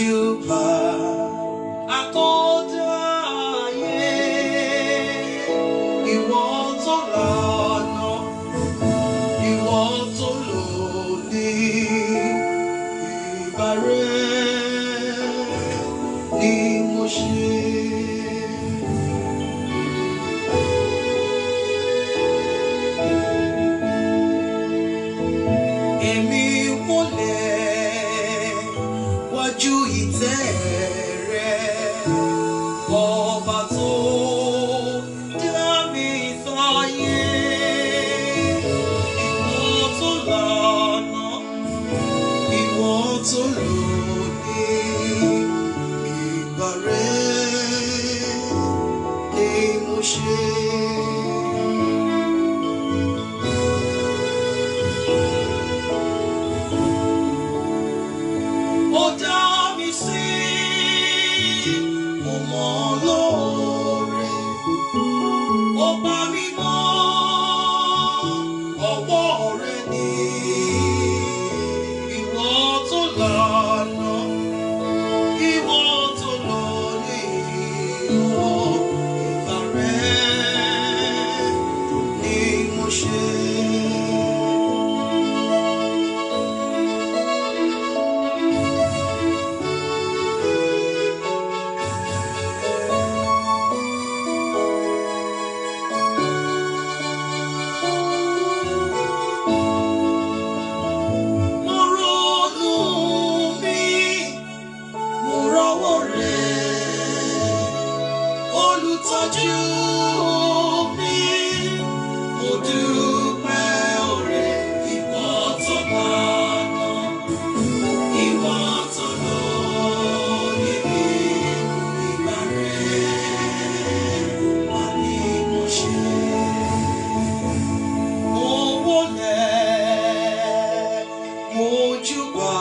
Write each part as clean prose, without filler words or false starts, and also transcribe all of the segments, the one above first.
Mojúbà akọ́dá ayé, ìwọ tó lànà, ìwọ tó lòdì, ìbà rẹ ni mo ṣe. Èmi wólẹ̀ wájú ìtẹ́ rẹ, ọba tó dá mi sáyé, ìwọ tó lànà, ìwọ tó lòdì, ìbà rẹ ni mo ṣe. Ó dá mi sí, mo mọ̀ lóore, ó pa mí mọ́, ọwọ́ rẹ ni. Ìwọ tó lànà, ìwọ tó lòdì, ìbà rẹ ni mo ṣe. Olùtọ́jú mi, mo dúpẹ́ oore, ìwọ tó lànà, ìwọ tó lòdì, ìbà rẹ wà ní mo ṣe. Mo wólẹ̀, mo júbà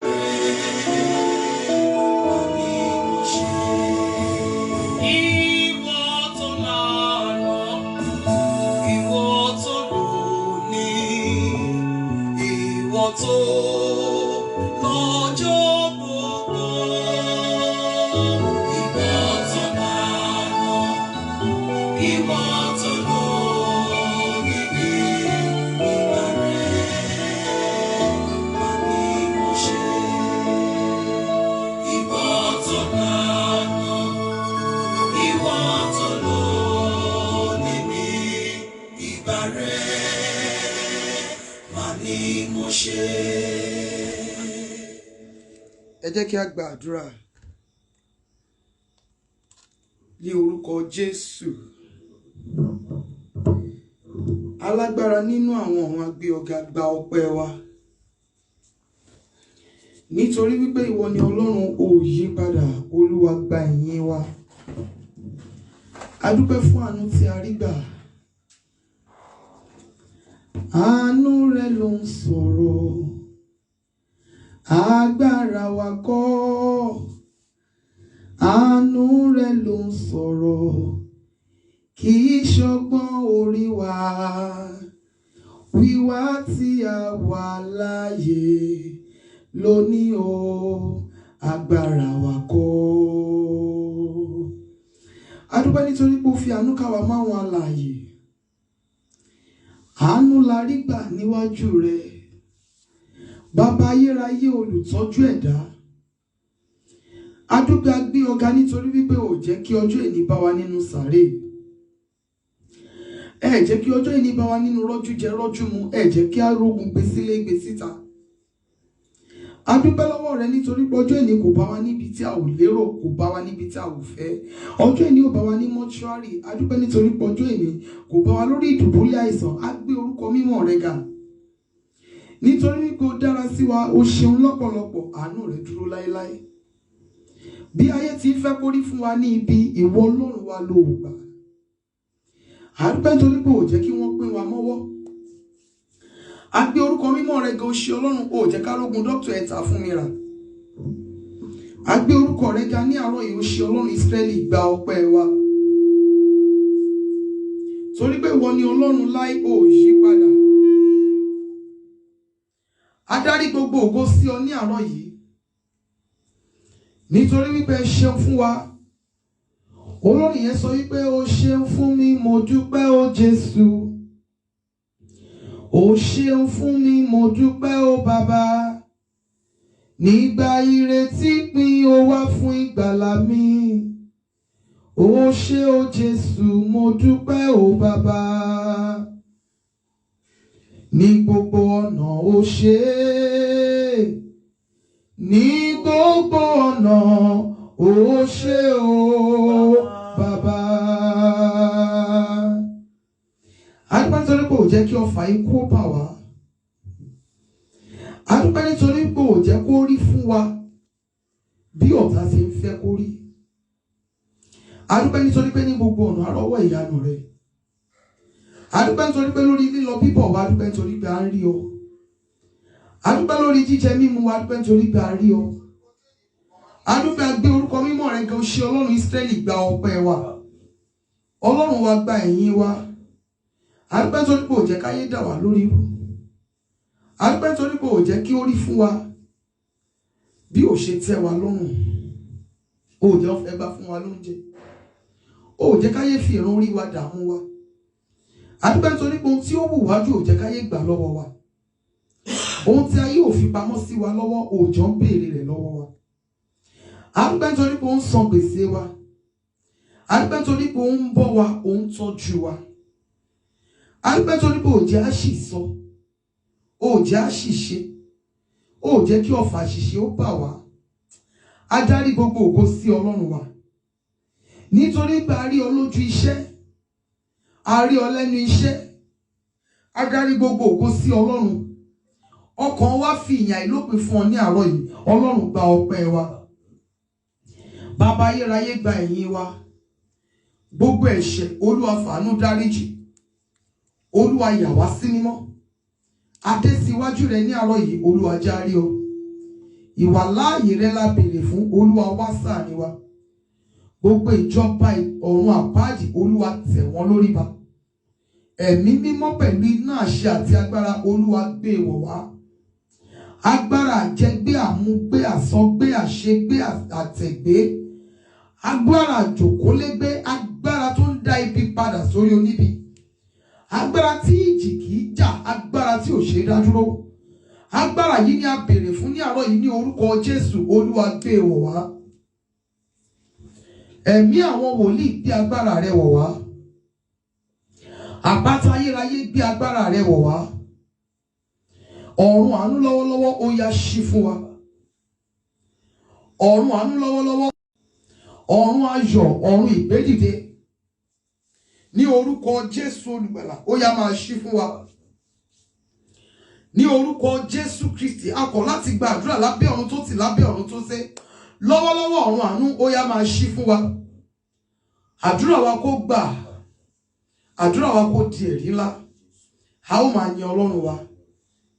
rẹ, wà ní mo ṣe. Ìwọ tó lànà, ìwọ tó lòdì, ìwọ tó lọ́jọ́ gbogbo. Ìwọ tó lànà, ìwọ tó lòdì, ìbà rẹ wà ní mo ṣe. Ìwọ tó lànà, ìwọ tó lòdì mi, ìbà rẹ mà ní mo ṣe. Ẹ jẹ́ kí a gba àdúrà ní orúkọ Jésù. Alágbára nínú àwọn ọ̀run, a gbé ọ̀gá, gba ọpẹ́ wa. Nítorí wípé ìwọ ni Ọlọ́run, ò yí padà. Olúwa, gba ìyìn wa. A dúpẹ́ fún àánú tí a rí gbà. Àánú rẹ ló ń sọ̀rọ̀, agbára wa kọ́. Àánú rẹ ló ń sọ̀rọ̀, kì í ṣọgbọ́n orí wa. Wíwá tí a wà láàyè lónìí o, agbára wa kọ́. A dúpẹ́ nítorí pé ó fi àánú ká wa máwọn alààyè. Àánú la rí gbà níwájú rẹ, bàbá ayérayé, olùtọ́jú ẹ̀dá. A dúpẹ́, a gbé ọ̀gá nítorí wípé ò jẹ́ kí ọjọ́ ìní bá wa nínú sàréè. Ẹ jẹ́ kí ọjọ́ ìní bá wa nínú rọ́jú jẹ rọ́jú mu. Ẹ jẹ́ kí a rógun gbé sílé gbé síta. A dúpẹ́ lọ́wọ́ rẹ nítorí pé ọjọ́ ìní kò bá wa níbi tí a ò lérò, kò bá wa níbi tí a ò fẹ́. Ọjọ́ ìní ò bá wa ní mọ́ṣúárì. A dúpẹ́ nítorí pé ọjọ́ ìní kò bá wa lórí ìdùbúlẹ̀ àìsàn. A gbé orúkọ mímọ́ rẹ ga. Nítorí wípé ó dára sí wa, ó ṣeun lọ́pọ̀lọpọ̀, àánú rẹ dúró láéláé. Bí ayé ti ń fẹ́ kórí fún wa ní ibi, ìwọ Ọlọ́run wa ló gbà. A dúpẹ́ nítorí pé ò jẹ́ kí wọ́n pín wa mọ́wọ́. A gbé orúkọ mímọ́ rẹ ga, ó ṣe Ọlọ́run, ò jẹ́ ká rógun dókítà ẹ̀ta fún mi rà. A gbé orúkọ rẹ ga ní àárọ̀ yìí, ó ṣe Ọlọ́run Ísírẹ́lì, gba ọpẹ́ wa. Torí pé ìwọ ni Ọlọ́run láì, ò yí padà. A dárí gbogbo ògo sí ọ ní àárọ̀ yìí. nítorí wípé ẹ ṣeun fún wa. Olórin yẹn sọ wípé o ṣeun fún mi, mo dúpẹ́ o Jésù. O ṣeun fún mi, mo dúpẹ́ o Bàbá. Nígbà ìrètí pin o wá fún ìgbàlà mi. O ṣé o Jésù, mo dúpẹ́ o Bàbá. Ní gbogbo ọ̀nà o ṣé. Ní gbogbo ọ̀nà o ṣé o Bàbá. Adúpẹ́ nítorí pé ò jẹ́ kí ọfà ikú bà wá. Adúpẹ́ nítorí pé ò jẹ́ kó rí fún wa bí ọ̀tá ṣe ń fẹ́ kó rí. Adúpẹ́ nítorí pé ní gbogbo ọ̀nà arọ́wọ́ ìyanu rẹ̀. Adúpẹ́ nítorí pé lórí lílọ bíbọ̀ wa, adúpẹ́ nítorí pé a ń rí ọ. Adúpẹ́ lórí jíjẹ mímu wa, adúpẹ́ nítorí pé a rí ọ. Adúpẹ́ agbé orúkọ mímọ́ rẹ̀ gan, ṣe Ọlọ́run Ísírẹ́lì gba ọpẹ́ wa. Ọlọ́run wa gba ẹ̀yìn wa. Adúpẹ́ nítorí pé ò jẹ́ káyé dà wá lórí irú. Adúpẹ́ nítorí pé ò jẹ́ kí ó rí fún wa bí ò ṣe tẹ́ wa lọ́rùn. Ò jẹ́ ọ̀fẹ́ gbà fún wa lóúnjẹ. Ò jẹ́ káyé fi ìran orí wa dààmú wa. Adúpẹ́ nítorí pé ohun tí ó wù wájú ò jẹ́ káyé gbà lọ́wọ́ wa. Ohun tí ayé ò fi pamọ́ sí wa lọ́wọ́ òòjọ́ ń béèrè rẹ̀ lọ́wọ́ wa. Adúpẹ́ nítorí pé ó ń san gbèsè wa. Adúpẹ́ nítorí pé ó ń bọ́ wa, ó ń tọ́jú wa. Adúpẹ́ nítorí pé ò jẹ́ àṣìsọ, ò jẹ́ àṣìṣe, ò jẹ́ kí ọfà àṣìṣe ó bà wá. Adarí gbogbo ògo sí Ọlọ́run wa. Nítorí pé a rí ọ lójú iṣẹ́, a rí ọ lẹ́nu iṣẹ́. Adarí gbogbo ògo sí Ọlọ́run. Ọkàn wa fi ìyìn àìlópin fún ọ ní àárọ̀ yìí. Ọlọ́run gba ọpẹ́ wa. Bàbá ayérayé gba ẹ̀yìn wa. Gbogbo ẹ̀ṣẹ̀ Olúwa fàánú dáríjì. Olúwa yà wá sí mímọ́. Adé síwájú rẹ ní àárọ̀ yìí, Olúwa járí ọ. Ìwà láàyè rẹ la béèrè fún, Olúwa wá sáàní wa. Gbogbo ìjọba ọ̀run àpáàdì, Olúwa tẹ̀ wọ́n lórí ba. Ẹ̀mí mímọ́ pẹ̀lú iná àṣẹ àti agbára, Olúwa gbé wọ̀ wá. Agbára àjẹgbé, àmúgbé, àsọgbé, àṣegbé, àtẹ̀gbé. Agbára àjòkólégbé, agbára tó ń dá ibi padà sórí oníbi. Agbára tí ìjì kìí jà, agbára tí ò ṣe dá dúró. Agbára yìí ni a béèrè fún ní àárọ̀ yìí ní orúkọ Jésù. Olúwa gbé wọ̀ wá. Ẹ̀mí àwọn wòlíì gbé agbára rẹ wọ̀ wá. Àpáta ayérayé gbé agbára rẹ wọ̀ wá. Ọ̀run àánú lọ́wọ́lọ́wọ́ ó yá ṣí fún wa. Ọ̀run àánú lọ́wọ́lọ́wọ́. Ọ̀run ayọ̀, ọ̀run ìgbédìde. Ní orúkọ Jésù olùgbàlà ó yá máa ṣí fún wa. Ní orúkọ Jésù Kristi, a kọ̀ láti gba àdúrà lábẹ́ ọ̀run tó tì, lábẹ́ ọ̀run tó sé. Lọ́wọ́lọ́wọ́ ọ̀run àánú ó yá máa ṣí fún wa. Àdúrà wa kó gbà. Àdúrà wa kó di ẹ̀rí ńlá. A ó máa yin Ọlọ́run wa.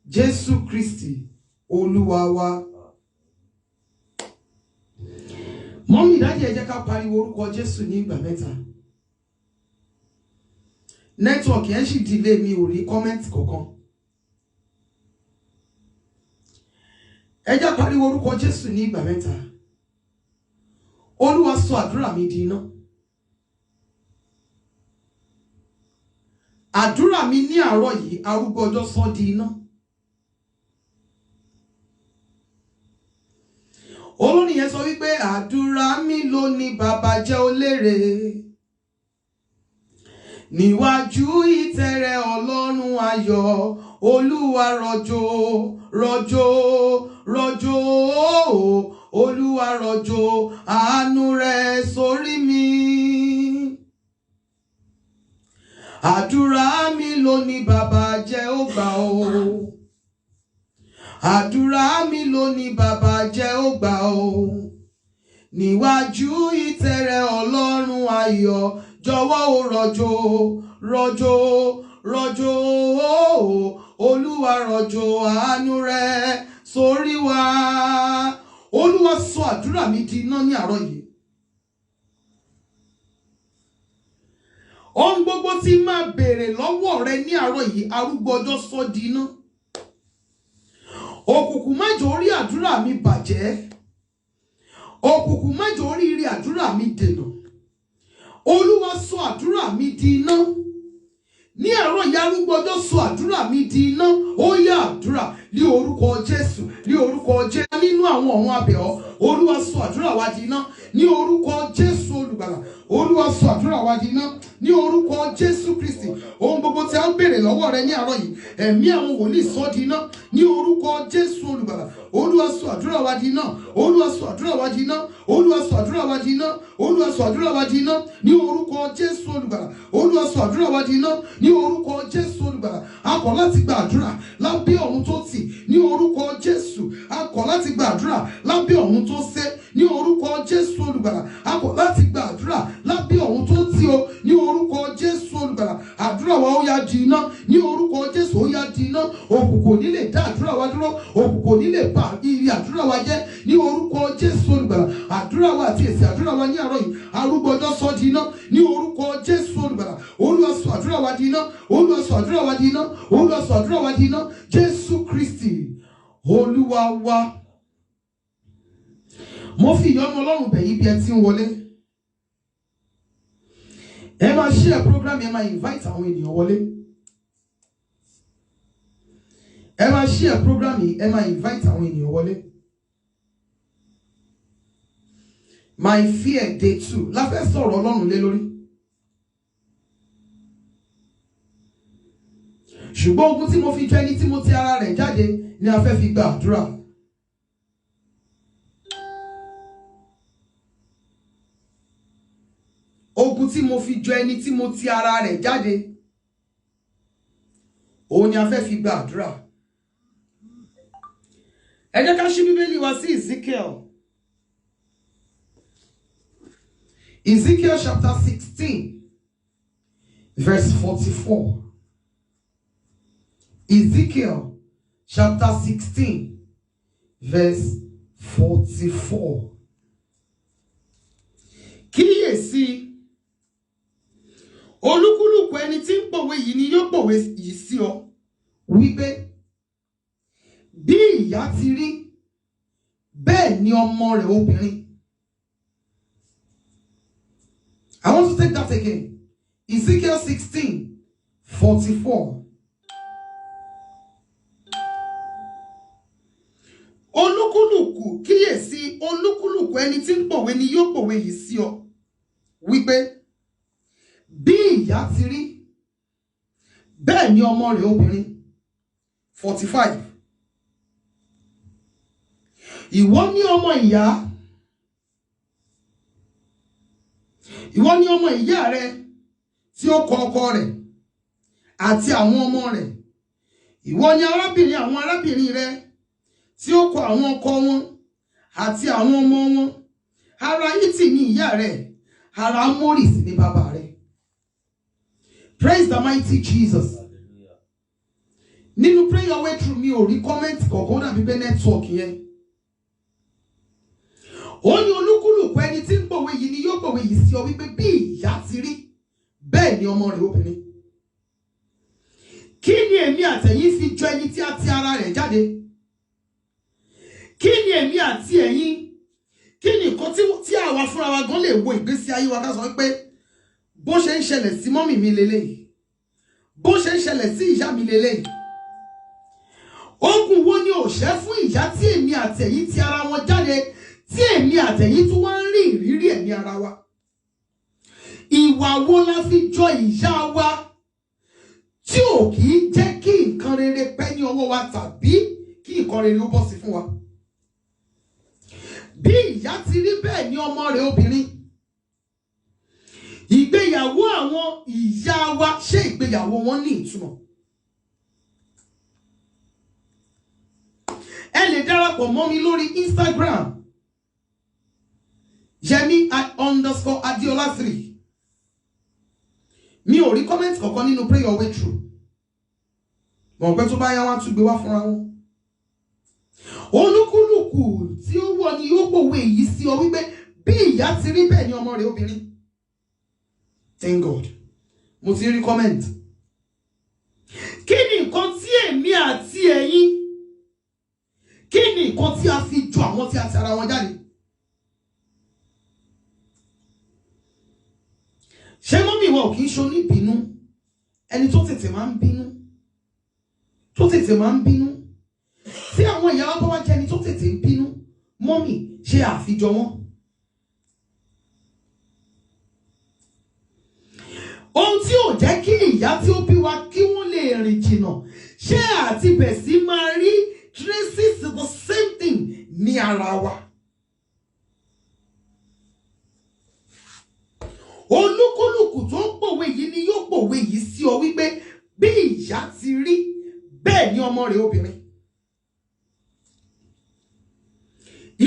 Jésù Kristi Olúwa wa. Mọ́mí ìdájí ẹ jẹ́ ká pariwo orúkọ Jésù ní ìgbà mẹ́ta. Nẹ́tíwọ̀kì ẹ̀ sì dìlé, mi ò rí kọ́mẹ́ǹtì kankan. Ẹ jẹ́ pariwo orúkọ Jésù ní ìgbà mẹ́ta. Olúwa sọ àdúrà mi di iná. Àdúrà mi ní àárọ̀ yìí, arúgbó ọjọ́ sọ di iná. Olórin yẹn sọ wípé àdúrà mi lónìí bàbá jẹ́ olérè. Níwájú ìtẹ́rẹ̀ Ọlọ́run ayọ̀, Olúwa rọ̀jò, rọ̀jò, rọ̀jò, Olúwa rọ̀jò àánú rẹ̀ sórí mi. Àdúrà mi lónìí bàbá jẹ́ ó gbà o. Àdúrà mi lónìí bàbá jẹ́ ó gbà o. Níwájú ìtẹ́rẹ̀ Ọlọ́run ayọ̀, jọ̀wọ́ ó rọ̀jò, rọ̀jò, rọ̀jò, Olúwa rọ̀jò àánú rẹ̀ sórí wa. Olúwa sọ àdúrà mi di iná ní àárọ̀ yìí. Ohun gbogbo tí máa béèrè lọ́wọ́ rẹ ní àárọ̀ yìí, arúgbó ọjọ́ sọ di iná. Òkùnkùn má jẹ́ orí àdúrà mi bàjẹ́. òkùnkùn má jẹ́ orí ire àdúrà mi dènà. Olúwa sọ àdúrà mi di iná. Ní àárọ̀ ìyá arúgbó ọjọ́ sọ àdúrà mi di iná. Ó yá àdúrà ní orúkọ Jésù, ní orúkọ Jésù. Nínú àwọn ọ̀run abẹ̀ ọ́, Olúwa sọ àdúrà wa di iná. Ní orúkọ Jésù olùgbàlà, Olúwa sọ àdúrà wa di iná. Ní orúkọ Jésù Kristi, ohun gbogbo tí a ń béèrè lọ́wọ́ rẹ ní àárọ̀ yìí, ẹ̀mí àwọn wòlíì sọ di iná. Ní orúkọ Jésù olùgbàlà, Olúwa sọ àdúrà wa di iná. Olúwa sọ àdúrà wa di iná. Olúwa sọ àdúrà wa di iná. Olúwa sọ àdúrà wa di iná. Ní orúkọ Jésù olùgbàlà, Olúwa sọ àdúrà wa di iná. Ní orúkọ Jésù olùgbàlà, a kọ̀ láti gba àdúrà lábẹ́ ọ̀run tó tì. Ní orúkọ Jésù, a kọ̀ láti gba àdúrà lábẹ́ ọ̀run tó sé. Ní orúkọ Jésù olùgbàlà, a kọ̀ láti gba àdúrà lábẹ́ ọ̀run tó tì o. Ní orúkọ Jésù olùgbàlà, àdúrà wa ó yá di iná. Ní orúkọ Jésù ó yá di iná. Òkùnkùn ní lè dá àdúrà wa dúró. Òkùnkùn ní lè bà ire àdúrà wa jẹ́. Ní orúkọ Jésù olùgbàlà, àdúrà wa àti èsì àdúrà wa ní àárọ̀ yìí, arúgbó ọjọ́ sọ di iná. Ní orúkọ Jésù olùgbàlà, Olúwa sọ àdúrà wa di iná. Olúwa sọ àdúrà wa di iná. Olúwa sọ àdúrà wa di iná. Jésù Kristi Olúwa wa. Mo fi ìyọ́nú Ọlọ́run bẹ̀ yín bí ẹ ti ń wọlé. Ẹ máa share program, ẹ máa invite àwọn ènìyàn wọlé. Ẹ máa share program yìí, ẹ máa invite àwọn ènìyàn wọlé. My fear day 2 la fẹ́ sọ̀rọ̀ Ọlọ́run lé lórí. Ṣùgbọ́n ogun tí mo fi jọ ẹni tí mo ti ara rẹ̀ jáde ni a fẹ́ fi gba àdúrà. Ogun tí mo fi jọ ẹni tí mo ti ara rẹ̀ jáde, òun ni a fẹ́ fi gba àdúrà. Ẹ jẹ́ ká ṣí Bíbélì wa sí Ezekiel. Ezekiel chapter 16, verse 44. Ezekiel chapter 16, verse 44. Kíyèsí, olúkúlùkù ẹni tí ń pòwe yìí ni yóò pòwe yìí sí ọ, wípé bí ìyá ti rí, bẹ́ẹ̀ ni ọmọ rẹ̀ obìnrin. I want to take that again. Ezekiel 16, 44. Olúkúlùkù, kíyèsí, olúkúlùkù ẹni tí ń pòwe ni yóò pòwe yìí sí ọ, wípé bí ìyá ti rí, bẹ́ẹ̀ ni ọmọ rẹ̀ obìnrin. 45. Ìwọ ni ọmọ ìyá, ìwọ ni ọmọ ìyá rẹ tí ó kọ ọkọ rẹ̀ àti àwọn ọmọ rẹ̀. Ìwọ ni arábìnrin àwọn arábìnrin rẹ tí ó kọ àwọn ọkọ wọn àti àwọn ọmọ wọn. Ará Hítì ni ìyá rẹ, ará Ámórì sì ni bàbá rẹ. Praise the mighty Jesus. Nínú pray your way through mi ò rí comment kọ̀ọ̀kan dàbí pé network yẹn. Ó ní olúkúlùkù ẹni tí ń pòwe yìí ni yóò pòwe yìí sí ọ, wípé bí ìyá ti rí, bẹ́ẹ̀ ni ọmọ rẹ̀ obìnrin. Kí ni èmi àtẹ̀yin fi jọ ẹni tí a ti ara rẹ̀ jáde? Kí ni èmi àti ẹ̀yin? Kí ni nǹkan tí àwa fúnra wa gan lè wo ìgbésí ayé wa ká sọ pé bó ṣe ń ṣẹlẹ̀ sí mọ́mì mi lélẹ́yìí, bó ṣe ń ṣẹlẹ̀ sí ìyá mi lélẹ́yìí. Ogun wo ni ò ṣẹ́ fún ìyá tí èmi àtẹ̀yin ti ara wọn jáde, tí èmi àtẹ̀yin tún wá ń rí ìrírí ẹ̀mí ara wa? Ìwà wo la fi jọ ìyá wa tí ò kì í jẹ́ kí nǹkan rere pẹ́ ní ọwọ́ wa tàbí kí nǹkan rere ó bọ́ sí fún wa? Bí ìyá ti rí, bẹ́ẹ̀ ni ọmọ rẹ̀ obìnrin. Ìgbéyàwó àwọn ìyá wa, ṣé ìgbéyàwó wọn ní ìtumọ̀? Ẹ lè darapọ̀ mọ́ mi lórí Instagram, Yemi_Adiola3. Mi ò rí comment kankan nínú pray your way through. Mo pẹ́ tó bá yá wá tún gbé wá fúnra wọn. Olúkúlùkù tí ó wọ̀ ni yóò pòwe yìí sí ọ, wípé bí ìyá ti rí, bẹ́ẹ̀ ni ọmọ rẹ̀ obìnrin. Thank God. Mo ti rí comment. Kí ni nǹkan tí èmi àti ẹ̀yin, kí ni nǹkan tí a fi jọ àwọn tí a ti ara wọn jáde? ìwọ ò kì í ṣe oníbínú, ẹni tó tètè máa ń bínú, tó tètè máa ń bínú. Tí àwọn ìyá wa bá wá jẹ́ ẹni tó tètè ń bínú, mọ́mì ṣe àfijọ wọn. Ohun tí ò jẹ́ kí ìyá tí ó bí wa kí wọ́n lè rìn jìnnà, ṣé àti bẹ̀ sí máa rí traces of the same thing ní ara wa. Olúkúlùkù tó ń pòwe yìí ni yóò pòwe yìí sí ọ wípé bí ìyá ti rí bẹ́ẹ̀ ni ọmọ rẹ̀ obìnrin.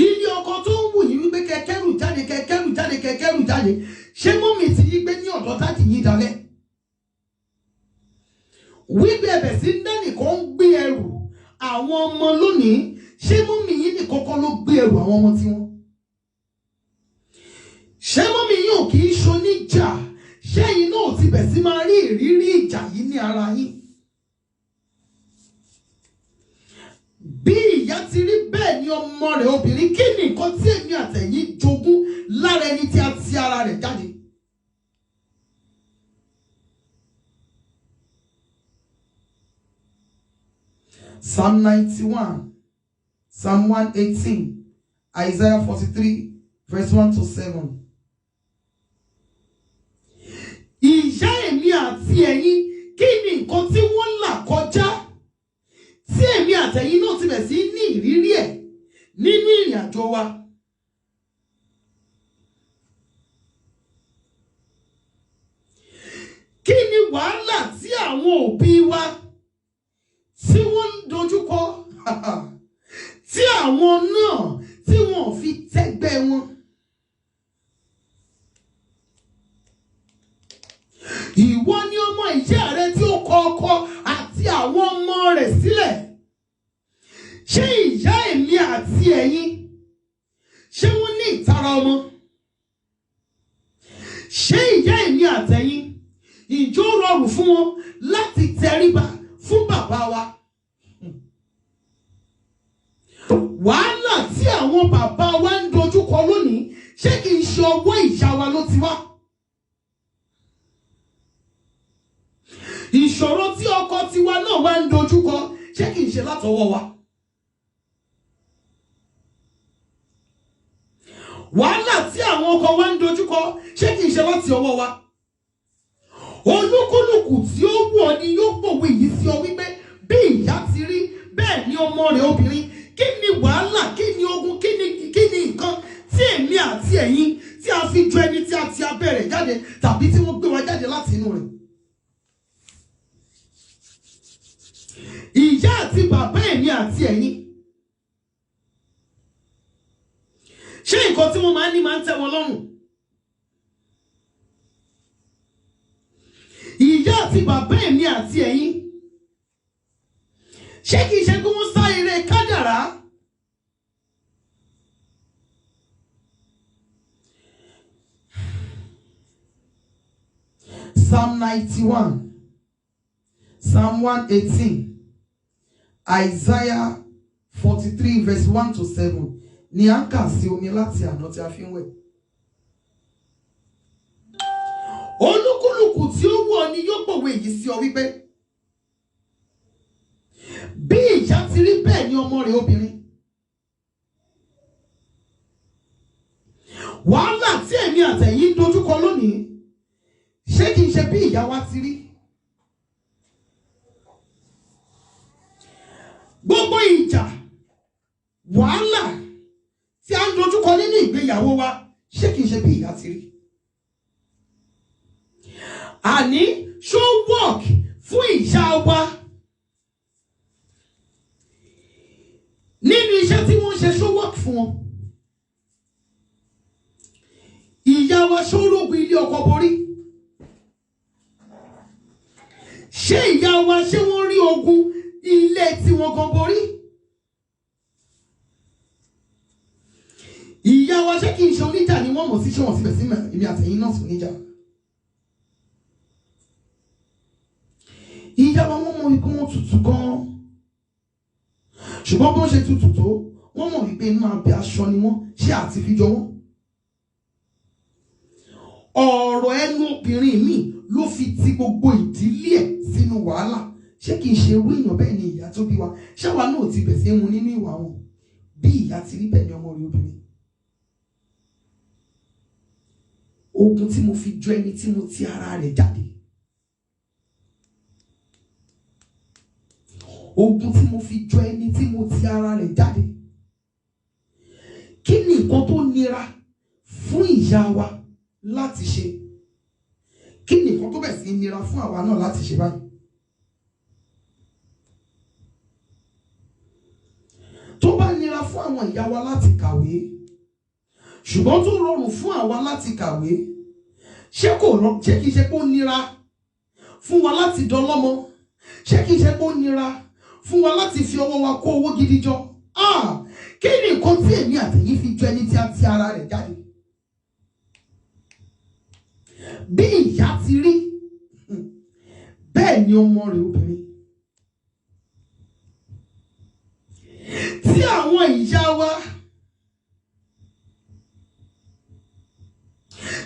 Ilé ọkọ tó ń wù yín wípé kẹkẹrù jáde kẹkẹrù jáde kẹkẹrù jáde, ṣé mọ́mì ti yí gbé ní ọ̀dọ̀ dáàdì yín dalẹ̀? Wípé ẹ̀bẹ̀ sí nẹ́nìkan ń gbé ẹrù àwọn ọmọ lónìí, ṣé mọ́mì yín nìkan kọ́ ló gbé ẹrù àwọn ọmọ tiwọn? Ṣé mọ́mì yín ò kì í ṣoníjà? Ṣé yín náà ti bẹ̀ sí máa rí ìrírí ìjà yìí ní ara yín? Bí ìyá ti rí bẹ́ẹ̀ ni ọmọ rẹ̀ obìnrin. Kí ni nǹkan tí èmi àtẹ̀yìn jogún lára ẹni tí a ti ara rẹ̀ jáde? Psalm 91, Psalm 118, Isaiah 43, verse 1 to 7. Ìyá èmi àti ẹ̀yin, kí ni nǹkan tí wọ́n là kọjá tí èmi àtẹ̀yin náà ti bẹ̀ sí ní ìrírí ẹ̀ nínú ìrìn àjò wa? Kí ni wàhálà tí àwọn òbí wa tí wọ́n ń dojúkọ tí àwọn náà tí wọ́n fi tẹ́gbẹ́ wọn? Ìwọ ni ọmọ ìyá rẹ tí ó kọ ọkọ àti àwọn ọmọ rẹ̀ sílẹ̀. Ṣé ìyá èmi àti ẹ̀yin, ṣé wọ́n ní ìtara ọmọ? Ṣé ìyá èmi àtẹ̀yin, ìjó rọrùn fún wọn láti tẹríba fún bàbá wa? Wàhálà tí àwọn bàbá wa ń dojúkọ lónìí, ṣé kì í ṣe ọwọ́ ìyá wa ló ti wá? Ìṣòro tí ọkọ tiwa náà wá ń dojúkọ, ṣé kì í ṣe látọwọ́ wa? Wàhálà tí àwọn ọkọ wa ń dojúkọ, ṣé kì í ṣe láti ọwọ́ wa? Olúkúlùkù tí ó wù ọ́ ni yóò pòwe yìí sí ọ wípé bí ìyá ti rí bẹ́ẹ̀ ni ọmọ rẹ̀ obìnrin. Kí ni wàhálà, kí ni ogun, kí ni nǹkan tí èmi àti ẹ̀yin tí a fi jọ ẹni tí a ti abẹ́rẹ́ jáde tàbí tí wọ́n gbé wa jáde láti inú rẹ̀? Ìyá àti bàbá èmi àti ẹ̀yin, ṣé nǹkan tí wọ́n máa ń ní máa ń tẹ́ wọn lọ́rùn? Ìyá àti bàbá èmi àti ẹ̀yin, ṣé kìí ṣe pé wọ́n sá eré kádàrá? Psalm 91, Psalm 118, Isaiah 43 verse 1 to 7 ni à ń kà sí omi láti àná tí a fi ń wẹ̀. Olúkúlùkù tí ó wù ọ́ ni yóò pòwe yìí sí ọ wípé bí ìyá ti rí bẹ́ẹ̀ ni ọmọ rẹ̀ obìnrin. Wàhálà tí èmi àtẹ̀yin ń dojúkọ lónìí, ṣé kìí ṣe bí ìyá wa ti rí? Gbogbo ìjà, wàhálà tí a ń dojúkọ nínú ìgbéyàwó wa, ṣé kìí ṣe bí ìyá ti rí? Àní ṣó work fún ìyá wa nínú iṣẹ́ tí wọ́n ṣe, ṣó work fún wọn? Ìyá wa ṣó rógun ilé ọkọ borí? Ṣé ìyá wa ṣé wọ́n rí ogun ilé tí wọ́n gan borí? Ìyá wa ṣé kìí ṣe oníjà ni wọ́n mọ̀ sí, ṣé wọ́n síbẹ̀ sí èmi àtẹ̀yin náà sí oníjà? Ìyá wa wọ́n mọ̀ wípé wọ́n tutù gan-an, ṣùgbọ́n bí wọ́n ṣe tutù tó, wọ́n mọ̀ wípé inú abẹ́ aṣọ ni wọ́n, ṣé àti fi jọ wọ́n? ọ̀rọ̀ ẹnu obìnrin mi ló fi ti gbogbo ìdílé ẹ̀ sínú wàhálà. Ṣé kìí ṣe irú èèyàn bẹ́ẹ̀ ni ìyá tó bí wa? Ṣé àwa náà ti bẹ̀ sí mu nínú ìwà wọn bí ìyá ti rí bẹ́ẹ̀ ni ọmọ rẹ̀ obìnrin? Ogun tí mo fi jọ ẹni tí mo ti ara rẹ̀ jáde. Ogun tí mo fi jọ ẹni tí mo ti ara rẹ̀ jáde. Kí ni nǹkan tó nira fún ìyá wa láti ṣe? Kí ni nǹkan tó bẹ̀ sí nira fún àwa náà láti ṣe báyìí? Tó bá nira fún àwọn ìyá wa láti kàwé, ṣùgbọ́n tó rọrùn fún àwa láti kàwé, ṣé kìí ṣe pé ó nira fún wa láti dọlọ́mọ? Ṣé kìí ṣe pé ó nira fún wa láti fi ọwọ́ wa kó owó gidi jọ? Kí ni nǹkan tí èmi àtẹ̀yìn fi jọ ẹni tí a ti ara rẹ̀ jáde? Bí ìyá ti rí, bẹ́ẹ̀ ni ọmọ rẹ̀ obìnrin. Tí àwọn ìyá wa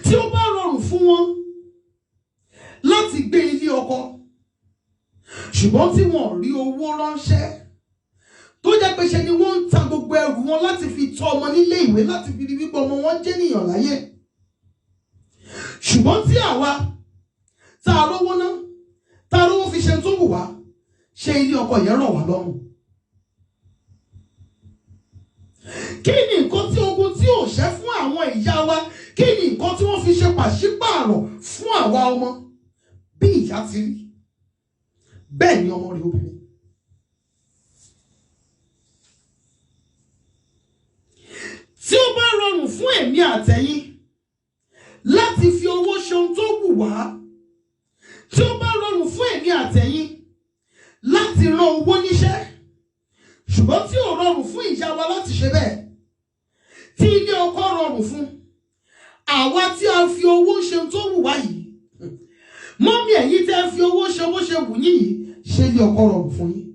tí ó bá rọrùn fún wọn láti gbé ilé ọkọ, ṣùgbọ́n tí wọ́n rí owó ránṣẹ́, tó jẹ́ pé ṣe ni wọ́n ń ta gbogbo ẹrù wọn láti fi tọ́ ọmọ nílé ìwé, láti fi rí wípé ọmọ wọn jẹ́ ènìyàn láyé. Ṣùgbọ́n tí àwa tá a rówó ná, tá a rówó fi ṣe tó wù wá, ṣe ilé ọkọ yẹn rọ̀ wá lọ́rùn. Kí ni nǹkan tí ogun tí ò ṣẹ́ fún àwọn ìyá wa? Kí ni nǹkan tí wọ́n fi ṣe pàṣípààrọ̀ fún àwa ọmọ? Bí ìyá ti rí, bẹ́ẹ̀ ni ọmọ rẹ̀ obìnrin. Tí ó bá rọrùn fún èmi àtẹ̀yìn láti fi owó ṣe ohun tó wù wá, tí ó bá rọrùn fún èmi àtẹ̀yìn láti rán owó níṣẹ́, ṣùgbọ́n tí ò rọrùn fún ìyá wa láti ṣe bẹ́ẹ̀, tí ilé ọkọ rọrùn fún àwa tí a fi owó ṣe ohun tó wù wá yìí, mọ́mí ẹ̀yin tẹ́ fi owó ṣe bó ṣe wù yín yìí, ṣé ilé ọkọ rọrùn fún yín?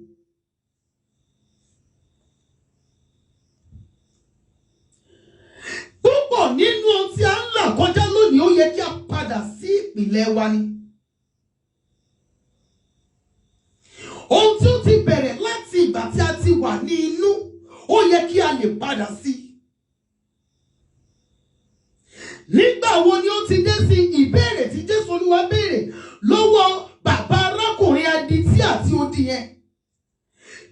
Púpọ̀ nínú ohun tí a ń là kọjá lónìí ó yẹ kí a padà sí ìpìlẹ̀ wa ni. Ohun tí ó ti bẹ̀rẹ̀ láti ìgbà tí a ti wà ní inú, ó yẹ kí a lè padà sí. Nígbà wo ni ó ti dé sí ìbéèrè tí Jésù Olúwa béèrè lọ́wọ́ bàbá arákùnrin adití àti odi yẹn?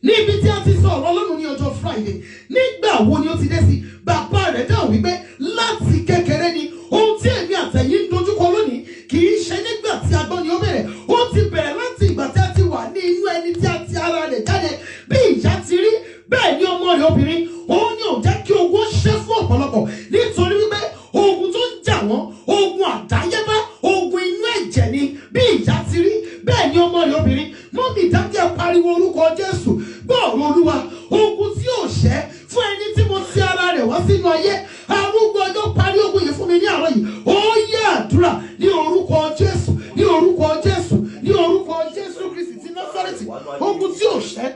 Níbi tí a ti sọ ọ̀rọ̀ Ọlọ́run ní ọjọ́ Friday, nígbà wo ni ó ti dé sí? Bàbá rẹ̀ dáhùn wípé láti kékeré ni. Ohun tí èmi àtẹ̀yìn ń dojúkọ lónìí kì í ṣe nígbà tí a gbọ́ ni ó bẹ̀rẹ̀. Ó ti bẹ̀rẹ̀ láti ìgbà tí a ti wà ní inú ẹni tí a ti ara rẹ̀ jáde. Bí ìyá ti rí, bẹ́ẹ̀ ni ọmọ rẹ̀ obìnrin. Òun ni ò jẹ́ kí ogun ṣẹ́ fún ọ̀pọ̀lọpọ̀, nítorí wípé ogun tó ń jà wọ́n, ogun àdáyébá, ogun inú ẹ̀jẹ̀ ni. Bí ìyá ti rí, bẹ́ẹ̀ ni ọmọ rẹ̀ obìnrin. Mọ́mì dákẹ́ pariwo orúkọ Jésù. Gbọ́ ọ̀rọ̀ Olúwa. Ogun tí ò ṣẹ́ fún ẹni tí mo ti ara rẹ̀ wá sínú ayé. Arúgbó ọjọ́ parí ogun yìí fún mi ní àárọ̀ yìí. Ó yẹ àdúrà ní orúkọ Jésù, ní orúkọ Jésù, ní orúkọ Jésù Kristi ti Násárẹ́tì. Ogun tí ò ṣẹ́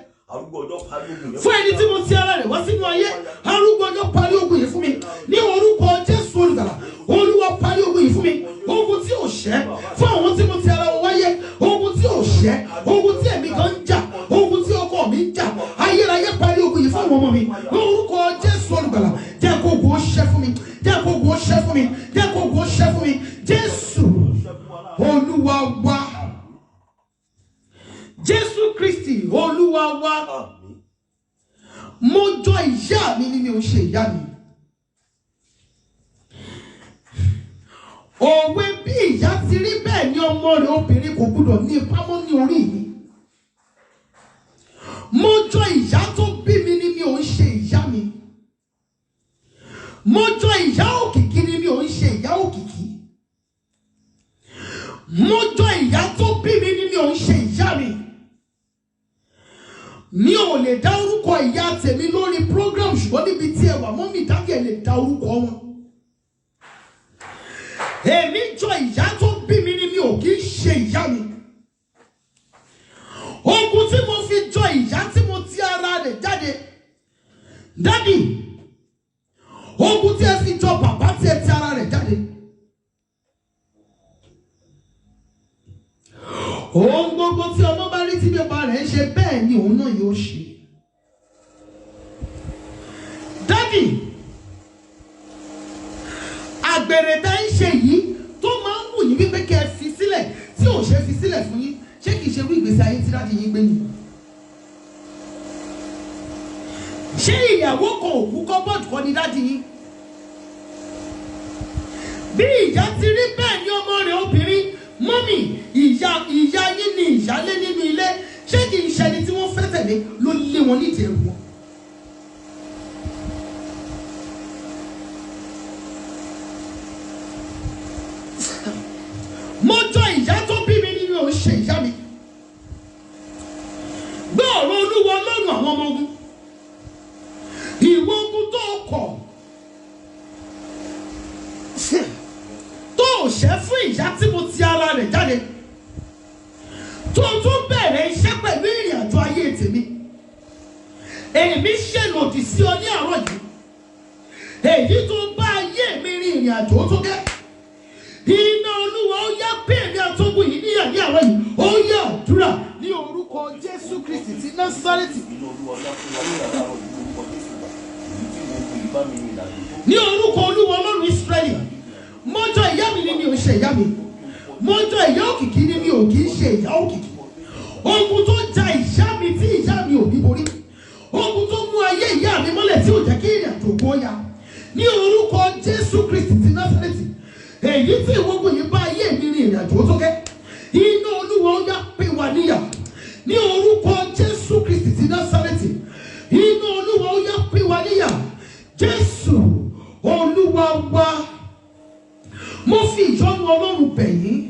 fún ẹni tí mo ti ara rẹ̀ wá sínú ayé. Arúgbó ọjọ́ parí ogun yìí fún mi ní orúkọ Jésù Olùgbàlà. Olúwa parí ogun yìí fún mi. Ogun tí ò ṣẹ́ fún àwọn tí mo ti ara wọn wáyé. Ogun tí ò ṣẹ́, ogun tí ẹ̀mí kan ń jà, ogun tí ọkọ mi ń jà. Ayérayé parí ogun yìí fún àwọn ọmọ mi. Orúkọ Jésù Olùgbàlà. Jẹ́ kó ogun ó ṣẹ́ fún mi. Jẹ́ kó ogun ó ṣẹ́ fún mi. Jẹ́ kó ogun ó ṣẹ́ fún mi. Jésù Olúwa wa. Jésù Kristi Olúwa wa. Mo jọ ìyá mi ni mi ò ṣe ìyá mi. Òwe bí ìyá ti rí, bẹ́ẹ̀ ni ọmọ rẹ̀ obìnrin kò gbúdọ̀ ní ipá mọ́ ní orí mi. Mo jọ ìyá tó bí mi ni mi ò ń ṣe ìyá mi. Mo jọ ìyá òkìkí ni mi ò ń ṣe ìyá òkìkí. Mo jọ ìyá tó bí mi ni mi ò ń ṣe ìyá mi. Mi ò lè dá orúkọ ìyá tèmi lórí program, ṣùgbọ́n níbi tí ẹ wà mọ́mì dákẹ́ lè dá orúkọ wọn. Èmi jọ ìyá tó bí mi ni mi ò kì í ṣe ìyá mi. Ogun tí mo fi jọ ìyá tí mo ti ara rẹ̀ jáde, dádì, ogun tí ẹ fi jọ bàbá tí ẹ ti ara rẹ̀ jáde. ohun gbogbo tí ọmọ bá rí tí bàbá rẹ̀ ń ṣe bẹ́ẹ̀ ni òun náà yóò ṣe. Dádì, àgbèrè tá ń ṣe yìí tó máa ń wù yín wípé kẹ́ ẹ fi sílẹ̀ tí ò ṣe fi sílẹ̀ fún yín, ṣé kìí ṣe wí ìgbésí ayé tí dádì yín gbé nìyí? ṣé ìyàwó kan òkú kọ́bọ̀dù kọ́ ni dádì yín? bí ìyá ti rí bẹ́ẹ̀ ni ọmọ rẹ̀ obìnrin, mọ́mì, ìyá yín ni ìyálé nínú ilé, ṣé kì í ṣẹni tí wọ́n fẹ́ tẹ̀lé ló lé wọn nídìí ẹrù wọn? mo jọ ìyá tó bí mi nínú ò ṣe ìyá mi. gbé ọ̀rọ̀ Olúwa Ọlọ́run àwọn ọmọ ogun, ìwọ ogun tó kọ̀ tó ṣẹ́ fún ìyá tí mo ti ara rẹ̀ jáde, tó tún bẹ̀rẹ̀ iṣẹ́ pẹ̀lú ìrìn àjò ayé tèmi. èmi ṣe lòdì sí ọ ní àárọ̀ yìí, èyí tó bá ayé mi rin ìrìn àjò tó gẹ́. iná Olúwa ó yá pé èmi àtọ́gùn yìí níyà ní àárọ̀ yìí, ó yá àdúrà ní orúkọ Jésù Kristi ti Násárẹ́tì. ní orúkọ Olúwa Ọlọ́run Ísírẹ́lì, mọ́jọ́ ìyá mi ni mi ò ṣe ìyá mi, mọ́jọ́ ìyá òkìkí ni mi ò kì í ṣe ìyá òkìkí. ogun tó ja ìyá mi tí ìyá mi ò ní borí, ogun tó mú ayé ìyá mi mọ́lẹ̀ tí ò jẹ́ kí ìrìn àjò kó yá, ní orúkọ Jésù Kristi ti Násárẹ́tì, èyí tí ìwọ́gbọ̀n yìí bá ayé mi rin ìrìn àjò tó gẹ́. iná Olúwa ó yá pé wá níyà ní orúkọ Jésù Kristi ti Násárẹ́tì. iná Olúwa ó yá pé wá níyà. Jésù Olúwa wa, mo fi ìyọ́nú Ọlọ́run bẹ̀ yín,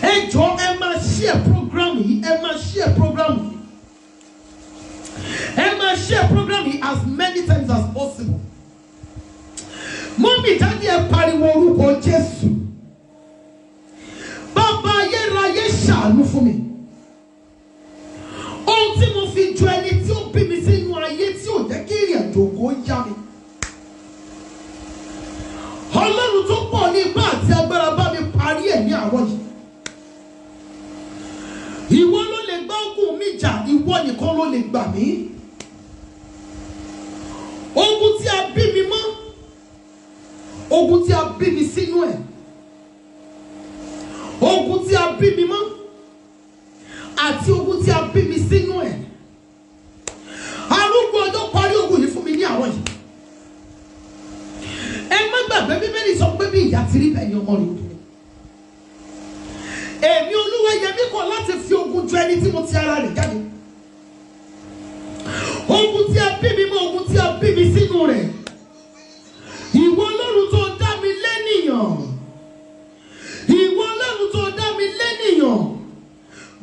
ẹ jọ̀ọ́ ẹ máa share program yìí, ẹ máa share program yìí, ẹ máa share program yìí as many times as possible. Mọ́mì, dádì, ẹ pariwo orúkọ Jésù. Bàbá ayérayé ṣàánú fún mi. Ohun tí mo fi ju ẹni tí ó bí mi sínú ayé tí ò jẹ́ kí ìrìn àjò kó yá mi. Ọlọ́run tó pọ̀ ní ipá àti agbára bá mi parí ẹ̀ ní àárọ̀ yìí. Ìwọ ló lè gbá ogun mi jà, ìwọ nìkan ló lè gbà mí. Ogun tí a bí mi mọ́, ogun tí a bí mi sínú ẹ̀, ogun tí a bí mi mọ́ àti ogun tí a bí mi sínú ẹ̀. Arúgbó ọjọ́ parí ogun yìí fún mi ní àárọ̀ yìí. Ẹ má gbàgbé Bíbélì sọ pé bí ìyá ti rí bẹ́ẹ̀ ni ọmọ rẹ̀ obìnrin. Èmi Olúwayẹmí kọ̀ láti fi ogun ju ẹni tí mo ti ara rẹ̀ jáde. Ogun tí a bí mi mọ́, ogun tí a bí mi sínú rẹ̀. Ìwọ Ọlọ́run tó dá mi lẹ́nìyàn, ìwọ Ọlọ́run tó dá mi lẹ́nìyàn,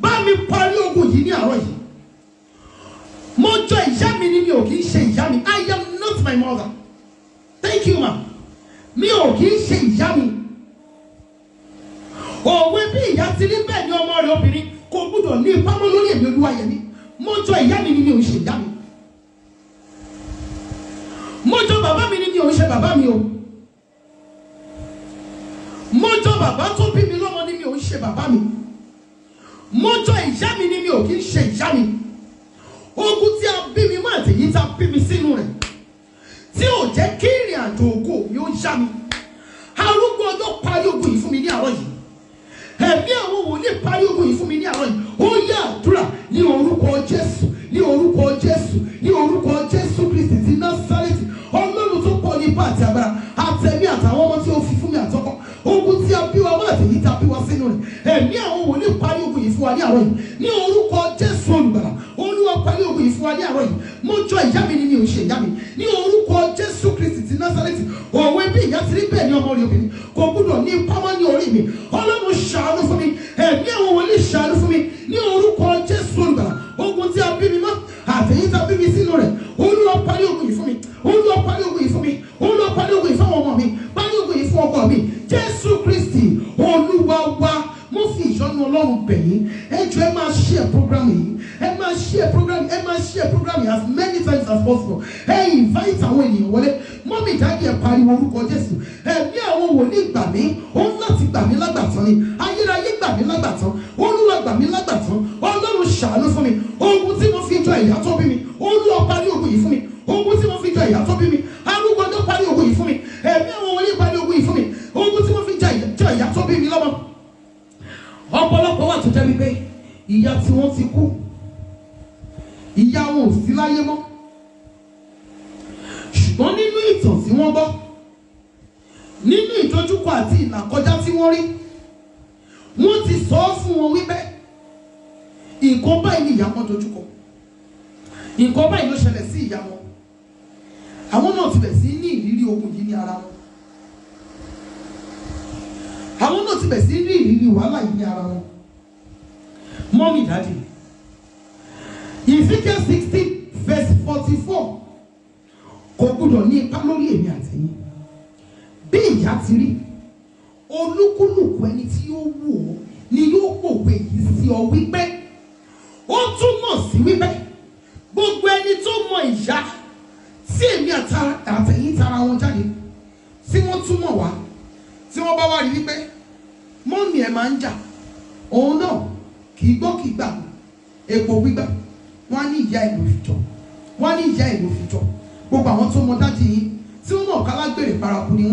bá mi parí ogun yìí ní àárọ̀ yìí. Mo jọ ìyá mi ni mi ò kì í ṣe ìyá mi. I am not my mother. Thank you, ma. Mi ò kì í ṣe ìyá mi. Òwe bí ìyá ti rí bẹ́ẹ̀ ni ọmọ rẹ̀ obìnrin kò gbúdọ̀ ní ipá mọ́ lórí èmi Olúwayẹmí. Mo jọ ìyá mi ni mi ò ṣe ìyá mi. Mo jọ bàbá mi ni mi ò ṣe bàbá mi o. Mo jọ bàbá tó bí mi lọ́mọ ni mi ò ṣe bàbá mi. Mo jọ ìyá mi ni mi ò kì í ṣe ìyá mi. Ogun tí a bí mi mọ́ àti èyí tí a bí mi sínú rẹ̀ tí ò jẹ́ kí ìrìn àjò ògo mi ó yá mi. Arúgbó ọjọ́ parí ogun yìí fún mi ní àárọ̀ yìí. Ẹ̀mí àwọn wòlíì parí ogun yìí fún mi ní àárọ̀ yìí. Ó yá àdúrà ní orúkọ Jésù, ní orúkọ Jésù, ní orúkọ Jésù Kristi ti Násárẹ́tì. Ọlọ́run tó pọ̀ ní ipá àti agbára, àtẹ̀mí àtàwọn ọmọ tí ó fi fún mi àtọkọ. Ogun tí a bí wa mọ́ àti èyí tí a bí wa sínú rẹ̀. Ẹ̀mí àwọn wòlíì parí ogun yìí fún wa ní àárọ̀ yìí. Ní orúkọ Jésù Olùgbàlà, Olúwa parí ogun yìí fún wa ní àárọ̀ yìí. Mo jọ ìyá mi ni mi ò ṣe ìyá mi. Ní orúkọ Jésù Kristi ti Násárẹ́tì. Òwe bí ìyá ti rí bẹ́ẹ̀ ni ọmọ rẹ̀ obìnrin kò gbúdọ̀ ní ipá mọ́ ní orí mi. Ọlọ́run ṣàánú fún mi. Ẹ̀mí àwọn wòlíì ṣàánú fún mi. Ní orúkọ Jésù Olùgbàlà, ogun tí a bí mi mọ́ àtẹ̀yí tí a bí mi sínú rẹ̀. Olúwa parí ogun yìí fún mi. Olúwa parí ogun yìí fún mi. Olúwa parí ogun yìí fún àwọn ọmọ mi. Parí ogun yìí fún ọkọ mi. Jésù Kristi Olúwa wa, mo fi ìyọ́nú Ọlọ́run bẹ̀ yín. Ẹ jọ̀ọ́ ẹ máa share program yìí. Ẹ máa share program yìí as many times as possible. Ẹ invite àwọn ènìyàn wọlé. Mọ́mì, dádì, ẹ pariwo orúkọ Jésù. Ẹ̀mí àwọn wòlíì gbà mí. Ó ń láti gbà mí lágbàtàn ni. Ayérayé gbà mí mí lágbàtán, Olúwa gbà mí lágbàtán, Ọlọ́run ṣàánú fún mi. Ogun tí mo fi jọ ìyá tó bí mi, Olúwa parí ogun yìí fún mi. Ogun tí mo fi jọ ìyá tó bí mi, arúgbó ọjọ́ parí ogun yìí fún mi. Ẹ̀mí àwọn wòlíì parí ogun yìí fún mi. Ogun tí mo fi jọ ìyá tó bí mi lọ́mọ. Ọ̀pọ̀lọpọ̀ wà tó jẹ́ wípé ìyá tí wọ́n ti kú, ìyá wọn ò sí láyé mọ́, ṣùgbọ́n nínú ìtàn tí wọ́n gbọ́, nínú ìdojúkọ àti ìlàkọjá tí wọ́n rí, wọ́n ti sọ fún wọn wípé nǹkan báyìí ni ìyá wọn dojúkọ, nǹkan báyìí ló ṣẹlẹ̀ sí ìyá wọn. Àwọn náà ti bẹ̀ sí ní ìrírí ogun yìí ní ara wọn, àwọn náà ti bẹ̀ sí ní ìrírí wàhálà yìí ní ara wọn. Mọ́mì dáàdì, Ezekiel 60:44 kò gbọdọ̀ ní ipa lórí èmi àtẹ̀yìn. Bí ìyá ti rí, olúkúlùkù ẹni tí yóò wù ọ́ ni yóò pòwe yìí sí ọ wípé ó túmọ̀ sí wípé gbogbo ẹni tó mọ ìyá tí èmi àtẹ̀yìn tara wọn jáde, tí wọ́n túmọ̀ wá, tí wọ́n bá wá rí wípé mọ́mì ẹ̀ máa ń jà, òun náà kì í gbọ́ kì í gbà, epo gbígbà, wọ́n á ní ìyá ìlú fìjọ, wọ́n á ní ìyá ìlú fìjọ. Gbogbo àwọn tó mọ dájú yìí tí wọ́n mọ̀ kálágbèrè paraku ni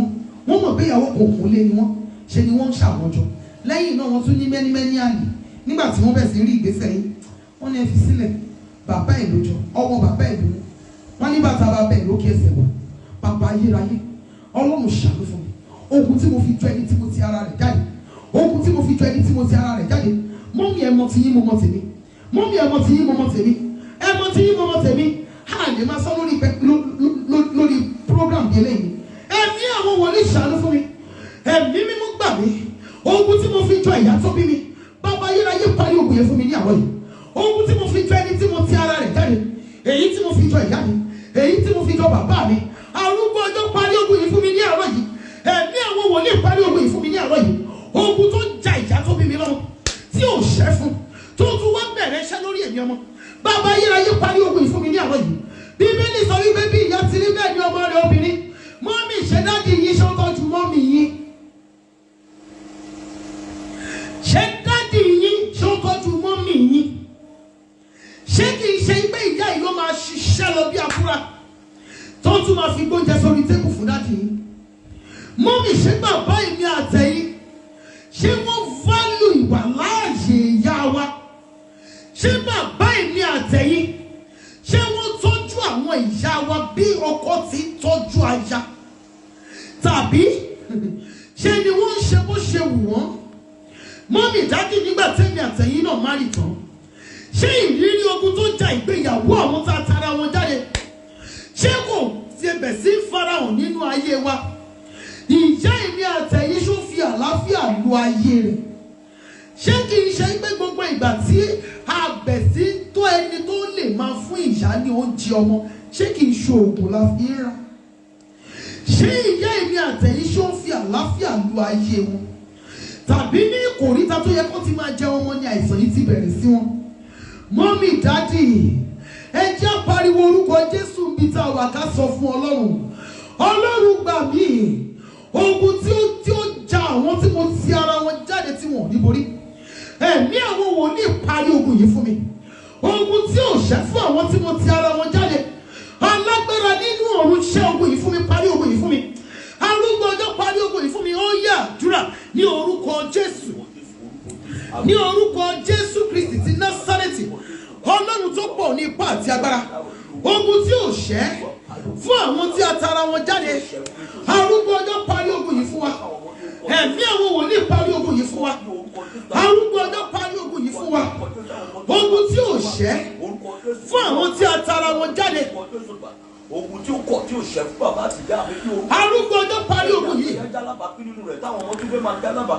wọ́n mọ̀ pé ìyàwó kò kún lé ni wọ́n ṣe ni wọ́n ń ṣàwọ́jọ. Lẹ́yìn náà wọ́n tún ní mẹ́ni àlè. Nígbà tí wọ́n bẹ̀ sí rí ìgbésẹ̀ yìí, wọ́n ní ẹ fi sílẹ̀, bàbá ẹ̀ lójọ, ọwọ́ bàbá ẹ̀ lójọ, wọ́n ní bàtà bàbá ẹ̀ lókè ẹsẹ̀ wà. Bàbá ayérayé, Ọlọ́run ṣàánú fún mi. Ogun tí mo fi jọ ẹni tí mo ti ara rẹ̀ jáde, ogun tí mo fi jọ ẹni tí mo ti ara rẹ̀ jáde. Mọ́mì ẹ mọ̀ ti yín, mo mọ̀ tèmi. Mọ́mì ẹ mọ̀ ti yín, mo mọ̀ tèmi. Ẹ mọ̀ ti yín, mo mọ̀ tèmi. A lè máa sọ lórí program yẹn lẹ́yìn. Ẹ̀mí àwọn wòlíì ṣàánú fún mi. Ẹ̀mí mímú gbà mí. Ogun tí mo fi jọ ìyá tó bí mi, bàbá ayérayé parí ogun yẹn fún mi ní àárọ̀ yìí. Ogun tí mo fi jọ ẹni tí mo ti ara rẹ̀ jáde, èyí tí mo fi jọ ìyá mi, èyí tí mo fi jọ bàbá mi, arúgbó ọjọ́ parí ogun yìí fún mi ní àárọ̀ yìí. Ẹ̀mí àwọn wòlíì parí ogun yìí fún mi ní àárọ̀ yìí. Ogun tó ja ìyá tó bí mi lọ́wọ́, tí ò ṣẹ́ fún, tó tún wá bẹ̀rẹ̀ iṣẹ́ lórí èmi ọmọ. Bàbá ayérayé parí ogun yìí fún mi ní àárọ̀ yìí. Bíbélì sọ wípé bí ìyá ti rí bẹ́ẹ̀ ni ọmọ rẹ̀ obìnrin. Mọ́mì ṣe dáàdì yín ṣe ó tọ́jú mọ́mì yín. Ṣé dáàdì yín ṣe ó tọ́jú mọ́mì yín? Ṣé kì í ṣe pé ìyá yìí ló máa ṣiṣẹ́ lọ bí àkúrà tó tún máa fi gbóúnjẹ sórí tébù fún dáàdì yín? Mọ́mì ṣé bàbá èmi àtẹ̀yìn ṣé wọ́n válù ìwà láàyè ìyá wa? Ṣé bàbá èmi àtẹ̀yìn ṣé wọ́n tọ́jú àwọn ìyá wa bí ọkọ ti tọ́jú aya? Tàbí ṣé ni wọ́n ń ṣe bó ṣe wù wọ́n? Mọ́mì dájú nígbà tẹ́mi àtẹ̀yìn náà má rí tán, ṣé ìrírí ogun tó ja ìgbéyàwó àwọn tá a tara wọn jáde ṣé kò ti bẹ̀ sí farahàn nínú ayé wa? Ìyá èmi àtẹ̀yìn ṣó fi àlàáfíà lu ayé rẹ̀? Ṣé kì í ṣe pé gbogbo ìgbà tí a bẹ̀ sí tó ẹni tó lè máa fún ìyá ní oúnjẹ ọmọ, ṣé kì í ṣe oògùn la fi ń rà? Ṣé ìyá èmi àtẹ̀yìn ṣó fi àlàáfíà lu ayé wọn? Tàbí ní ìkòríta tó yẹ kó ti máa jẹ ọmọ ní àìsàn yìí ti bẹ̀rẹ̀ sí wọn? Mọ́mì dádì, ẹ jẹ́ pariwo orúkọ Jésù bí tá a wà ká sọ fún Ọlọ́run. Ọlọ́run gbà mí. Ogun tí ó ja àwọn tí mo ti ara wọn jáde tí wọn ò ní borí. Ẹ̀mí àwọn wòlíì parí ogun yìí fún mi. Ogun tí ò ṣẹ́ fún àwọn tí mo ti ara wọn jáde. Alágbára nínú ọ̀run ṣẹ́ ogun yìí fún mi, parí ogun yìí fún mi. Arúgbó ọjọ́ parí ogun yìí fún mi. Ó yá àdúrà ní orúkọ Jésù. Ní orúkọ Jésù Kristi ti Násárẹ́tì. Ọlọ́run tó pọ̀ ní ipá àti agbára. Ogun tí ò ṣẹ́ fún àwọn tí a tara wọn jáde. Arúgbó ọjọ́ parí ogun yìí fún wa. Ẹ̀mí àwọn wòlíì parí ogun yìí fún wa. Arúgbó ọjọ́ parí ogun yìí fún wa. Ogun tí ò ṣẹ́ fún àwọn tí a tara wọn jáde. Ogun tí ó kọ̀ tí ó ṣẹ́ fún bàbá àti ìyá mi ní orúkọ. Arúgbó ọjọ́ parí ogun yìí.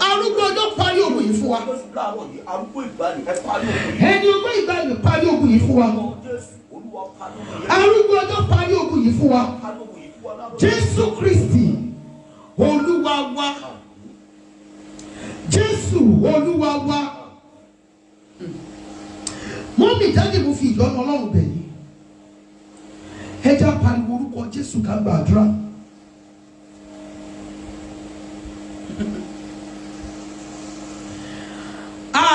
Arúgbó ọjọ́ parí ogun yìí fún wa. Ẹni ọgbọ́n ìgbàlè parí ogun yìí fún wa. Arúgbó ọjọ́ parí ogun yìí fún wa. Jésù Kristi Olúwa wa. Jésù Olúwa wa. Mọ́mì jáde mo fi ìyọ́nú Ọlọ́run bẹ̀ yín. Ẹ jẹ́ pariwo orúkọ Jésù ká gbàdúrà.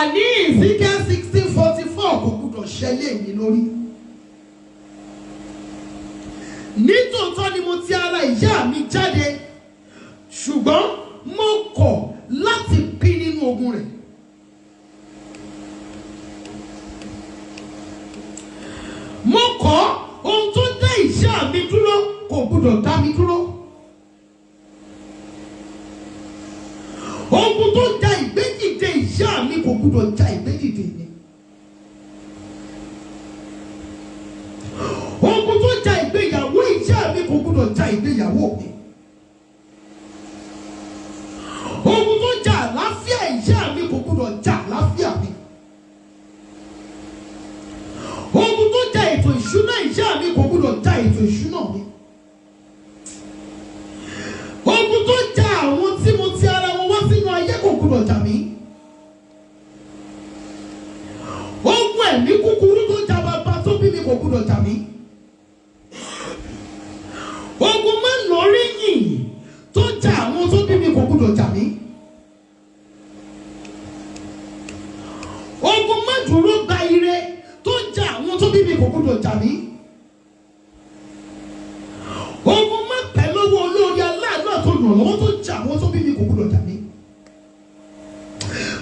àní Ezekiel 16:44 kò gbúdọ̀ ṣẹlẹ̀ mi lórí. Nítòótọ́ ni mo ti ara ìyá mi jáde, ṣùgbọ́n mo kọ̀ láti pín nínú ogun rẹ̀. Mo kọ̀ ohun tó dá ìyá mi dúró kò gbúdọ̀ dá mi dúró. Ogun tó dá ìgbédìde ìyá mi kò gbúdọ̀ já ìgbédìde mi. Ogun tó já ìgbéyàwó ìyá mi kò gbúdọ̀ já ìgbéyàwó mi. Ogun tó já àlàáfíà ìyá mi kò gbúdọ̀ já àlàáfíà mi. Ogun tó já ètò ìṣúná ìyá mi kò gbúdọ̀ já ètò ìṣúná mi. Ogun tó já àwọn tí mo ti ara wọn wá sínú ayé kò gbúdọ̀ jà mí. Ogun ẹ̀mí kúkúrú tó já bàbá tó bí mi kò gbúdọ̀ jà mí. Ogun má lórí yìn tó já àwọn tó bí mi kò gbúdọ̀ jà mí. Ogun má dúró gba ire tó já àwọn tó bí mi kò gbúdọ̀ jà mí. Ogun má pẹ́ lọ́wọ́ olórí aláàánú àtolùrànlọ́wọ́ tó já àwọn tó bí mi kò gbúdọ̀ jà mí.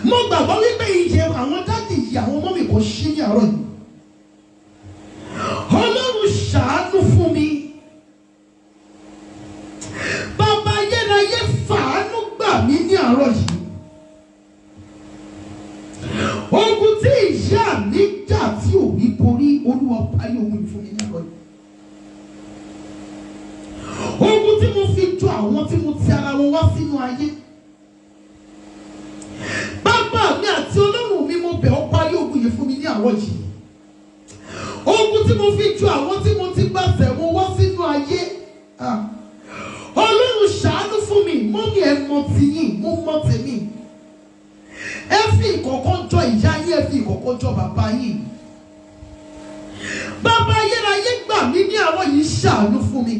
Mo gbàgbọ́ wípé iye àwọn dáàdì yìí àwọn ọmọ mi kò ṣí ní àárọ̀ yìí. Ọlọ́run ṣàánú fún mi. Bàbá ayérayé fàánú gbà mí ní àárọ̀ yìí. Ogun tí ìyá mi jà tí ò ní borí, Olúwa parí ogun yìí fún mi ní àárọ̀ yìí. Ogun tí mo fi jọ àwọn tí mo ti ara wọn wá sínú ayé. Bàbá mi àti Ọlọ́run mi, mo bẹ̀ ọ́ parí ogun yìí fún mi ní àárọ̀ yìí. Ogun tí mo fi jọ àwọn tí mo ti gbàsẹ̀ wọn wá sínú ayé. Ọlọ́run ṣàánú fún mi, mọ́mí ẹ mọ tiyín, mo mọ tèmi. Ẹ fi ìkọ̀kọ̀ jọ ìyá yín, ẹ fi ìkọ̀kọ̀ jọ bàbá yín. Bàbá ayérayé gbà mí ní àárọ̀ yìí, ṣàánú fún mi.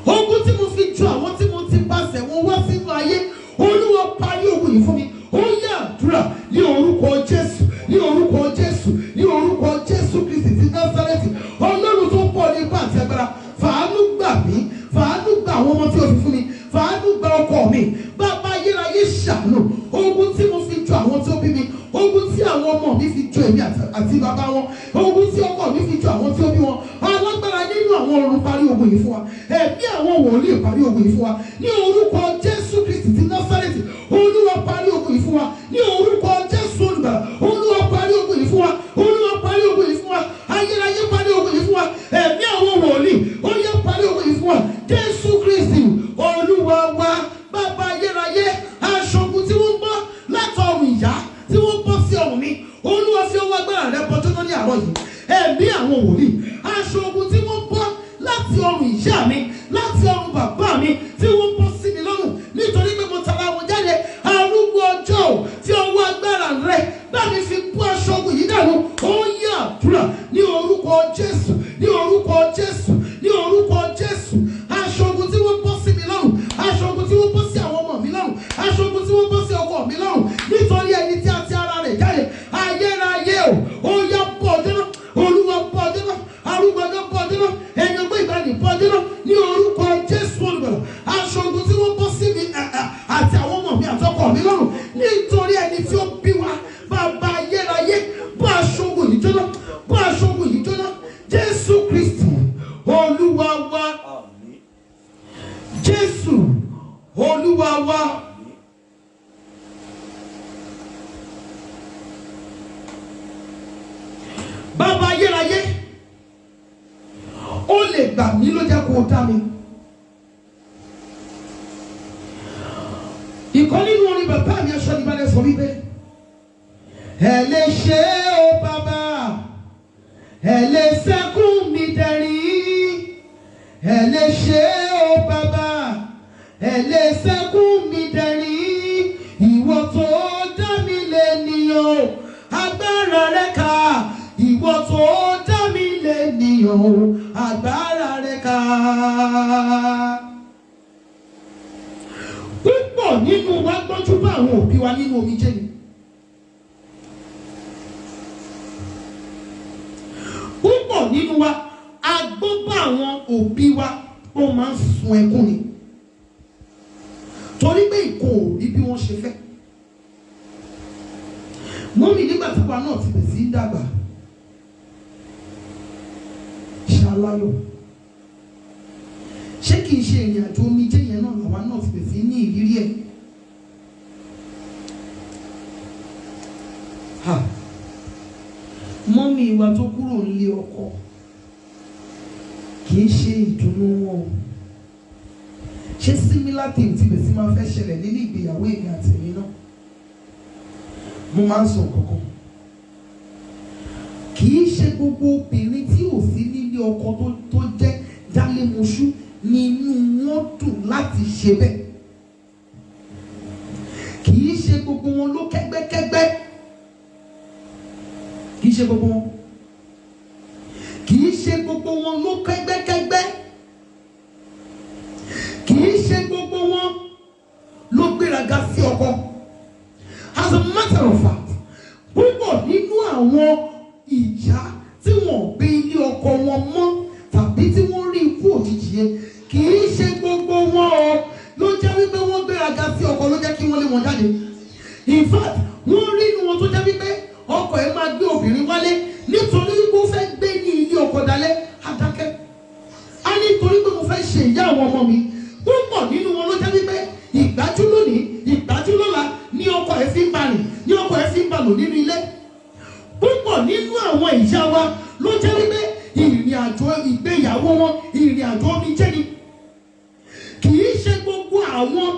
Ogun tí mo fi jọ àwọn tí mo ti gbàsẹ̀ wọn wá sínú ayé, Olúwa parí ogun yìí fún mi. Ó yá àdúrà ní orúkọ Jésù, ní orúkọ Jésù, ní orúkọ Jésù Kristi ti Násárẹ́tì. Ọlọ́run tó pọ̀ nípa àti agbára, fàánú gbà mí, fàánú gbà àwọn ọmọ tí o fi fún mi, fàánú gbà ọkọ mi. Bàbá ayérayé ṣàánú. Ogun tí mo fi jọ àwọn tí ó bí mi, ogun tí àwọn ọmọ mi fi jọ èmi àti bàbá wọn, ogun tí ọkọ mi fi jọ àwọn tí ó bí wọn. Alágbára nínú àwọn ọ̀run parí ogun yìí fún wa. Ẹ̀mí àwọn wòlíì parí ogun yìí fún wa. Ní orúkọ Jésù Kristi ti Násárẹ́tì, Olúwa parí ogun yìí fún wa. Ní orúkọ Jésù olùgbàlà, Olúwa parí ogun yìí fún wa. Olúwa parí ogun yìí fún wa. Ayérayé parí ogun yìí fún wa. Ẹ̀mí àwọn wòlíì, ó yá parí ogun yìí fún wa. Jésù Kristi Olúwa wa. Bàbá ayérayé, aṣogun tí wọ́n gbọ́ látọ̀run ìyá tí wọ́n bọ́ sí ọ̀run mi, Olúwa fi ọwọ́ agbára rẹ bọ́ jóná ní àárọ̀ yìí. Ẹ̀mí àwọn wòlíì, aṣogun tí wọ́n bọ́ láti ọ̀run ìyá mi, láti ọ̀run bàbá mi, tí wọ́n bọ́ sí mi lọ́rùn nítorí pé mo tara wọn jáde. Arúgbó ọjọ́ ò, tí ọwọ́ agbára rẹ bá mi fi bú aṣogun yìí dànù. Ó yá àdúrà ní orúkọ Jésù, ní orúkọ Jésù, ní orúkọ Jésù. Aṣogun tí wọ́n bọ́ sí mi lọ́rùn, aṣogun tí wọ́n bọ́ sí àwọn ọmọ mi lọ́rùn, aṣogun tí wọ́n bọ́ sí ọkọ mi lọ́rùn nítorí ẹni tí a ti ara rẹ̀ jáde. Ayérayé o, ó yá bọ́ ọjọ́ náà, Olúwa bọ́ ọjọ́ náà, arúgbó ọjọ́ bọ́ ọjọ́ náà, ẹni ọgbẹ́ ìgbàanì bọ́ ọjọ́ náà ní orúkọ Jésù olùgbàlà. Aṣogun tí wọ́n bọ́ sí mi àti àwọn ọmọ mi àti ọkọ mi lọ́rùn nítorí ẹni tí ó bí wa. Bàbá ayérayé, bọ́ aṣogun yìí jóná, bọ́ aṣogun yìí jóná. Jésù Kristi Olúwa wa. Jésù Olúwa wa. Bàbá ayérayé, ó lè gbà mí ló jẹ́ kó dá mi. Ìkan nínú orin bàbá mi Aṣọ́nibálẹ̀ sọ wípé ẹ lè ṣe ó bàbá, ẹ lè ṣẹ́kùn mi dẹ̀rín, ẹ lè ṣe ó bàbá, ẹ lè ṣẹ́kùn mi dẹ̀rín. Ìwọ tó dá mi lẹ́nìyàn, agbára rẹ ká. Ìwọ tó dá mi lẹ́nìyàn, agbára rẹ ká. Púpọ̀ nínú wa gbọ́njú bá àwọn òbí wa nínú omijé ni. púpọ̀ nínú wa a gbọ́ bá àwọn òbí wa ó máa ń sun ẹkún ni torí pé ìkan ò rí bí wọ́n ṣe fẹ́. Mọ́mì nígbà tí wa náà ti bẹ̀ sí í dàgbà ṣaláyọ̀ ṣé kìí ṣe ìrìn àjò omijé yẹn náà làwa náà ti bẹ̀ sí ní ìrírí ẹ̀. Mọ́mì wa tó kúrò nílé ọkọ kìí ṣe ìdùnnú wọn ṣé similar thing tí bẹ̀ sí máa fẹ́ ṣẹlẹ̀ nínú ìgbéyàwó èmi àtẹ̀mí náà. Mo máa ń sọ kankan kìí ṣe gbogbo obìnrin tí ò sí nílé ọkọ tó jẹ́ jálémoṣú ni inú wọn dùn láti ṣe bẹ́ẹ̀. Kìí ṣe gbogbo wọn ló kẹ́gbẹ́kẹ́gbẹ́, kìí ṣe gbogbo wọn, kìí ṣe gbogbo wọn ló kẹ́gbẹ́kẹ́gbẹ́, kìí ṣe gbogbo wọn ló gbéraga sí ọkọ. As a matter of fact, púpọ̀ nínú àwọn ìyá tí wọ́n gbé ilé ọkọ wọn mọ́ tàbí tí wọ́n rí ikú òjijì yẹn kìí ṣe gbogbo wọn o ló jẹ́ wípé wọ́n gbéraga sí ọkọ ló jẹ́ kí wọ́n lé wọn jáde. In fact, wọ́n rí inú wọn tó jẹ́ wípé ọkọ ẹ̀ máa gbé obìnrin wálé nítorí wípé ó fẹ́ gbé ní ilé ọkọ dalẹ̀ adákẹ́. A nítorí pé mo fẹ́ ṣe ìyá àwọn ọmọ mi. Púpọ̀ nínú wọn ló jẹ́ wípé ìgbájú lónìí ìgbájú lọ́la ní ọkọ ẹ̀ fi ń bá rìn ní ọkọ ẹ̀ fi ń bá lò nínú ilé. Púpọ̀ nínú àwọn ìyá wa ló jẹ́ wípé ìrìn àjò ìgbéyàwó wọn ìrìn àjò omijé ni. Kìí ṣe gbogbo àwọn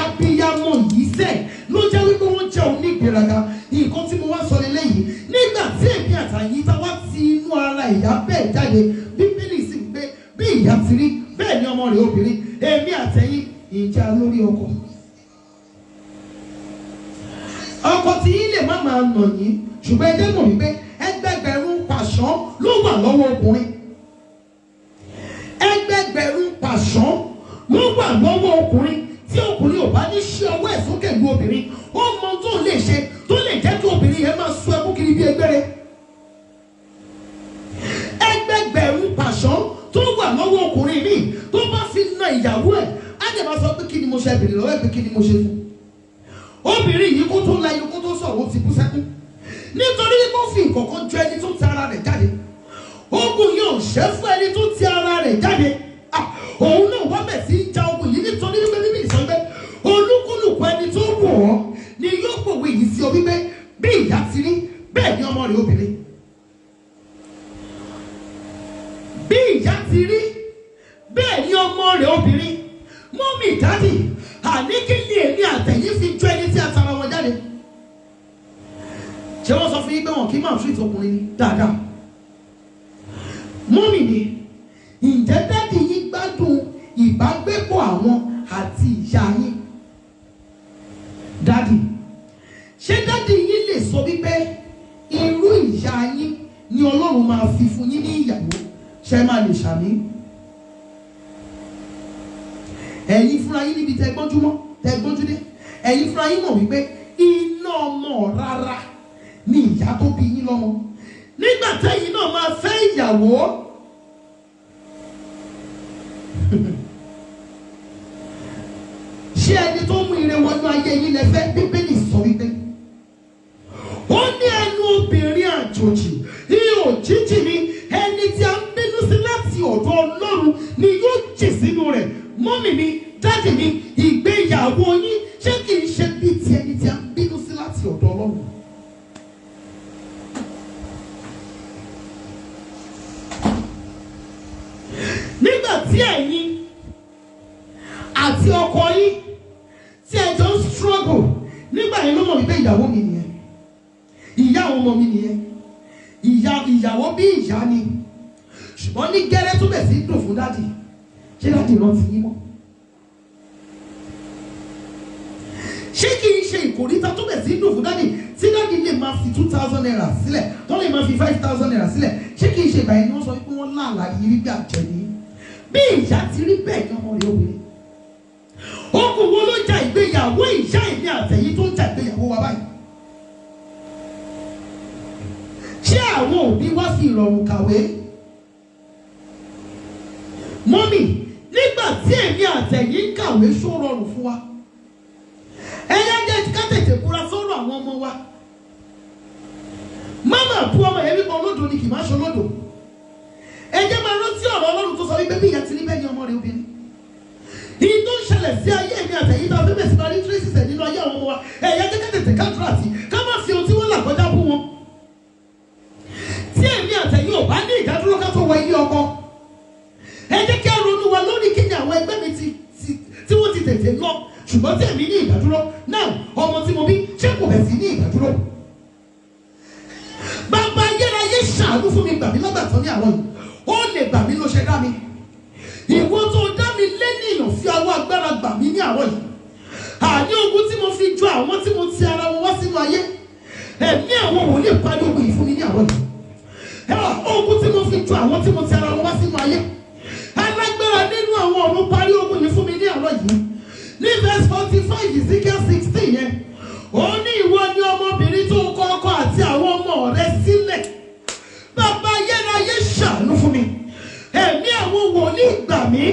abiyamọ yìí sẹ́ ló jẹ́ wípé wọ́n jẹ́ onígbéraga. Nǹkan tí mo wá sọ lélẹ́yìí nígbà tí èmi àtàyìn tá wá ti inú ara ìyá bẹ́ẹ̀ jáde Bíbélì sì ń pé bí ìyá ti rí bẹ́ẹ̀ ni ọmọ rẹ̀ obìnrin èmi àtẹ̀yìn ìjà lórí ọkọ. Ọkọ tí yín lè má máa nà yín ṣùgbọ́n ẹ jẹ́ mọ̀ wípé ẹgbẹgbẹ̀rún pàṣán ló wà lọ́wọ́ ọkùnrin. Ẹgbẹgbẹ̀rún pàṣán ló wà lọ́wọ́ ọkùnrin tí ọkùnrin ò bá ní ṣí ọwọ́ ẹ̀ sókè lu obìnrin ó mọ tó lè ṣe tó lè jẹ́ kí obìnrin yẹn máa sún ẹkún kiri bí egbére. Ẹgbẹgbẹ̀rún pàṣán tó wà lọ́wọ́ ọkùnrin míì tó bá fi na ìyàwó ẹ̀ á lè máa sọ pé kí ni mo ṣe bèrè lọ́wọ́ ẹ̀ pé kí ni mo ṣe fún. Obìnrin yìí kó tó la inú kó tó sọ̀rọ̀ ó ti kú sẹ́kún nítorí pé ó fi nǹkan jọ ẹni tó ti ara rẹ̀ jáde. Ogun yóò ṣẹ́ fún ẹni tó ti ara rẹ̀ jáde. Òun náà wá bẹ̀ sí í ja ogun yìí nítorí wípé bíbí ìsọ̀gbẹ́ olúkúlùkù ẹni tó wù ọ́ ni yóò pòwe yìí sí ọ wípé bí ìyá ti rí bẹ́ẹ̀ ni ọmọ rẹ̀ obìnrin. Bí ìyá ti rí bẹ́ẹ̀ ni ọmọ rẹ̀ obìnrin. Mọ́mì dádì àní kí ni èmi àtẹ̀yìn fi jọ ẹni tí a tara wọn jáde. Ṣé wọ́n sọ fún yín pé wọn kì í máa treat ọkùnrin ní dáadáa? Mọ́mì ni ǹjẹ́ dádì yín gbádùn ìbágbépọ̀ àwọn àti ìyá yín? Dádì, ṣé dádì yín lè sọ wípé irú ìyá yín ni Ọlọ́run máa fi fún yín ní ìyàwó? Ṣé máa lè ṣàmì? Ẹ̀yin fúnra yín níbi tẹ́ gbọ́njú dé ẹ̀yin fúnra yín mọ̀ wípé iná ọmọ rárá ni ìyá tó bí yín lọ́mọ. Nígbà tẹ́yin náà máa fẹ́ ìyàwó ṣé ẹni tó mú ire wọnú ayé yín lẹ fẹ́? Bíbélì sọ wípé ó ní ẹnu obìnrin àjòjì ihò jíjì ni ẹni tí a ń bínú sí láti ọ̀dọ̀ Ọlọ́run ni yóò jì sínú rẹ̀. Mọ́mì mi dáàdì mi ìgbéyàwó yín ṣé kì í ṣe bíi ti ẹni tí a ń bínú sí láti ọ̀dọ̀ Ọlọ́run? Nígbà tí ẹ̀yin àti ọkọ yín tí ẹ jọ ń struggle nígbà yẹn ló mọ̀ wípé ìyàwó mi nìyẹn, ìyá àwọn ọmọ mi nìyẹn, ìyàwó bí ìyá ni. Ṣùgbọ́n ní gẹ́rẹ́ tó bẹ̀ sí dùn fún dáàdì, ṣé dáàdì rántí yín mọ́? Ṣé kì í ṣe ìkòríta tó bẹ̀ sí dùn fún dáàdì tí dáàdì lè máa fi 2,000 naira sílẹ̀ tó lè máa fi 5,000 naira sílẹ̀? Ṣé kì í ṣe ìgbà yẹn ni wọ́n sọ pé wọ́n láàlàyé wípé àjẹní bí ìyá ti rí bẹ́ẹ̀ ni ọmọ rẹ̀ obìnrin? Okùn wo ló ja ìgbéyàwó ìyá ìní àtẹ̀yìn tó ń ja ìgbéyàwó wa báyìí? Ṣé àwọn òbí wá fi ìrọ̀rùn kàwé mọ́mì nígbà tí èmi àtẹ̀yìn ń kàwé ṣó rọrùn fún wa ẹ̀yà jẹ́ ká tètè kúra sọ́rọ̀ àwọn ọmọ wa. Máma bu ọmọ yẹn wípé olódò ni kì máa ṣe olódò. Ẹ jẹ́ máa rántí ọ̀rọ̀ Ọlọ́run tó sọ wípé bí ìyá ti ní bẹ́ẹ̀ ni ọmọ rẹ̀ obìnrin. Ìyí tó ń ṣẹlẹ̀ sí ayé èmi àtẹ̀yìn tá a fẹ́ bẹ̀sí parí traces ẹ̀ nínú ayé àwọn ọmọ wa. Ẹ̀yà jẹ́ ká tètè kátúrátì ká má fi ohun tí wọ́n là kọjá bú wọn. Tí èmi àtẹ̀yìn ò bá ní ìdádúró ká tó wọ ilé ọkọ. Ẹ jẹ́ kí a ronú wa lórí kí ni àwọn ẹgbẹ́ mi tí wọ́n ti tètè lọ. Ṣùgbọ́n tí èmi ní ìdádúró náà ọmọ tí mo bí ṣé kò bẹ̀ sí ní ìdádúró. Bàbá ayérayé ṣàánú fún mi gbà mí lágbàtọ́ ní àwọn yìí ó lè gbà mí ló ṣe dá mi. Ìwọ tó dá mi lẹ́nìyàn fi ọwọ́ agbára gbà mí ní àwọn yìí. Àní ogun tí mo fi ju àwọn tí mo ti ara wọn wá sínú ayé ẹ̀mí àwọn wò lè parí ogun yìí fún mi ní àwọn yìí. Ogun tí mo fi ju àwọn tí mo ti ara wọn wá sínú ayé alágbára nínú àwọn ọ̀run parí ogun yìí fún mi ní àwọn yìí. Ní verse 45 Ezekiel 16 yẹn ó ní ìwọ ni ọmọbìnrin tó kọ ọkọ àti àwọn ọmọ rẹ sílẹ̀. Bàbá ayérayé ṣàánú fún mi ẹ̀mí àwọn wòlíì gbà mí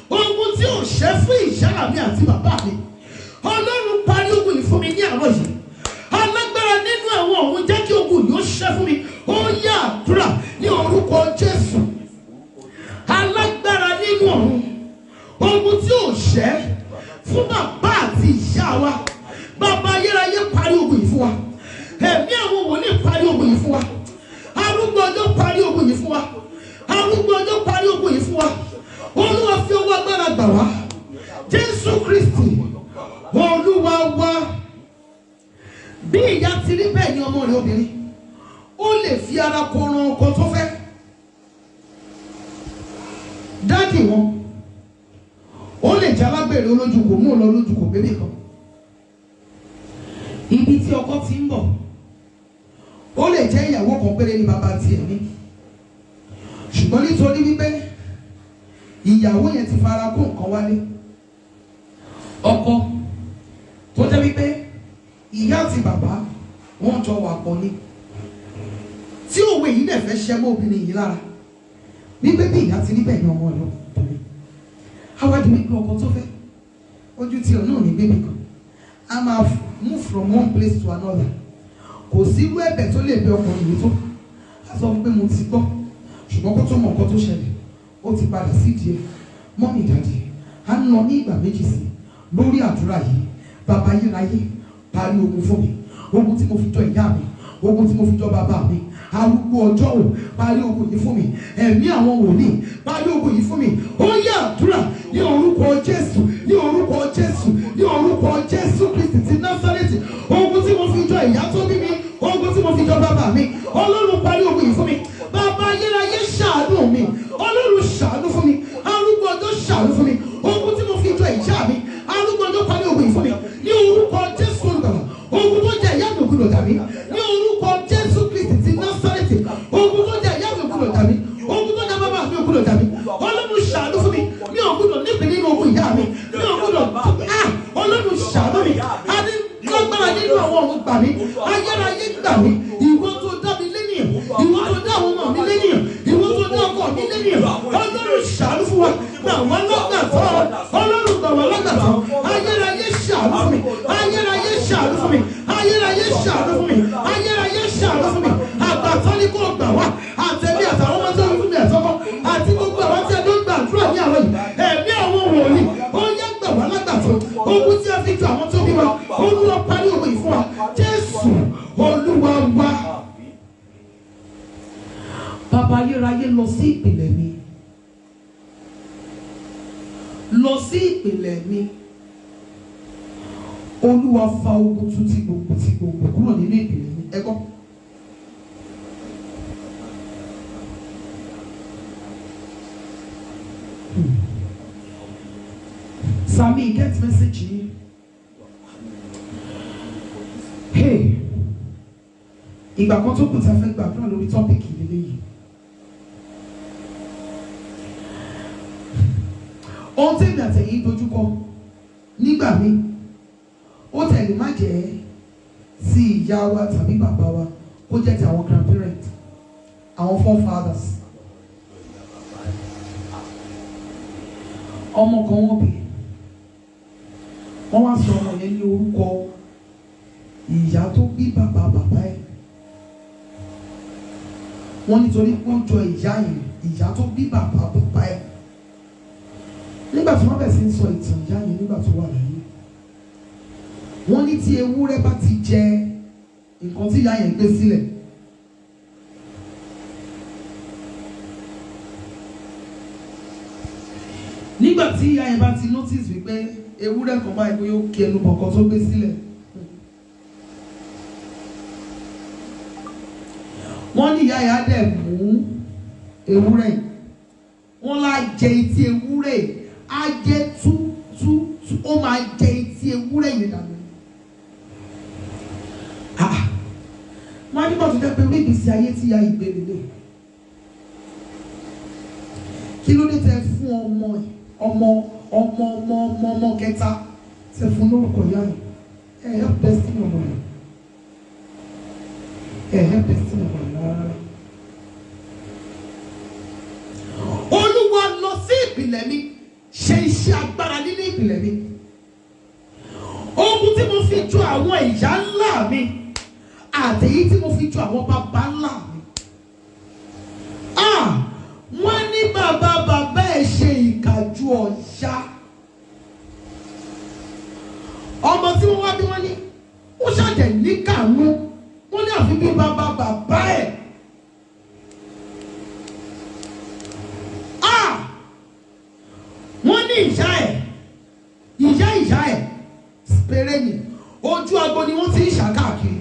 ogun tí ò ṣẹ́ fún ìyá mi àti bàbá mi. Ọlọ́run parí ogun yìí fún mi ní àárọ̀ yìí. Alágbára nínú àwọn ọ̀run jẹ́ kí ogun yìí ó ṣẹ́ fún mi. Ó yá àdúrà ní orúkọ Jésù. Alágbára nínú ọ̀run ogun tí ò ṣẹ́ fún bàbá àti ìyá wa. Bàbá ayérayé parí ogun yìí fún wa. Ẹ̀mí àwọn wòlíì parí ogun yìí fún wa. Arúgbó ọjọ́ parí ogun yìí fún wa. Arúgbó ọjọ́ parí ogun yìí fún wa. Olúwa fi ọwọ́ agbára gbà wá. Jésù Kristi Olúwa wa. Bí ìyá ti rí bẹ́ẹ̀ ni ọmọ rẹ̀ obìnrin ó lè fi ara kó ran ọkọ tó fẹ́. Dádì wọn ó lè jẹ́ alágbèrè olójúkò mú un lọ lójúkò bébì kan. Ibi tí ọkọ ti ń bọ̀ ó lè jẹ́ ìyàwó kan péré ní bàbá tiẹ̀ ní. Ṣùgbọ́n nítorí wípé ìyàwó yẹn ti fara kó nǹkan wálé, ọkọ tó jẹ́ wípé ìyá àti bàbá wọ́n jọ wà pọ̀ ní. Tí òwe yìí dẹ̀ fẹ́ ṣẹ́ mọ́ obìnrin yìí lára wípé bí ìyá ti rí bẹ́ẹ̀ ni ọmọ rẹ̀ obìnrin. Àwádìí wípé ọkọ tó fẹ́ ojú tí ọ̀nà ò ní bébì kan a máa move from one place to another. Kò sí irú ẹ̀bẹ̀ tó lè bẹ ọkùnrin yìí tó a sọ pé mo ti gbọ́ ṣùgbọ́n kó tó mọ nǹkan tó ṣẹlẹ̀ ó ti padà sí díẹ̀. Mọ́mì dàdí a ń lọ ní ìgbà méjì sí lórí àdúrà yìí. Bàbá ayérayé parí ogun fún mi, ogun tí mo fi jọ ìyá mi, ogun tí mo fi jọ bàbá mi. Arúgbó ọjọ́ ò parí ogun yìí fún mi. Ẹ̀mí àwọn wòlíì parí ogun yìí fún mi. Ó yá àdúrà ní orúkọ Jésù, ní orúkọ Jésù, ní orúkọ Jésù Kristi ti Násárẹ́tì. Ogun tí mo fi jọ ìyá tó bí mi, ogun tí mo fi jọ bàbá mi. Ọlọ́run parí ogun yìí fún mi. Bàbá ayérayé ṣàánú mi. Ọlọ́run ṣàánú fún mi. Arúgbó ọjọ́ ṣàánú fún mi. Ogun tí mo fi jọ ìyá mi, arúgbó ọjọ́ parí ogun yìí fún mi. Ní orúkọ Jésù olùgbàlà. Ogun tó jẹ ìyá mi ògùdọ̀ dàbí. Ní orúkọ Jésù Kristi ti Násárẹ́tì. Ogun tó jẹ ìyá mi ògùdọ̀ dàbí. Ogun tó jẹ bàbá mi ògùdọ̀ dàbí. Ọlọ́run ṣàánú fún mi. Mi ògùdọ̀ nípìn nínú ogun ìyá mi. Mi ògùdọ̀ Ọlọ́run ṣàánú mi. Adé lágbára nínú àwọn ọ̀run gbà mí. Ayérayé gbà mí. Ìwọ tó dá mi lénìyàn. Ìwọ tó dá àwọn ọmọ mi lénìyàn. Ìwọ tó dá ọkọ mi lénìyàn. Ọlọ́run ṣàánú fún wa. Gbà wá lágbàtọ́. Ọlọ́run gbà wá lágbàtọ́. Ayérayé ṣàánú fún mi. Ayérayé ṣàánú fún mi. Ayérayé ṣàánú fún mi. Ayérayé ṣàánú fún mi. Àgbàtọ́ ni kò gbà wá. Àtẹ̀mí àtàwọn ọmọ tó ń fún mi àtọ́kọ́. Àti gbogbo àwọn tí a ló ń gbàdúrà ní àwọn yìí. Ẹ̀mí àwọn wòlíì. Ó yá gbà wá lágbàtọ́. Ogun tí a fi ju àwọn tó bí wa. Olúwa parí ogun yìí fún wa. Jésù Olúwa wa. Bàbá ayérayé lọ sí ìpìlẹ̀ mi. Lọ sí ìpìlẹ̀ mi. Olúwa fa ogun tún ti gbogbo kúrò nínú ìpìlẹ̀ mi. Ẹ gbọ́. Sami, get message yìí. Hey, ìgbà kan tó kù tí a fẹ́ gbàdúrà lórí tọ́pìkì lélẹ́yìí. Ohun tí èmi àtẹ̀yìn dojúkọ nígbà míì ó tẹ̀lé má jẹ́ sí ìyá wa tàbí bàbá wa, ó jẹ́ ti àwọn grandparents, àwọn forefathers. ọmọ kan wọ́n bí wọ́n wá sọ ọmọ yẹn ní orúkọ ìyá tó bí bàbá ẹ̀ wọ́n nítorí pé ó jọ ìyá yẹn ìyá tó bí bàbá ẹ̀ nígbà tí wọ́n bẹ̀ sí ń sọ ìtàn ìyá yẹn nígbà tó wà láyé wọ́n ní tí ewúrẹ́ bá ti jẹ nǹkan tí ìyá yẹn gbé sílẹ̀ nígbà tí ìyá yẹn bá ti notice wípé ewúrẹ́ kan báyìí pé ó kí ẹnu bọ̀kan tó gbé sílẹ̀ wọ́n ní ìyá yẹn á dẹ̀ mú ewúrẹ́ yìí wọ́n lá jẹ etí ewúrẹ́ yìí á jẹ́ tú ó máa jẹ etí ewúrẹ́ yìí dànù. Wọ́n á nígbà tó jẹ́ pé orí ìgbésí ayé tí ìyá yìí gbé lélẹ̀ kí ló dé tẹ fún ọmọ kẹta tẹ fún lórúkọ ìyá yìí help destiny ọmọ yìí help destiny ọmọ yìí rárá. Olúwa lọ sí ìpìlẹ̀ mi ṣe iṣẹ́ agbára nínú ìpìlẹ̀ mi ogun tí mo fi ju àwọn ìyá ńlá mi àtèyí tí mo fi ju àwọn bàbá ńlá mi. Wọ́n ní bàbá ẹ̀ ṣe ìkàjú ọ̀yá ọmọ tí wọ́n wá bí wọ́n ní ó ṣàjẹ̀ níkàánú wọ́n ní àfi bí bàbá ẹ̀. Wọ́n ní ìyá ẹ̀ spere ni ojú agbo ni wọ́n ti ń ṣàkáàkiri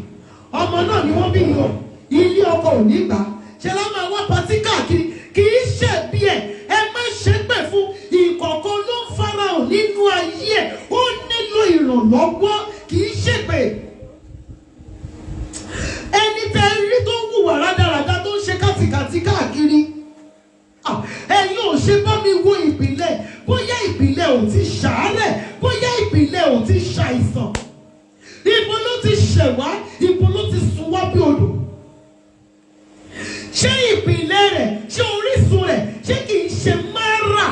ọmọ náà ni wọ́n bí yọ ilé ọkọ ò ní gbà ṣe lá máa wá patí káàkiri kì í ṣe bí ẹ má ṣe pè fún ìkọ̀kọ̀ ló ń farahàn nínú ayé ẹ̀ ó nílò ìrànlọ́wọ́ kì í ṣe pé ẹni tẹ́ rí tó ń hùwà rádaràda tó ń ṣe kàtìkàtì káàkiri ẹ̀yin ò ṣe bá mi wo ìpìlẹ̀ bóyá ìpìlẹ̀ ò ti ṣàárẹ̀ bóyá ìpìlẹ̀ ò ti ṣàìsàn ibo ló ti ṣẹ̀wá ibo ló ti sùn wá bí odò ṣé ìpìlẹ̀ rẹ̀ ṣé orísun rẹ̀ ṣé kìí ṣe mara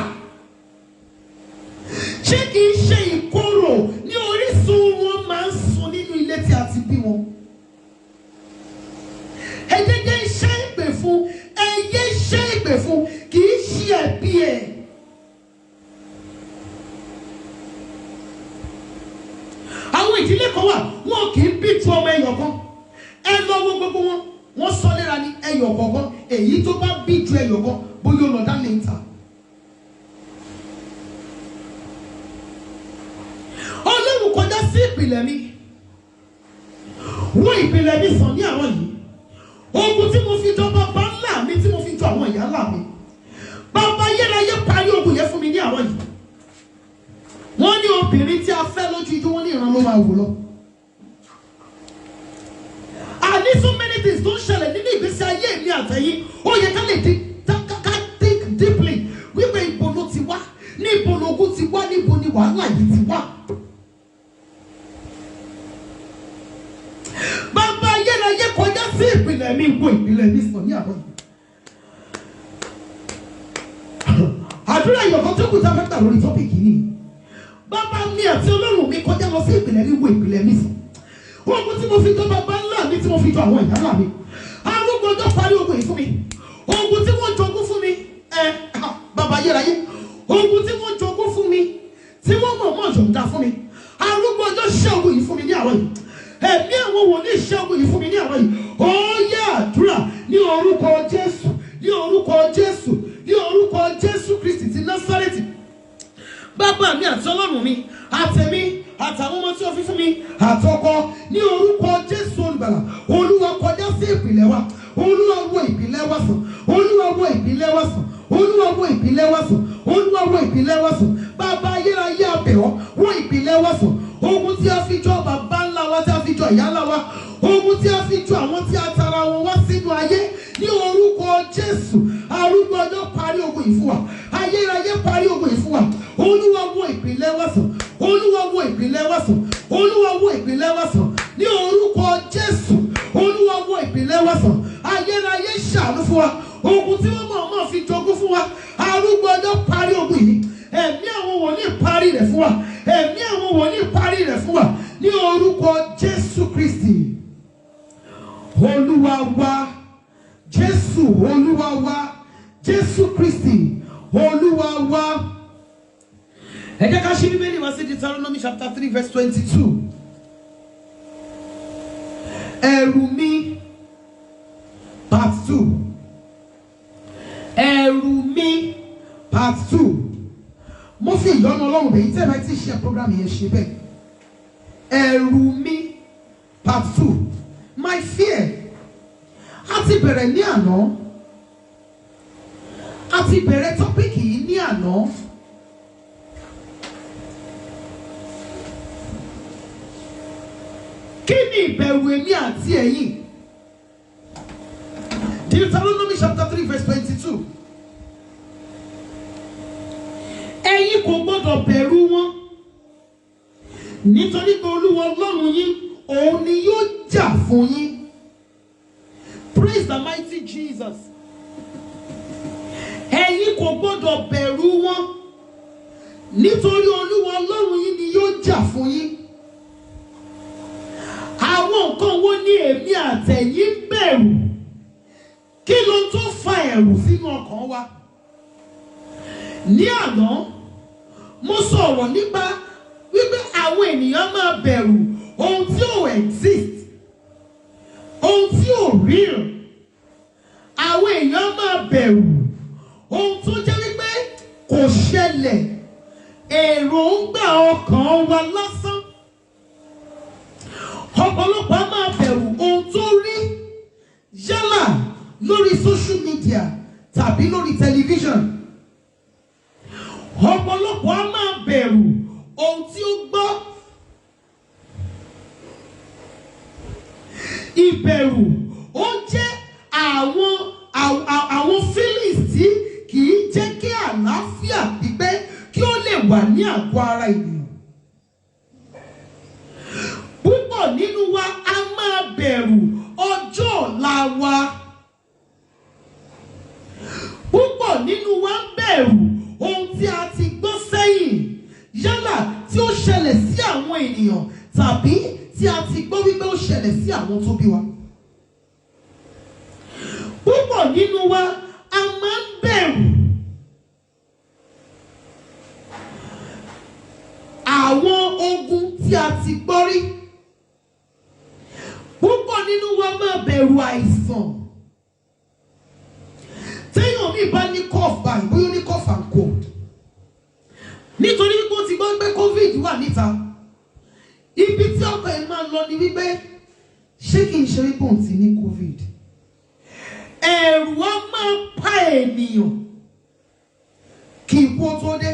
ṣé kìí ṣe ìkorò ní orísun wọn máa ń sun nínú ilé tí a ti bí wọn. Ẹ̀jẹ̀jẹ̀ iṣẹ́ ìpè fún ẹ̀yẹ iṣẹ́ ìpè fún kìí ṣe ẹ̀bí ẹ̀. Àwọn ìdílé kan wà wọn kì í bí ju ọmọ ẹyọ kan ẹ lọ́wọ́ gbogbo wọ́n sọ léra ní ẹyọ kọ̀ọ̀kan èyí tó bá bí ju ẹyọ kan bóyá ọlọ́dá lè ta. Ọlọ́run kọjá sí ìpìlẹ̀ mi wọ́n ìpìlẹ̀ mi sàn ní àwọn yìí ogun tí mo fi jọ bàbá ńlá mi tí mo fi jọ àwọn ìyá ńlá mi bàbá yẹ́ráyé parí ogun yẹn fún mi ní àwọn yìí. Wọ́n ní obìnrin tí a fẹ́ lójú ijó wọ́n ní ìran ló máa wò lọ. Àní so many things tó ń ṣẹlẹ̀ nínú ìgbésí ayé mi àtẹ̀yìn ó yẹ ká lè think deeply wípé ibo ló ti wá níbo lógún ti wá níbo ni wàhálà yìí ti wá. Bàbá ayérayé kọjá sí ìpìlẹ̀ mi wo ìpìlẹ̀ mi sàn ní àárọ̀ yìí. Àdúrà ìyọ̀kan tó kù tá a fẹ́ gbà lórí tọ́pìkì yìí. Bàbá mi àti Ọlọ́run mi kọjá lọ sí ìpìlẹ̀ mi wo ìpìlẹ̀ mi sàn. Ogun tí mo fi jọ bàbá ńlá mi tí mo fi jọ àwọn ìyá ńlá mi. Arúgbó ọjọ́ parí ogun yìí fún mi. Ogun tí wọ́n jogún fún mi. Bàbá ayérayé. Ogun tí wọ́n jogún fún mi. Tí wọ́n mọ̀ yọ̀ǹda fún mi. Arúgbó ọjọ́ ṣẹ́ ogun yìí fún mi ní àárọ̀ yìí. Ẹ̀mí àwọn wòlíì ṣẹ́ ogun yìí fún mi ní àárọ̀ yìí. Ó yẹ àdúrà ní orúkọ Jésù. Ní orúkọ Jésù. Ní orúkọ Jésù Kristi ti Násárẹ́tì. Bàbá mi àti Ọlọ́run mi àtẹ̀mí àtàwọn ọmọ tí ó fi fún mi àtọkọ ní orúkọ Jésù olùgbàlà Olúwa kọjá sí ìpìlẹ̀ wa Olúwa wo ìpìlẹ̀ wa sàn Olúwa wo ìpìlẹ̀ wa sàn Olúwa wo ìpìlẹ̀ wa sàn Olúwa wo ìpìlẹ̀ wa sàn bàbá ayérayé abẹ̀wọ́ wo ìpìlẹ̀ wa sàn ogun tí a fi jọ bàbá ńlá wa tí a fi jọ ìyá ńlá wa ogun tí a fi jọ àwọn tí a tara wọn wá sínú ayé ní orúkọ Jésù arúgbó ọjọ́ parí ogun yìí fún wa ayérayé parí ogun yìí fún wa Olúwa wo ìpìlẹ̀ wa sàn Olúwa wo ìpìlẹ̀ wa sàn Olúwa wo ìpìlẹ̀ wa sàn ní orúkọ Jésù Olúwa wo ìpìlẹ̀ wa sàn ayérayé ṣàánú fún wa ogun tí wọ́n mọ̀ fi jogún fún wa arúgbó ọjọ́ parí ogun yìí ẹ̀mí àwọn fún wa, ẹ̀mí àwọn wòlíì parí rẹ̀ fún wa ní orúkọ Jésù Kristi Olúwa wa. Jésù Olúwa wa. Jésù Kristi Olúwa wa. Ẹ jẹ́ ká ṣí Bíbélì wá sí Deuteronomy chapter 3 verse 22. Ẹ̀rù mi part 2. Ẹ̀rù mi part 2. Mo fi ìyọ́nú Ọlọ́run bẹ̀yìn tẹ́ ẹ bá ti ṣe program yẹn ṣe bẹ́ẹ̀. Ẹ̀rù mi part 2. My fear. A ti bẹ̀rẹ̀ ní àná. A ti bẹ̀rẹ̀ tọ́pìkì yìí ní àná. Kí ni ìbẹ̀rù èmi àti ẹ̀yin? Deuteronomy chapter 3 verse 22. Ẹ̀yin kò gbọ́dọ̀ bẹ̀rù wọn, nítorí pé Olúwa Ọlọ́run yín òun ni yóò jà fún yín. Praise the mighty Jesus. Ẹ̀yin kò gbọ́dọ̀ bẹ̀rù wọn, nítorí Olúwa Ọlọ́run yín ni yóò jà fún yín. Àwọn nǹkan wo ni èmi àtẹ̀yin ń bẹ̀rù? Kí ló tó fa ẹ̀rù sínú ọkàn wa? Ní àná, mo sọ̀rọ̀ nípa wípé àwọn ènìyàn máa bẹ̀rù ohun tí ò exist, ohun tí ò real. Àwọn èèyàn máa bẹ̀rù ohun tó jẹ́ wípé kò ṣẹlẹ̀, èròǹgbà ọkàn wa lásán. Ọ̀pọ̀lọpọ̀ á máa bẹ̀rù ohun tó rí yálà lórí social media tàbí lórí television. Ọ̀pọ̀lọpọ̀ á máa bẹ̀rù ohun tí ó gbọ́. Ìbẹ̀rù ó jẹ́ àwọn feelings tí kì í jẹ́ kí àlàáfíà pípé kí ó lè wà ní àgọ́ ara ènìyàn. Púpọ̀ nínú wa a máa bẹ̀rù ọjọ́ ọ̀la wa. Púpọ̀ nínú wa ń bẹ̀rù ohun tí a ti gbọ́ sẹ́yìn, yálà tí ó ṣẹlẹ̀ sí àwọn ènìyàn tàbí tí a ti gbọ́ wípé ó ṣẹlẹ̀ sí àwọn tó bí wa. Púpọ̀ nínú wa a máa ń bẹ̀rù àwọn ogun tí a ti gbọ́ rí. Púpọ̀ nínú wa máa bẹ̀rù àìsàn. Téèyàn mi bá ní cough báyìí, bóyá ó ní cough and cold. Nítorí wípé ó ti gbọ́ pé COVID wà níta. Ibi tí ọkọ̀ ẹ̀ máa lọ ni wípé ṣé kì í ṣe wípé òun ti ní COVID. Ẹ̀rù á máa pa ènìyàn kí ikú tó dé.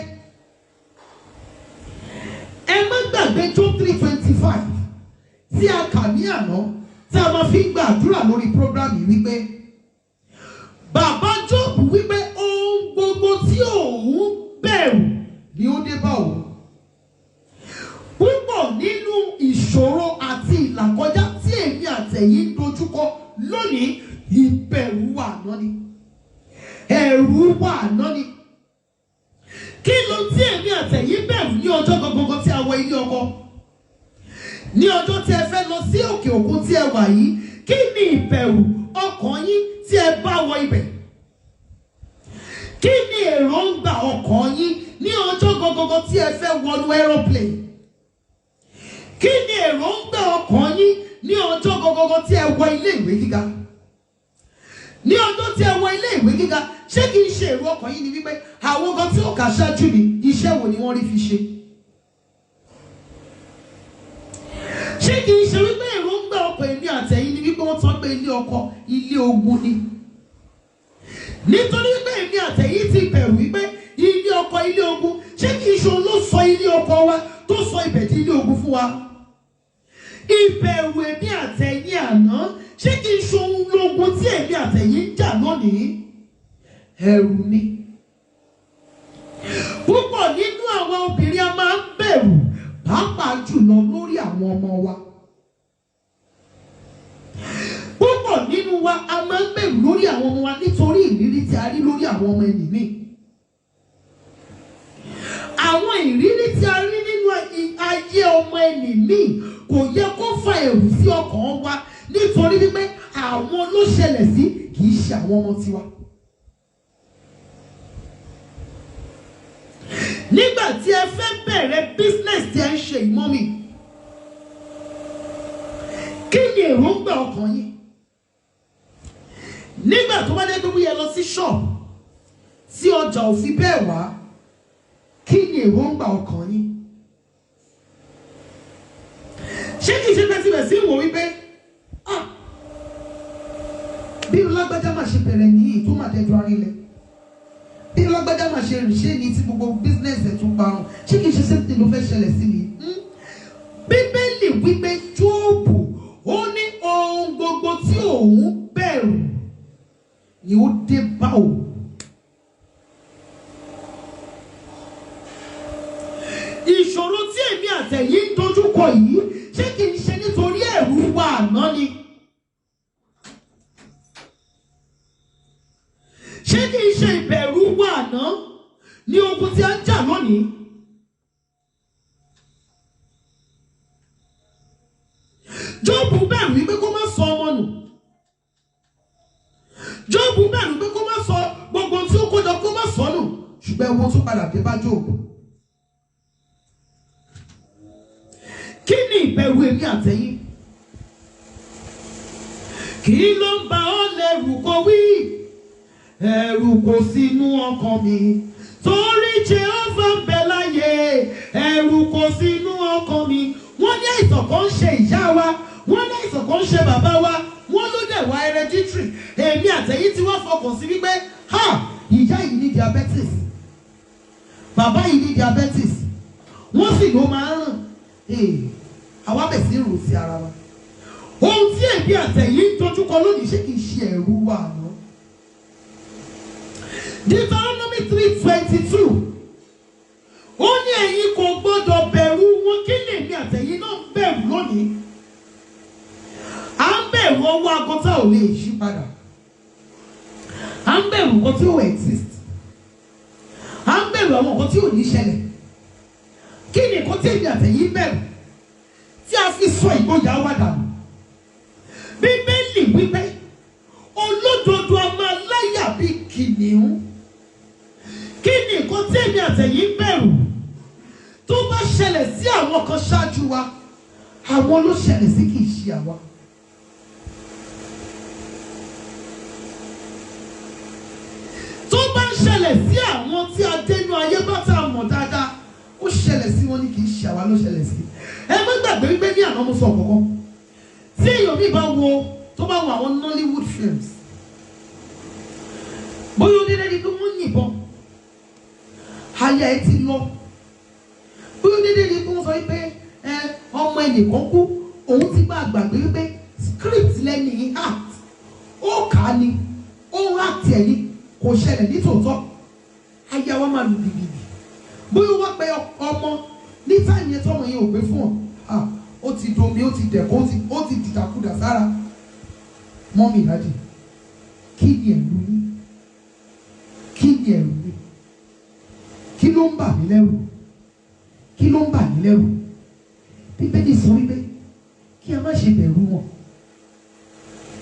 Ẹ má gbàgbé Job 3:25 tí a kà ní àná tí a máa fi gbàdúrà lórí program yìí wípé bàbá Job wípé ohun gbogbo tí òun bẹ̀rù ni ó dé bá òun. Púpọ̀ nínú ìṣòro àti ìlàkọjá tí èmi àtẹ̀yin ń dojúkọ lónìí, ìbẹ̀rù wà náà ni. Ẹ̀rù wà náà ni. Kí ló tí èmi àtẹ̀yin bẹ̀rù ní ọjọ́ gbogbo tí a wọ ilé ọkọ? Ní ọjọ́ tí ẹ fẹ́ lọ sí òkè òkun tí ẹ wà yìí, kí ni ìbẹ̀rù ọkàn yín tí ẹ bá wọ ibẹ̀? Kí ni èròǹgbà ọkàn yín ní ọjọ́ gbogbo tí ẹ fẹ́ wọnú aeroplane? Kí ni èròǹgbà ọkàn yín ní ọjọ́ gbogbo tí ẹ wọ ilé ìwé gíga? Ní ọjọ́ tí ẹ wọ ilé ìwé gíga, ṣé kì í ṣe èrò ọkàn yín ni wípé àwọn kan tí ó kà ṣáájú mi, iṣẹ́ wo ni wọ́n rí fi ṣe? Ṣé kì í ṣe wípé èròǹgbà ọkàn èmi àtẹ̀yin ni wípé wọ́n tọ́ pé ilé ọkọ ilé ogun ni? Nítorí wípé èmi àtẹ̀yin ti bẹ̀rù wípé ilé ọkọ ilé ogun, ṣé kì í ṣe òun ló sọ ilé ọkọ wa tó sọ ibẹ̀ di ilé ogun fún wa? Ìbẹ̀rù èmi àtẹ̀yin àná, ṣé kì í ṣe ohun lógun tí èmi àtẹ̀yin ń jà lónìí? Ẹ̀rù ni. Púpọ̀ nínú àwọn obìnrin a máa ń bẹ̀rù pàápàá jùlọ lórí àwọn ọmọ wa. Púpọ̀ nínú wa a máa ń bẹ̀rù lórí àwọn ọmọ wa nítorí ìrírí tí a rí lórí àwọn ọmọ ẹni mi. Àwọn ìrírí tí a rí ayé ọmọ ẹni míì kò yẹ kó fa ẹ̀rù sí ọkàn wa nítorí wípé àwọn ló ṣẹlẹ̀ sí kì í ṣe àwọn ọmọ tiwa. Nígbà tí ẹ fẹ́ bẹ̀rẹ̀ business tí ẹ ń ṣe ìmọ̀ mi, kí ni èròǹgbà ọkàn yín? Nígbà tó bá dé tó yẹ lọ sí ṣọ́ọ̀bù tí ọjà ò fi bẹ́ẹ̀ wá, kí ni èròǹgbà ọkàn yín? Ṣé kìí ṣe pé síbẹ̀ sí ìwò wípé bí lágbájá máa ṣe bẹ̀rẹ̀ nìyí tó máa dẹjọ́ arílẹ̀, bí lágbájá máa ṣe rìn ṣé ní tí gbogbo business ẹ̀ tún parun, ṣé kìí ṣe sẹ́ńtì ló fẹ́ ṣẹlẹ̀ sí mi? Bíbélì wípé Jóòbù ó ní ohun gbogbo tí òun bẹ̀rù ni ó dé bá òun. Ìṣòro tí èmi àtẹ̀yìn ń dojúkọ yìí ṣé kìí ṣe nítorí ẹ̀rù wa àná ni? Ṣé kìí ṣe ìbẹ̀rù wa àná ní ogun tí a ń jà lónìí? Jóòbù bẹ̀rù wípé kó má sọ ọmọ nù. Jóòbù bẹ̀rù wípé kó má sọ gbogbo tí ó kó jọ kó má sọ nù. Ṣùgbọ́n ẹ̀wọ̀n tún padà dé bá Jóòbù. Kí ni ìbẹ̀rù èmi àtẹ̀yìn? Kí ló ń bà ọ́ lẹ́rù kó wí? Ẹ̀rù kò sínú ọkàn mi. Torí Jèhófà ń bẹ láyé. Ẹ̀rù kò sínú ọkàn mi. Wọ́n ní àìsàn kan ń ṣe ìyá wa. Wọ́n ní àìsàn kan ń ṣe bàbá wa. Wọ́n ló dẹ̀ wá hereditary. Èmi àtẹ̀yìn tí wọ́n fọkàn sí wípé ìyá yìí ní diabetes. Bàbá yìí ní diabetes. Wọ́n sì ló máa ń ràn. Àwa bẹ̀ sí rò sí ara wa. Ohun tí èmi àtẹ̀yìn ń dojúkọ lónìí ṣé kìí ṣe ẹ̀rù wa àná? Deuteronomy 3:22 ó ní ẹ̀yin kò gbọ́dọ̀ bẹ̀rù wọn. Kí ni èmi àtẹ̀yìn náà ń bẹ̀rù lónìí? À ń bẹ̀rù ọwọ́ agọ́tà ò lè yí padà. À ń bẹ̀rù nǹkan tí ò exist. À ń bẹ̀rù àwọn nǹkan tí ò ní ṣẹlẹ̀. Kí ni nǹkan tí èmi àtẹ̀yìn bẹ̀rù tí a fi sọ ìgboyà wa dànù? Bíbélì wípé olódodo a máa láyà bí kìnìún. Kí ni nǹkan tí èmi àtẹ̀yìn bẹ̀rù tó bá ṣẹlẹ̀ sí àwọn kan ṣáájú wa? Àwọn ló ṣẹlẹ̀ sí, kì í ṣe àwa. Tó bá ń ṣẹlẹ̀ sí àwọn tí a dénú ayé bá tá a mọ̀ dáadáa, ó ṣẹlẹ̀ sí wọn ni, kì í ṣe àwa ló ṣẹlẹ̀ sí. Ẹ má gbàgbé wípé ní àná mo sọ kọ̀ọ̀kan. Tí èèyàn mi bá tó bá wo àwọn Nollywood films, bóyá ó dédé ni pé wọ́n yìnbọn, aya ẹ ti lọ. Bóyá ó dédé ni pé wọ́n sọ wípé ọmọ ẹnìkan kú, òun ti bá gbàgbé wípé script lẹ́ni yìí act, ó kà á ni, ó act ẹ̀ ni, kò ṣẹlẹ̀ ní tòótọ́. Aya wa máa lù bìbìbì. Bóyá wọ́n pe ọmọ ní táìmù yẹn tọ́mọ yẹn ò gbé fún ọ, ó ti domi, ó ti dẹ̀kọ́, ó ti dìdàkudà sára. Mọ́mì dájì, kí ni ẹ̀rù yín? Kí ni ẹ̀rù mi? Kí ló ń bà mí lẹ́rù? Kí ló ń bà mí lẹ́rù? Bíbélì sọ wípé kí a má ṣe bẹ̀rù wọn.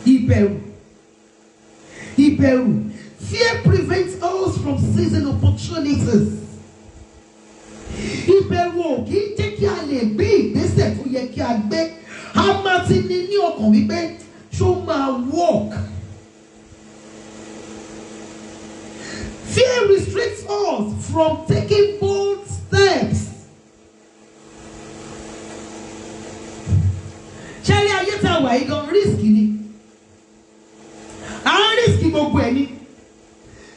Ìbẹ̀rù. Fear prevents us from seizing opportunities. Ìbẹ̀rù ò kì í jẹ́ kí a lè gbé ìgbésẹ̀ tó yẹ kí a gbé. A máa ti ní ọkàn wípé ṣó máa work. Fear restricts us from taking bold steps. Ṣẹ́rí ayé tá a wà yìí gan risk ni. À ń risk gbogbo ẹ̀ ni.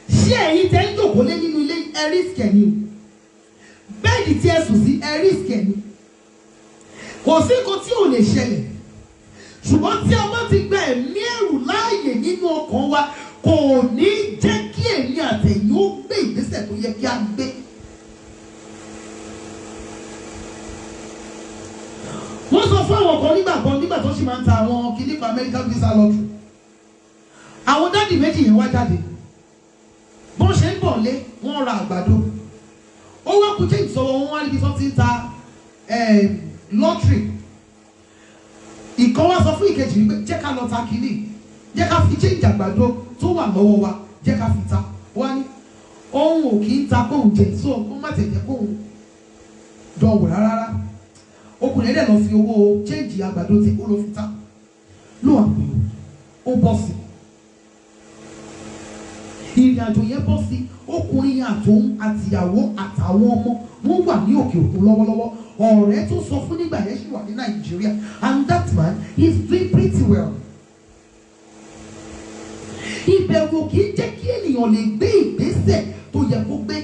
Ṣé ẹ̀yin tẹ́ ń jòkó lé nínú ilé ẹ risk ẹ̀ ni? Bẹ́ẹ̀ni tí ẹ sùn sí ẹ risk ẹ̀ ni. Kò sí nǹkan tí ò lè ṣẹlẹ̀. Ṣùgbọ́n tí a bá ti gba ẹ̀mí ẹ̀rù láàyè nínú ọkàn wa, kò ní jẹ́ kí èmi àtẹ̀yìn ó gbé ìgbésẹ̀ tó yẹ kí a gbé. Wọ́n sọ fún àwọn kan nígbà tó ṣì máa ń ta àwọn kìíní pa American visa lottery. Àwọn dáàdì méjì yẹn wá jáde. Bọ́n ṣe ń bọ̀ lé, wọ́n ra àgbàdo. Ó wá kú change sọ́wọ́ wọn wá níbi tó ti ń ta lottery. Ìkan wá sọ fún ìkejì wípé jẹ́ ká lọ ta kìíní, jẹ́ ká fi change àgbàdo tó wà lọ́wọ́ wa, jẹ́ ká fi ta. Wá ní òun ò kì í ta kóun jẹ, so kó má tẹ̀jẹ̀ kóun dọ̀wọ̀ rárá. Ọkùnrin ẹ̀dẹ̀ lọ fi owó change àgbàdo tí ó lọ fi ta. Ló wà pé ó bọ́ sí. Ìrìn àjò yẹn bọ́ sí. Ọkùnrin yẹn àtòun àtìyàwó àtàwọn ọmọ wọ́n wà ní òkè òkun lọ́wọ́lọ́wọ́. Ọ̀rẹ́ tó sọ fún nígbà yẹn ṣì wà ní Nàìjíríà, and that man is doing pretty well. Ìbẹ̀rù kì í jẹ́ kí ènìyàn lè gbé ìgbésẹ̀ tó yẹ kó gbé.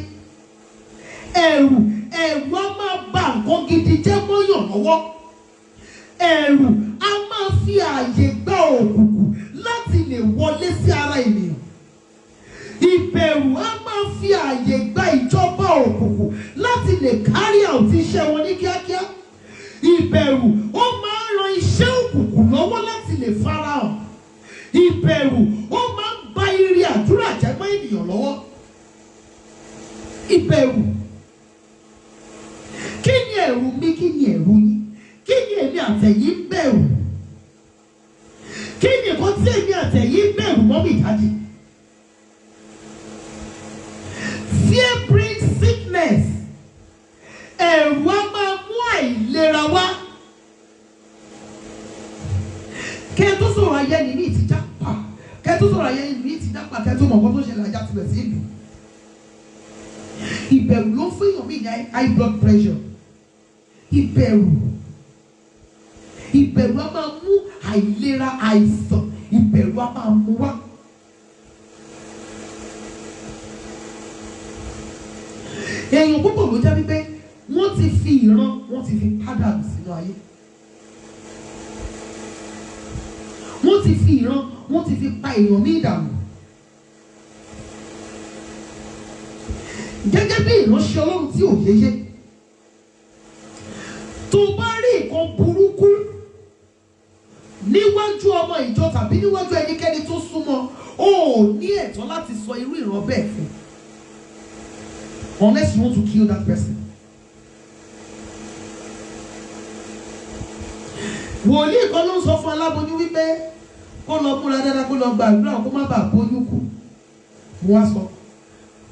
Ẹ̀rù á máa bà nǹkan gidi jẹ́ mọ́yàn lọ́wọ́. Ẹ̀rù á máa fi ààyè gba òkùnkùn láti lè wọlé sí ara ènìyàn. Ìbẹ̀rù á máa fi ààyè gba ìjọba òkùnkùn láti lè carry out iṣẹ́ wọn ní kíákíá. Ìbẹ̀rù ó máa ń ran iṣẹ́ òkùnkùn lọ́wọ́ láti lè farahàn. Ìbẹ̀rù ó máa ń ba ire àdúrà jẹ́ mọ́ ènìyàn lọ́wọ́. Ìbẹ̀rù. Kí ni ẹ̀rù mi? Kí ni ẹ̀rù yín? Kí ni èmi àtẹ̀yìn ń bẹ̀rù? Kí ni nǹkan tí èmi àtẹ̀yìn ń bẹ̀rù mọ́ mi jáde? Fear brings sickness. Ẹ̀rù á máa mú àìlera wá. Kẹ́ tó sọ̀rọ̀ ayé ni ní ìtìjà pa. Kẹ́ tó sọ̀rọ̀ ayé ni ní ìtìjà pa. Kẹ́ tó mọ̀ nǹkan tó ṣẹlẹ̀ ajá tilẹ̀ sí ìlú. Ìbẹ̀rù ló fún èèyàn mí ní high blood pressure. Ìbẹ̀rù á máa mú àìlera àìsàn. Ìbẹ̀rù á máa mú wá. Èèyàn púpọ̀ ló jẹ́ wípé wọ́n ti fi ìran, wọ́n ti fi pádànù sínú ayé. Wọ́n ti fi ìran, wọ́n ti fi pa èèyàn ní ìdààmú. Gẹ́gẹ́ bí ìránṣẹ́ Ọlọ́run tí ò yéyé, tó bá rí nǹkan burúkú níwájú ọmọ ìjọ tàbí níwájú ẹnikẹ́ni tó súnmọ́, ó ní ẹ̀tọ́ láti sọ irú ìran bẹ́ẹ̀ fún. Unless you want to kill that person. Wòlíì kan ló ń sọ fún aláboyún wípé kó lọ múra dáadáa, kó lọ gbàdúrà kó má bàa bóyún kù. Wọ́n á sọ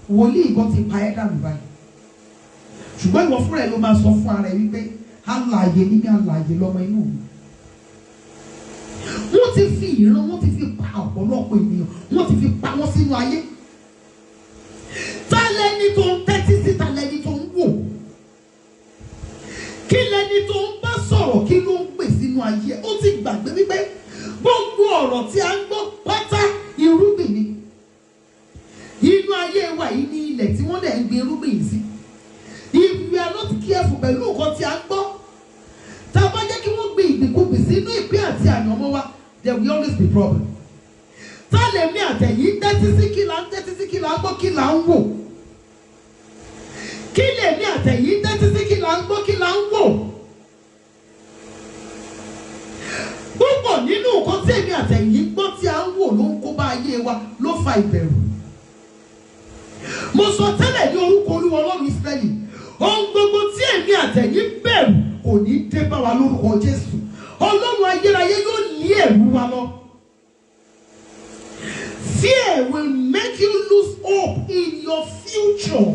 wòlíì kan ti pa ẹ́ dànù báyìí. Ṣùgbọ́n ìwọ fúnra ẹ̀ ló máa sọ fún ara ẹ̀ wípé alààyè ní ní alààyè lọ́mọ inú mi. Wọ́n ti fi ìran, wọ́n ti fi pa ọ̀pọ̀lọpọ̀ ènìyàn, wọ́n ti fi pa wọ́n sínú ayé. Ta lẹni tó ń tẹ́tí sí, ta lẹni tó ń wò? Kí lẹni tó ń bá sọ̀rọ̀, kí ló ń pè sínú ayé? Ó ti gbàgbé wípé gbogbo ọ̀rọ̀ tí a ń gbọ́ pátá irúgbìn ni. Inú ayé wa yìí ní ilẹ̀ tí wọ́n dẹ̀ ń gbin irúgbìn yìí sí. If we are not careful pẹ̀lú nǹkan tí a ń gbọ́, tá a bá jẹ́ kí wọ́n gbin ìgbìnkúgbìn sínú ìpín àti àyànmọ́ wa, there will always be problem. Tá lè mí àtẹ̀yìn tẹ́tí sí, kí là ń tẹ́tí sí, kí là ń gbọ́, kí là ń wò? Kí lè mí àtẹ̀yìn tẹ́tí sí, kí là ń gbọ́, kí là ń wò? Púpọ̀ nínú nǹkan tí èmi àtẹ̀yìn gbọ́ tí a ń wò ló ń kó bá ayé wa, ló fa ìbẹ̀rù. Mo sọ tẹ́lẹ̀ ní orúkọ Olúwa Ọlọ́run Ísírẹ́lì, ohun gbogbo tí èmi àtẹ̀yìn bẹ̀rù kò ní dé bá wa lórúkọ Jésù. Ọlọ́run ayérayé yóò lé ẹ̀rù wa lọ. Fear will make you lose hope in your future.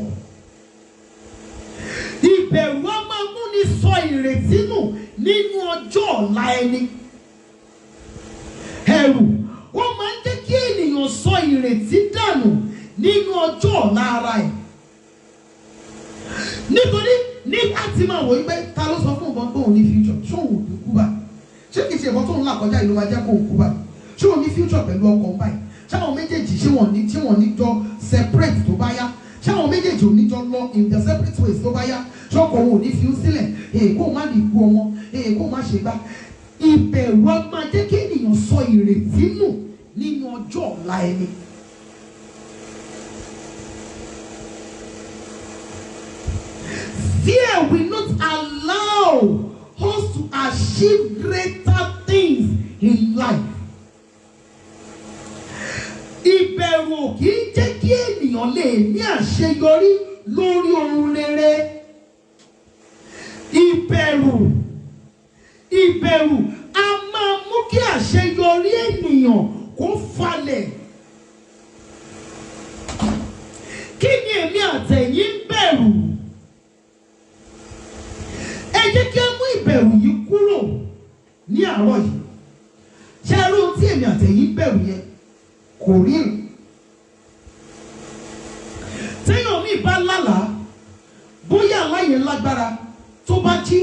Ìbẹ̀rù á máa mú ni sọ ìrètí nù nínú ọjọ́ ọ̀la ẹni. Ẹ̀rù ó máa ń jẹ́ kí ènìyàn sọ ìrètí dànù nínú ọjọ́ ọ̀la ara ẹ̀. Nítorí nígbà tí máa wò wípé ta ló sọ fún nǹkan tó ń ní future, ṣé òun ò ní kú báyìí? Ṣé kìí ṣe nǹkan tó ń là kọjá ìlú máa jẹ́ kó ń kú báyìí? Ṣé òun ní future pẹ̀lú ọkọ̀ báyìí? Ṣé àwọn méjèèjì ṣé wọ́n ní jọ separate tó bá yá? Ṣé àwọn méjèèjì ò ní jọ lọ in the separate ways tó bá yá? Ṣé ọkọ̀ òun ò ní fi ó sílẹ̀? Kó má lè kú ọmọ, kó má ṣe gbá. Ìbẹ̀rù á máa jẹ́ kí ènìyàn sọ ìrètí nù nínú ọjọ́ ọ̀la ẹni. Fear will not allow us to achieve greater things in life. Ìbẹ̀rù kì í jẹ́ kí ènìyàn lè ní àṣeyọrí lórí ohun rere. ìbẹ̀rù a máa mú kí àṣeyọrí ènìyàn kó falẹ̀. Kí ni èmi àtẹ̀yin ń bẹ̀rù? Ẹ jẹ́ kí a mú ìbẹ̀rù yìí kúrò ní àárọ̀ yìí. Ṣé ẹ rí ohun tí èmi àtẹ̀yin ń bẹ̀rù yẹn? Kò rí èrè. Téèyàn mi bá lálàá, bóyá aláyè lágbára tó bá jí,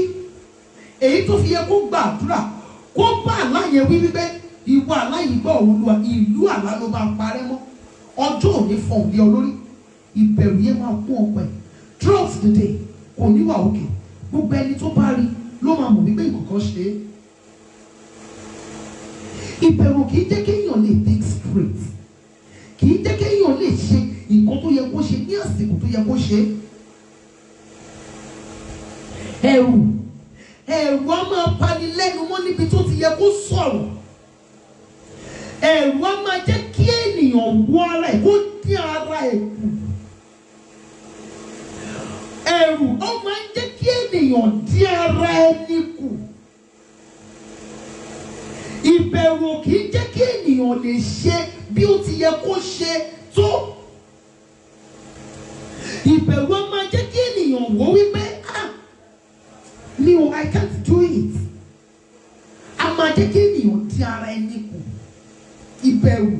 èyí tó fi yẹ kó gbàdúrà kó bá aláyè wí wípé ìwọ aláyè gbọ́ Olúwa, ìlú àlá ló bá parẹ́ mọ́, ọjọ́ òní fọ̀n lé ọ lórí. Ìbẹ̀rù yẹn máa kún ọpẹ́. Throughout the day kò ní wà òkè. Gbogbo ẹni tó bá rí ló máa mọ̀ wípé nǹkan kan ṣe é. Ìbẹ̀rù kì í jẹ́ kéèyàn lè think straight, kì í jẹ́ kéèyàn lè ṣe nǹkan tó yẹ kó ṣe ní àsìkò tó yẹ kó ṣe. Ẹ̀rù á máa pani lẹ́nu mọ́ níbi tó ti yẹ kó sọ̀rọ̀. Ẹ̀rù á máa jẹ́ kí ènìyàn wọ ara ẹ̀ kó dín ara ẹ̀ kù. Ẹ̀rù ó máa ń jẹ́ kí ènìyàn dín ara ẹni kù. Ìbẹ̀rù kì í jẹ́ kí ènìyàn lè ṣe bí ó ti yẹ kó ṣe tó. Ìbẹ̀rù á máa jẹ́ kí ènìyàn wò wípé I can't do it. A máa jẹ́ kí ènìyàn dín ara ẹni kù. Ìbẹ̀rù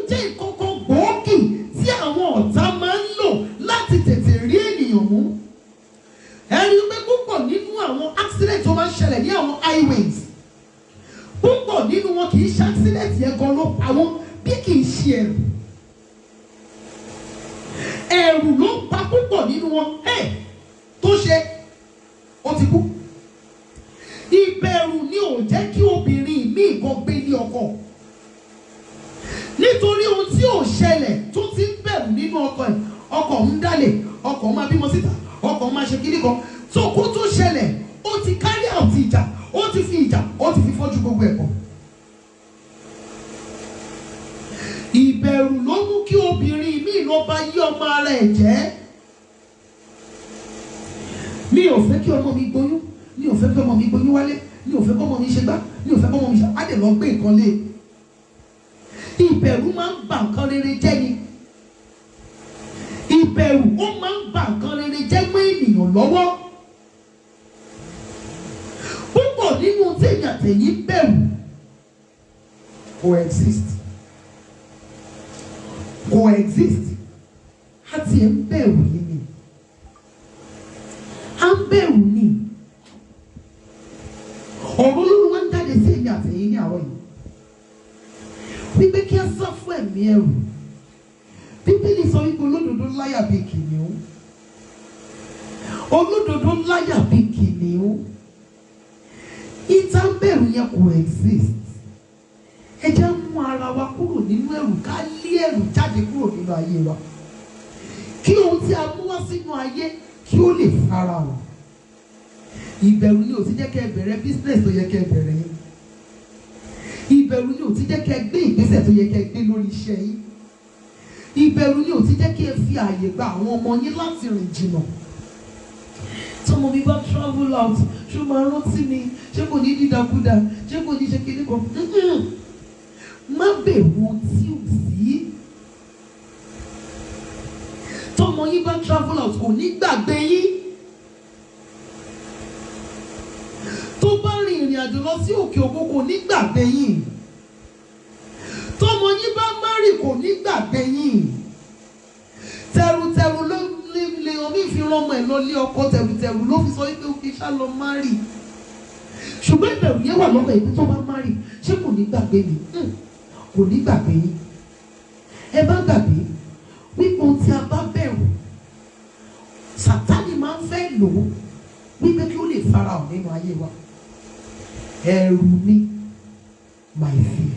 jẹ́ ìkọ̀kọ̀ gbòógì tí àwọn ọ̀tá máa ń lò láti tètè rí ènìyàn mú. Ẹni pé púpọ̀ nínú àwọn accident tó máa ń ṣẹlẹ̀ ní àwọn highways, púpọ̀ nínú wọn kì í ṣe accident yẹn gan ló pa wọ́n, bí kì í ṣe ẹ̀rù. Ẹ̀rù ló ń pa púpọ̀ nínú wọn. Tó ṣe ó ti kú. Ìbẹ̀rù ni ò jẹ́ kí obìnrin míì gan gbé ní ọkọ. Nítorí ohun tí ò ṣẹlẹ̀ tó ti ń bẹ̀rù nínú ọkọ ẹ̀, ọkọ ń dálẹ̀, ọkọ máa bímọ síta, ọkọ máa ṣe kíní kan. Tó kó tó ṣẹlẹ̀, ó ti carry out ìjà, ó ti fi ìjà, ó ti fi fọ́jú gbogbo ẹ̀kọ́. Ìbẹ̀rù ló mú kí obìnrin míì lọ bá yí ọmọ ara ẹ̀ jẹ́. Mi ò fẹ́ kí ọmọ mi gbóyún, mi ò fẹ́ kí ọmọ mi gbóyún wálé, mi ò fẹ́ kí ọmọ mi ṣe gbá, mi ò fẹ́ kí ọmọ mi ṣe á dẹ̀ lọ gbé nǹkan lé. Ìbẹ̀rù máa ń bà nǹkan rere jẹ́ ni. Ìbẹ̀rù ó máa ń bà nǹkan rere jẹ́ mọ́ ènìyàn lọ́wọ́. Púpọ̀ nínú tèmi àtẹ̀yìn bẹ̀rù coexist. Àti ẹ̀ ń bẹ̀rù yìí ni. À ń bẹ̀rù ni. Ọ̀rọ̀ Olúwa wá ń jáde sí èmi àtẹ̀yìn ní àárọ̀ yìí. Wípé kí a sá fún ẹ̀mí ẹ̀rù. Bíbélì sọ wípé olódodo láyà bí kìnìún. Olódodo láyà bí kìnìún. Ìta ń bẹ̀rù yẹn coexist. Ẹ jẹ́ mú ara wa kúrò nínú ẹ̀rù, ká lé ẹ̀rù jáde kúrò nínú ayé wa. Kí ohun tí a mú wá sínú ayé kí ó lè fara hàn. Ìbẹ̀rù ni ò ti jẹ́ kẹ́ ẹ bẹ̀rẹ̀ business tó yẹ kẹ́ ẹ bẹ̀rẹ̀ yín. Ìbẹ̀rù ni ò ti jẹ́ kẹ́ ẹ gbé ìgbésẹ̀ tó yẹ kẹ́ ẹ gbé lórí iṣẹ́ yín. Ìbẹ̀rù ni ò ti jẹ́ kẹ́ ẹ fi ààyè gba àwọn ọmọ yín láti rìn jìnnà. Tọ́mọ mi bá travel out, ṣé o máa rántí mi? Ṣé kò ní dídakúdà? Ṣé kò ní ṣe kíní kan? Má bẹ̀rù ohun tí ò sí. Tọ́mọ yín bá travel out kò ní gbàgbé yín. Tó bá rin ìrìn àjò lọ sí òkè òkun kò ní gbàgbé yín. Tọ́mọ yín bá márì kò ní gbàgbé yín. Tẹrutẹru ló lè omi fi rán ọmọ ẹ̀ lọ lé ọkọ, tẹrutẹru ló fi sọ wípé ó kì í ṣá lọ márì. Ṣùgbọ́n ìbẹ̀rù yẹn wà lọ́wọ́ ìpín tó bá márì. Ṣé kò ní gbàgbé mi? Kò ní gbàgbé yín. Ẹ bá gbàgbé wípé ohun tí a bá bẹ̀rù, Sátánì máa ń fẹ́ lò ó wípé kí ó lè farahàn nínú ayé wa. Ẹ̀rù ni my fear.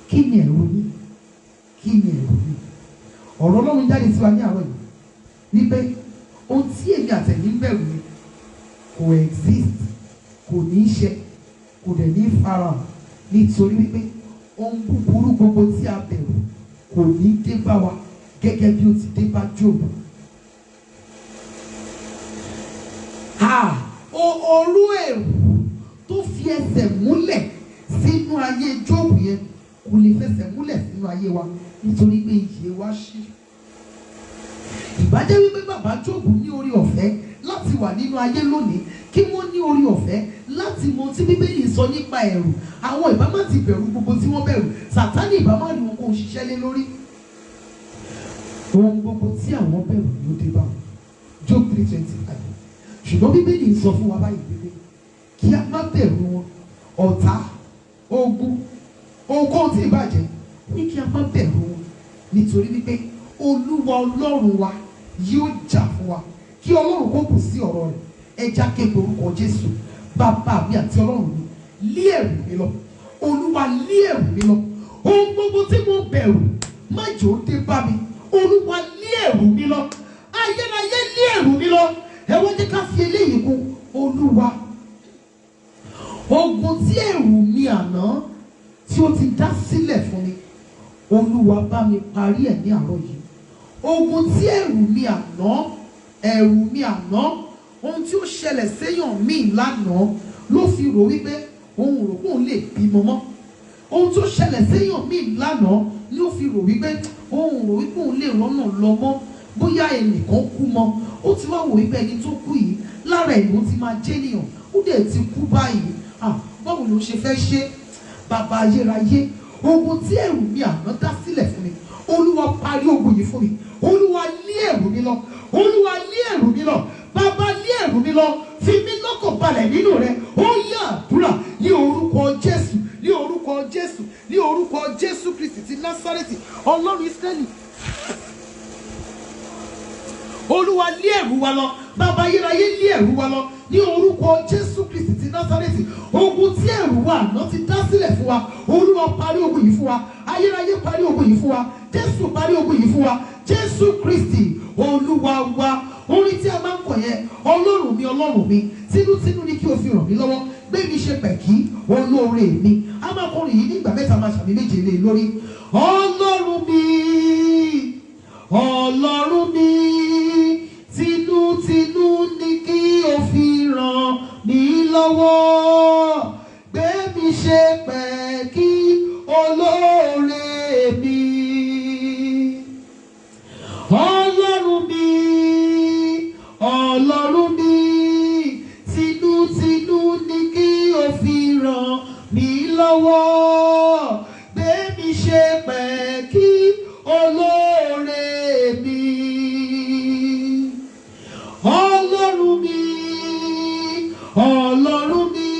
Kí ni ẹ̀rù ni? Kí ni ẹ̀rù ni? Ọ̀rọ̀ Ọlọ́run jáde sí wa ní àárọ̀ yìí wípé ohun tí èmi àtẹ̀yìn ń bẹ̀rù ni coexist, kò ní í ṣe, kò dẹ̀ ní í farahàn, nítorí wípé ohun búburú gbogbo tí a bẹ̀rù kò ní dé bá wa gẹ́gẹ́ bí ó ti dé bá Jóòbù. Orú ẹ̀rù tó fi ẹsẹ̀ múlẹ̀ sínú ayé Jóòbù yẹn kò lè fẹsẹ̀ múlẹ̀ sínú ayé wa nítorí pé ìyè wa ṣí. Ìbájẹ́ wípé bàbá Jóòbù ní orí ọ̀fẹ́ láti wà nínú ayé lónìí, kí wọ́n ní orí ọ̀fẹ́ láti mọ tí Bíbélì sọ nípa ẹ̀rù, àwọn ìbá má ti bẹ̀rù gbogbo tí wọ́n bẹ̀rù, Sátánì ìbá má rí wọn kó ṣiṣẹ́ lé lórí. Ohun gbogbo tí àwọn bẹ̀rù ló dé bá wọn. Job 3:25. Ṣùgbọ́n Bíbélì sọ fún wa báyìí pé kí a má bẹ̀rù wọn, ọ̀tá, ogun, ohunkóhun tí ìbàjẹ́, ní kí a má bẹ̀rù wọn nítorí wípé Olúwa Ọlọ́run wa yóò jà fún wa. Kí Ọlọ́run kó kù sí ọ̀rọ̀ rẹ̀. Ẹja kéde orúkọ Jésù. Bàbá mi àti Ọlọ́run mi, lé ẹ̀rù mi lọ. Olúwa lé ẹ̀rù mi lọ. Ohun gbogbo tí mo bẹ̀rù má jẹ́ ó dé bá mi. Olúwa lé ẹ̀rù mi lọ. Ayérayé lé ẹ̀rù mi lọ. Ẹ wá jẹ́ ká fi eléyìí kún. Olúwa, ogun tí ẹ̀rù mi àná tí ó ti dá sílẹ̀ fún mi, Olúwa bá mi parí ẹ̀ ní àárọ̀ yìí. Ogun tí ẹ̀rù mi àná, ohun tí ó ṣẹlẹ̀ séyàn mí lánàá ló fi rò wípé òun rò pé òun lè bímọ mọ́. Ohun tó ṣẹlẹ̀ séyàn mí lánàá ló fi rò wípé òun rò wípé òun lè rọ́nà lọ mọ́. Bóyá ẹnìkan kú mọ́, ó ti wá wò wípé ẹni tó kú yìí lára ẹ̀ ló ti máa jẹ́ nìyàn, ó dẹ̀ ti kú báyìí. Báwo ló ṣe fẹ́ ṣe? Bàbá ayérayé, ogun tí ẹ̀rù mi àná dá sílẹ̀ fún mi, Olúwa parí ogun yìí fún mi. Olúwa lé ẹ̀rù mi lọ. Olúwa lé ẹ̀rù mi lọ. Bàbá lé ẹ̀rù mi lọ. Fi mí lọ́kàn balẹ̀ nínú rẹ̀. Ó yá àdúrà ní orúkọ Jésù, ní orúkọ Jésù, ní orúkọ Jésù Kristi ti Násárẹ́tì, Ọlọ́run Ísírẹ́lì. Olúwa lé ẹ̀rù wa lọ. Bàbá ayérayé lé ẹ̀rù wa lọ ní orúkọ Jésù Kristi ti Násárẹ́tì. Ogun tí ẹ̀rù wa àná ti dá sílẹ̀ fún wa, Olúwa parí ogun yìí fún wa. Ayérayé parí ogun yìí fún wa. Jésù parí ogun yìí fún wa. Jésù Kristi Olúwa wa. Orin tí a máa ń kọ yẹn, Ọlọ́run mi, tinútinú ni kí o fi ràn mí lọ́wọ́, gbé mi ṣe pẹ̀kí olóore mi. A máa kọrin yìí nígbà mẹ́ta, máa ṣàmì méje lé lórí. Ọlọ́run mi, tinútinú ni kí o fi ràn mí lọ́wọ́, gbé mi ṣe pẹ̀kí olóore mi. Ọlọ́run mi, tinútinú ni kí o fi ràn mí lọ́wọ́, gbé mi ṣe pẹ̀kí olóore mi. Ọlọ́run mi,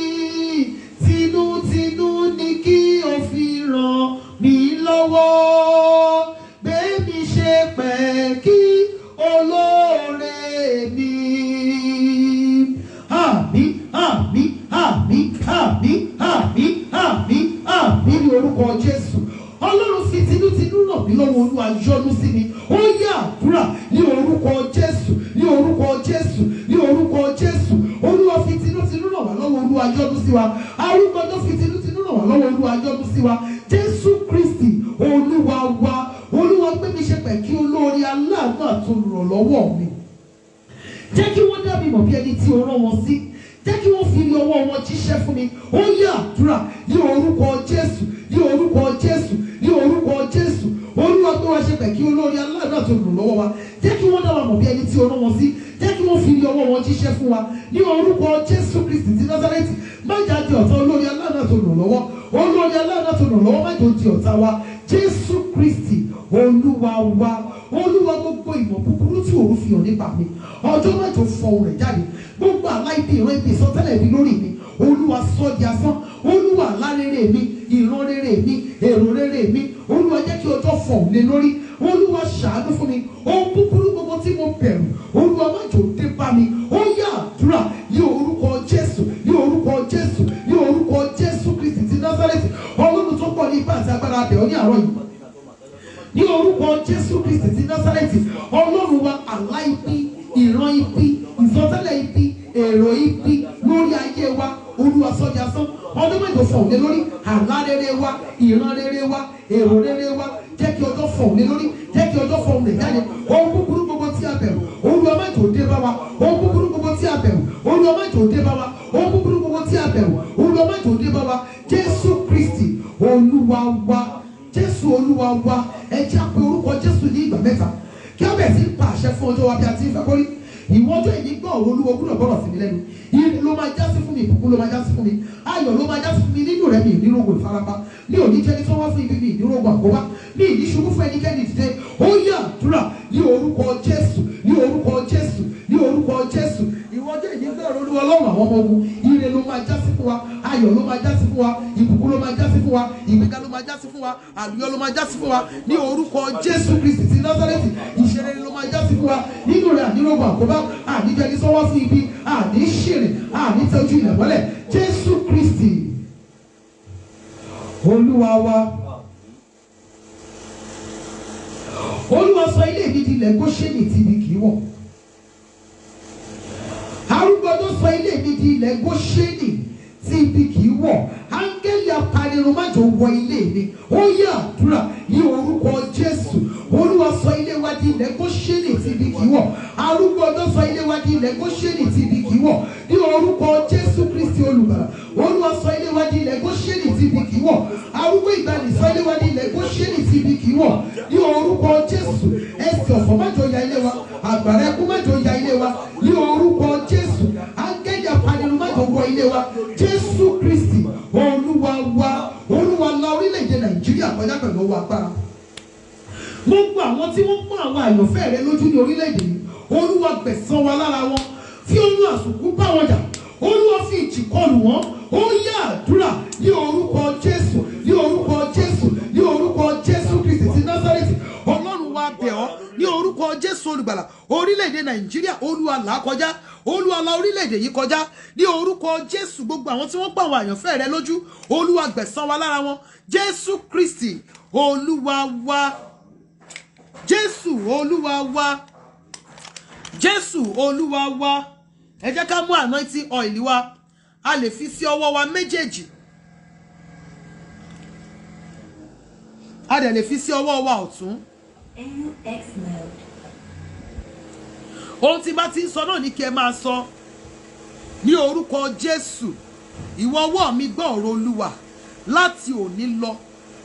tinútinú ni kí o fi ràn mí lọ́wọ́, gbé mi ṣe pẹ̀kí olóore mi. Àmín ní orúkọ Jésù. Ọlọ́run fi tinútinú ràn mí lọ́wọ́, Olúwa yọ́nú sí mi. Ó yá àdúrà ní orúkọ Jésù, ní orúkọ Jésù, ní orúkọ Jésù. Olúwa fi tinútinú ràn wá lọ́wọ́, Olúwa yọ́nú sí wa. Arúgbó tó fi tinútinú ràn wá lọ́wọ́, Olúwa yọ́nú sí wa. Jésù Kristi Olúwa wa. Olúwa gbé mi ṣe pẹ̀kí olóore, aláàánú àti olùrànlọ́wọ́ mi. Jẹ́ kí wọ́n dá mi mọ̀ bí ẹni tí o rán wọn sí. Jẹ́ kí wọ́n fi ilé ọwọ́ wọn jíṣẹ́ fún mi. Ó yá àdúrà ní orúkọ Jésù, ní orúkọ Jésù, ní orúkọ Jésù. Olúwa gbé wa ṣe pẹ̀kí olóore, aláàánú àti olùrànlọ́wọ́ wa. Jẹ́ kí wọ́n dá wa mọ̀ bí ẹni tí o rán wọn sí. Jẹ́ kí wọ́n fi ilé ọwọ́ wọn jíṣẹ́ fún wa. Ní orúkọ Jésù Kristi ti Násárẹ́tì. Má jáde ọ̀tá olóore, aláàánú àti olùrànlọ́wọ́. Olóore, aláàánú àti olùrànlọ́wọ́ má jò di ọ̀tá wa. Jésù Kristi Olúwa wa. Olúwa, gbogbo ìmọ̀ búburú tí òun fi hàn nípa mi, ọjọ́ mẹ́jọ fọ ohùn rẹ̀ jáde. Gbogbo àlá ibi, ìran ibi, ìsọtẹ́lẹ̀ ibi lórí mi, Olúwa sọ di asán. Olúwa, àlá rere mi, ìran rere mi, èrò rere mi, Olúwa jẹ́ kí ọjọ́ fọ òun lé lórí. Olúwa ṣàánú fún mi. Ohun búburú gbogbo tí mo bẹ̀rù, Olúwa má jò dé bá mi. Ó yá àdúrà ní orúkọ Jésù, ní orúkọ Jésù, ní orúkọ Jésù Kristi ti Násárẹ́tì. Ọlọ́run tó pọ̀ ní ipá àti agbára abẹ̀ ọ́ ní àárọ̀ yìí. Ní orúkọ Jésù Kristi ti Násárẹ́tì. Ọlọ́run wa, àlá ibi, ìran ibi, ìsọtẹ́lẹ̀ ibi, èrò ibi lórí ayé wa, Olúwa sọ di asán. Ọdún mẹ́jọ fọ̀ òun lórí. Àlá rere wa, ìran rere wa, èrò rere wa, jẹ́ kí ọjọ́ fọ̀ òun lórí. Jẹ́ kí ọjọ́ fọ̀ òun jáde. Ohun búburú gbogbo tí a bẹ̀rù, Olúwa má jò dé bá wa. Ohun búburú gbogbo tí a bẹ̀rù, Olúwa kí á bẹ̀ sí pa àṣẹ fún ọjọ́ wa bí a ti ń fẹ́ kórí. Ìwọ́jọ́ ìní gbọ́ ọ̀rọ̀ Olúwa gbọ́dọ̀ gbọ́dọ̀ sí mi lẹ́nu. Ire ló máa já sí fún mi, ìbùkún ló máa já sí fún mi, ayọ̀ ló máa já sí fún mi. Nínú rẹ̀ mi ì ní rògbò ìfarapa, mi ò ní jẹ́ni tó wá fún ibi, mi ì ní rògbò àkóbá, mi ì ní ṣubú fún ẹnikẹ́ni dìde. Ó yá àdúrà ní orúkọ Jésù, ní orúkọ Jésù, ní orúkọ Jésù. Ìwọ́jọ́ ìní gbọ́ ọ̀rọ̀ Olúwa Ọlọ́run àwọn ọmọ ogun. Ire ló máa já sí fún wa, ayọ̀ ló máa já sí fún wa, ìbùkún ló máa já sí fún wa, ìgbéga ló máa já sí fún wa, àlùyọ ló máa já sí fún wa. Ní orúkọ Jésù Kristi ti Násárẹ́tì, ìṣeré ló máa já sí fún wa. Nínú rẹ̀ ànírògbò àkóbá, àníjẹni sọ́wọ́ fún ibi, àní ṣèrè, àní tọ́jú ilẹ̀ mọ́lẹ̀. Jésù Kristi Olúwa wa. Olúwa sọ ilé mi di ilẹ̀ Góṣẹ́nì tí ibi kì í wọ̀. Arúgbó tó sọ ilé mi di ilẹ̀ Góṣẹ́nì tí ibi kì í wọ̀. Áńgẹ́lì apanirun má jọ wọ ilé mi. Ó yá àdúrà ní orúkọ Jésù. Olúwa sọ ilé wa di ilẹ̀ Góṣẹ́nì tí ibi kì í wọ̀. Arúgbó tó sọ ilé wa di ilẹ̀ Góṣẹ́nì tí ibi kì í wọ̀. Ní orúkọ Jésù Kristi olùgbàlà. Olúwa sọ ilé wa di ilẹ̀ Góṣẹ́nì tí ibi kì í wọ̀. Arúgbó ìgbàanì sọ ilé wa di ilẹ̀ Góṣẹ́nì tí ibi kì í wọ̀. Ní orúkọ Jésù. Ẹsẹ̀ ọ̀fọ̀ má jọ ya ilé wa. Àgbàrá ẹkún má jọ ya ilé wa. Ní orúkọ Jésù. Áńgẹ́lì apanirun má jọ wọ ilé wa. Jésù Kristi Olúwa wa. Olúwa la orílẹ̀-èdè Nàìjíríà kọjá pẹ̀lú ọwọ́ agbára. Gbogbo àwọn tí wọ́n pọ́n àwọn àyànfẹ́ rẹ lójú ní orílẹ̀-èdè yìí, Olúwa gbẹ̀san wa lára wọn. Fi oyún àsùnkú bá wọn jà. Olúwa fi ìjì kọlù wọn. Ó yá àdúrà ní orúkọ Jésù, ní orúkọ Jésù, ní orúkọ Jésù Kristi ti Násárẹ́tì. Ọlọ́run wa bẹ̀ ọ́ ní orúkọ Jésù olùgbàlà. Orílẹ̀-èdè Nàìjíríà Olúwa là kọjá. Olúwa la orílẹ̀-èdè yìí kọjá ní orúkọ Jésù. Gbogbo àwọn tí wọ́n pa àwọn àyànfẹ́ rẹ lójú, Olúwa gbẹ̀san wa lára wọn. Jésù Kristi Olúwa wa. Jésù Olúwa wa. Jésù Olúwa wa. Ẹ jẹ́ ká mú anointing oil wa. A lè fi sí ọwọ́ wa méjèèjì. A dẹ̀ lè fi sí ọwọ́ wa ọ̀tún. Ohun tí bá ti ń sọ náà ni kí ẹ máa sọ. Ní orúkọ Jésù, ìwọ ọwọ́ mi gbọ́ ọ̀rọ̀ Olúwa. Láti òní lọ,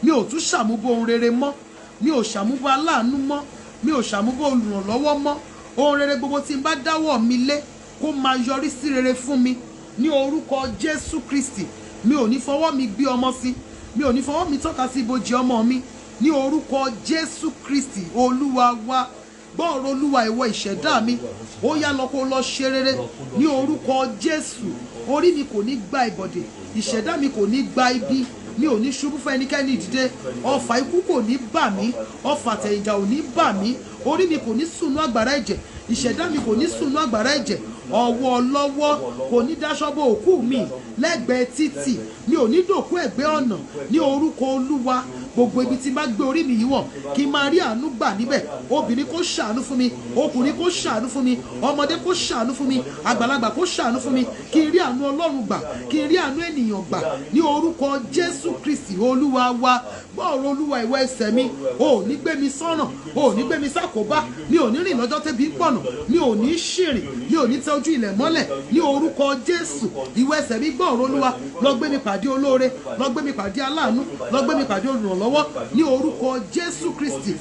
mi ò tún ṣàmúbọ̀ ohun rere mọ́. Mi ò ṣàmúbọ̀ aláàánú mọ́. Mi ò ṣàmúbọ̀ olùrànlọ́wọ́ mọ́. Ohun rere gbogbo tí n bá dáwọ́ mi lé kó máa yọrí sí rere fún mi. Ní orúkọ Jésù Kristi, mi ò ní fọwọ́ mi gbé ọmọ sí. Mi ò ní fọwọ́ mi tọ́ka sí ibojì ọmọ mi. Ní orúkọ Jésù Kristi Olúwa wa. Gbọ́ ọ̀rọ̀ Olúwa ìwọ ìṣẹ̀dá mi. Ó yá lọ kó lọ ṣe rere. Ní orúkọ Jésù. Orí mi kò ní gba ìbọ̀dè. Ìṣẹ̀dá mi kò ní gba ibi. Mi ò ní ṣubú fún ẹnikẹ́ni ìdìde. Ọfà ikú kò ní bà mí. Ọfà tẹ̀yìnjà ò ní bà mí. Orí mi kò ní sùnú àgbàrá ẹ̀jẹ̀. Ìṣẹ̀dá mi kò ní sùnú àgbàrá ẹ̀jẹ̀. Ọwọ́ ọlọ́wọ́ kò ní dáṣọ́bọ̀ òkú mi lẹ́gbẹ̀ẹ́ títì. Mi ò ní dòkú ẹ̀gbẹ́ ọ̀nà. Ní orúkọ Olúwa, gbogbo ibi tí n bá gbé orí mi yìí wọ̀ kí n máa rí àánú gbà níbẹ̀. Obìnrin kó ṣàánú fún mi, ọkùnrin kó ṣàánú fún mi, ọmọdé kó ṣàánú fún mi, àgbàlagbà kó ṣàánú fún mi, kí n rí àánú Ọlọ́run gbà, kí n rí àánú ènìyàn gbà. Ní orúkọ Jésù Kristi Olúwa wa. Gbọ́ ọ̀rọ̀ Olúwa ìwọ ẹsẹ̀ mi. O ò ní gbé mi sọ́nà, o ò ní gbé mi sákòbá, mi ò ní rìn lọ́jọ́ tẹ́bi ń pọ̀nà, mi ò ní ṣìrìn, mi ò ní tẹ ojú ilẹ̀ mọ́lẹ̀. Ní orúkọ Jésù ìwọ ẹsẹ̀ mi. Gbọ́ ọ̀rọ̀ Olúwa. Lọ gbé mi pàdé olóore, lọ gbé mi pàdé aláàánú, lọ gbé mi pàdé olùrànlọ́wọ́. Ní orúkọ Jésù Kristi.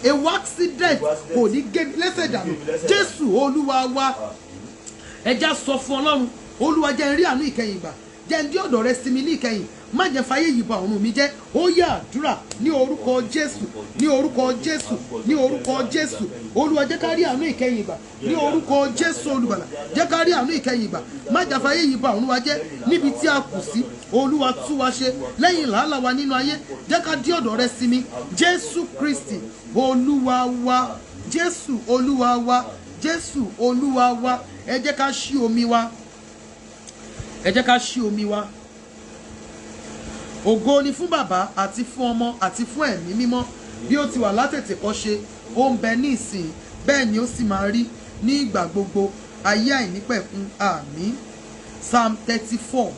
Ewu accident kò ní gé mi lẹ́sẹ̀ dànù. Jésù Olúwa wa. Ẹja sọ fún Ọlọ́run, Olúwa jẹ́ n rí àánú ìkẹyìn gbà. Jẹ́ n dí ọ̀dọ̀ rẹ sí mi ní ìkẹyìn. Má jẹ́ fàyè yìí ba ọ̀run mi jẹ́. Ó yá àdúrà ní orúkọ Jésù, ní orúkọ Jésù, ní orúkọ Jésù. Olúwa jẹ́ ká rí àánú ìkẹyìn gbà. Ní orúkọ Jésù olùgbàlà, jẹ́ ká rí àánú ìkẹyìn gbà. Má jẹ́ fàyè yìí ba ọ̀run wa jẹ́ níbi tí a kù sí. Olúwa tú wa ṣe lẹ́yìn làálàá wa nínú ayé. Jẹ́ ká dí ọ̀dọ̀ rẹ sí mi. Jésù Kristi Olúwa wa. Jésù Olúwa wa. Jésù Olúwa wa. Ẹ jẹ́ ká ṣí omi wa. Ẹ jẹ́ ká ṣí omi wa. Ògo ni fún Bàbá àti fún Ọmọ àti fún Ẹ̀mí Mímọ́, bí ó ti wà látètèkọ́ṣe, ó ń bẹ ní ìsìn, bẹ́ẹ̀ ni ó sì máa rí ní ìgbà gbogbo, ayé àìnípẹ̀kun. Àmín. Psalm 34.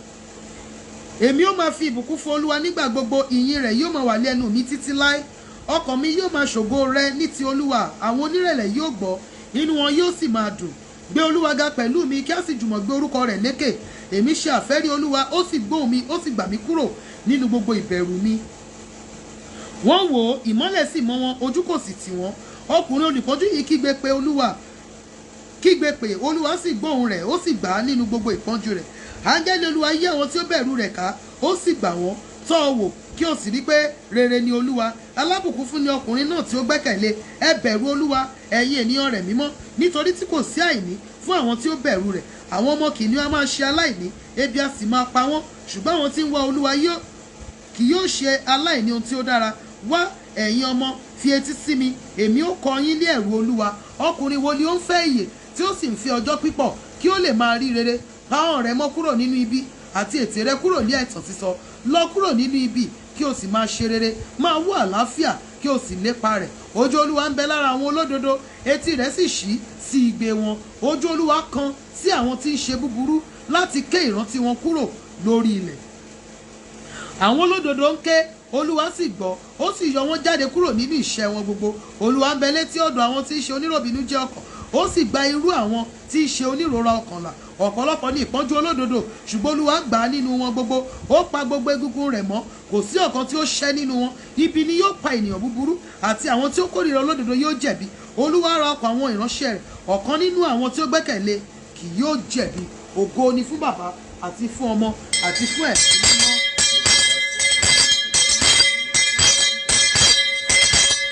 Èmi ó máa fi ìbùkún fún Olúwa nígbà gbogbo, ìyìn rẹ̀ yóò máa wà lẹ́nu mi títí láé. Ọkàn mi yóò máa ṣògo rẹ ní ti Olúwa, àwọn onírẹ̀lẹ̀ yóò gbọ́, inú wọn yóò sì máa dùn. Gbé Olúwa ga pẹ̀lú mi, kí a sì jùmọ̀ gbé orúkọ rẹ̀ lékè. Èmi ṣe àfẹ́rí Olúwa, ó sì gbóhùn mi, ó sì gbà mí kúrò nínú gbogbo ìbẹ̀rù mi. Wọ́n wò ó, ìmọ́lẹ̀ sì mọ́ wọn, ojú kò sì tì wọ́n. ọkùnrin olùpọ́njú yìí kígbe pé olúwa sì gbóhùn rẹ̀ ó sì gbà á nínú gbogbo ìpọ́njú rẹ̀. Áńgẹ́lì olúwa yí àwọn tí ó bẹ̀rù rẹ̀ ká ó sì gbà wọ́n. Tọ́ ọ wò kí o sì rí pé rere ni olúwa. Alábùkún fún ni ọkùnrin náà tí ó gbẹ́kẹ̀lé. Ẹ bẹ̀rù olúwa ẹ̀yin ènìyàn rẹ̀ mímọ́, nítorí tí kò sí àìní fún àwọn tí ó bẹ̀rù rẹ̀. Àwọn ọmọ kìnìún a máa ṣe aláìní, ebi a sì máa pa wọ́n, ṣùgbọ́n àwọn tí ń wá olúwa kì yóò ṣe aláìní ohun tí ó dára. Wá ẹ̀yin ọmọ, fi etí sí mi, èmi ó kọ́ yín ní ẹ̀rù olúwa. Ọkùnrin wo ni ó ń fẹ́ ìyè tí ó sì ń fi ọjọ́ pípọ̀ kí ó lè máa rí rere? Pa ọ̀ràn rẹ mọ́ kúrò nínú ibi àti ètè rẹ kúrò ní ẹ̀tàn sísọ. Lọ kúrò nínú ibi kí o sì máa ṣe rere, máa wú àlàáfíà kí o sì lépa rẹ̀. Ojú olúwa ń bẹ lára àwọn olódodo, etí rẹ̀ sì ṣí sí igbe wọn. Ojú olúwa kan sí àwọn tí ń ṣe búburú láti ké ìrántí wọn kúrò lórí ilẹ̀. Àwọn olódodo ń ké, olúwa sì gbọ́, ó sì yọ wọ́n jáde kúrò nínú ìṣẹ́ wọn gbogbo. Olúwa ń bẹ létí ọ̀dọ̀ àwọn tí ń ṣe oníròbìnújẹ́ ọkàn, ó sì gba irú àwọn tí ń ṣe onírora ọkàn là. Ọ̀pọ̀lọpọ̀ ní ìpọ́njú olódodo, ṣùgbọ́n olúwa gbà á nínú wọn gbogbo. Ó pa gbogbo egungun rẹ̀ mọ́, kò sí ọ̀kan tí ó ṣẹ́ nínú wọn. Ibi ni yóò pa ènìyàn búburú, àti àwọn tí ó kórìíra olódodo yóò jẹ̀bi. Olúwa ra ọkàn àwọn ìránṣẹ́ rẹ̀, ọ̀kan nínú àwọn tí ó gbẹ́kẹ̀lé kì yóò jẹ̀bi. Ògo ni fún bàbá àti fún ọmọ àti fún ẹ̀mí mímọ́.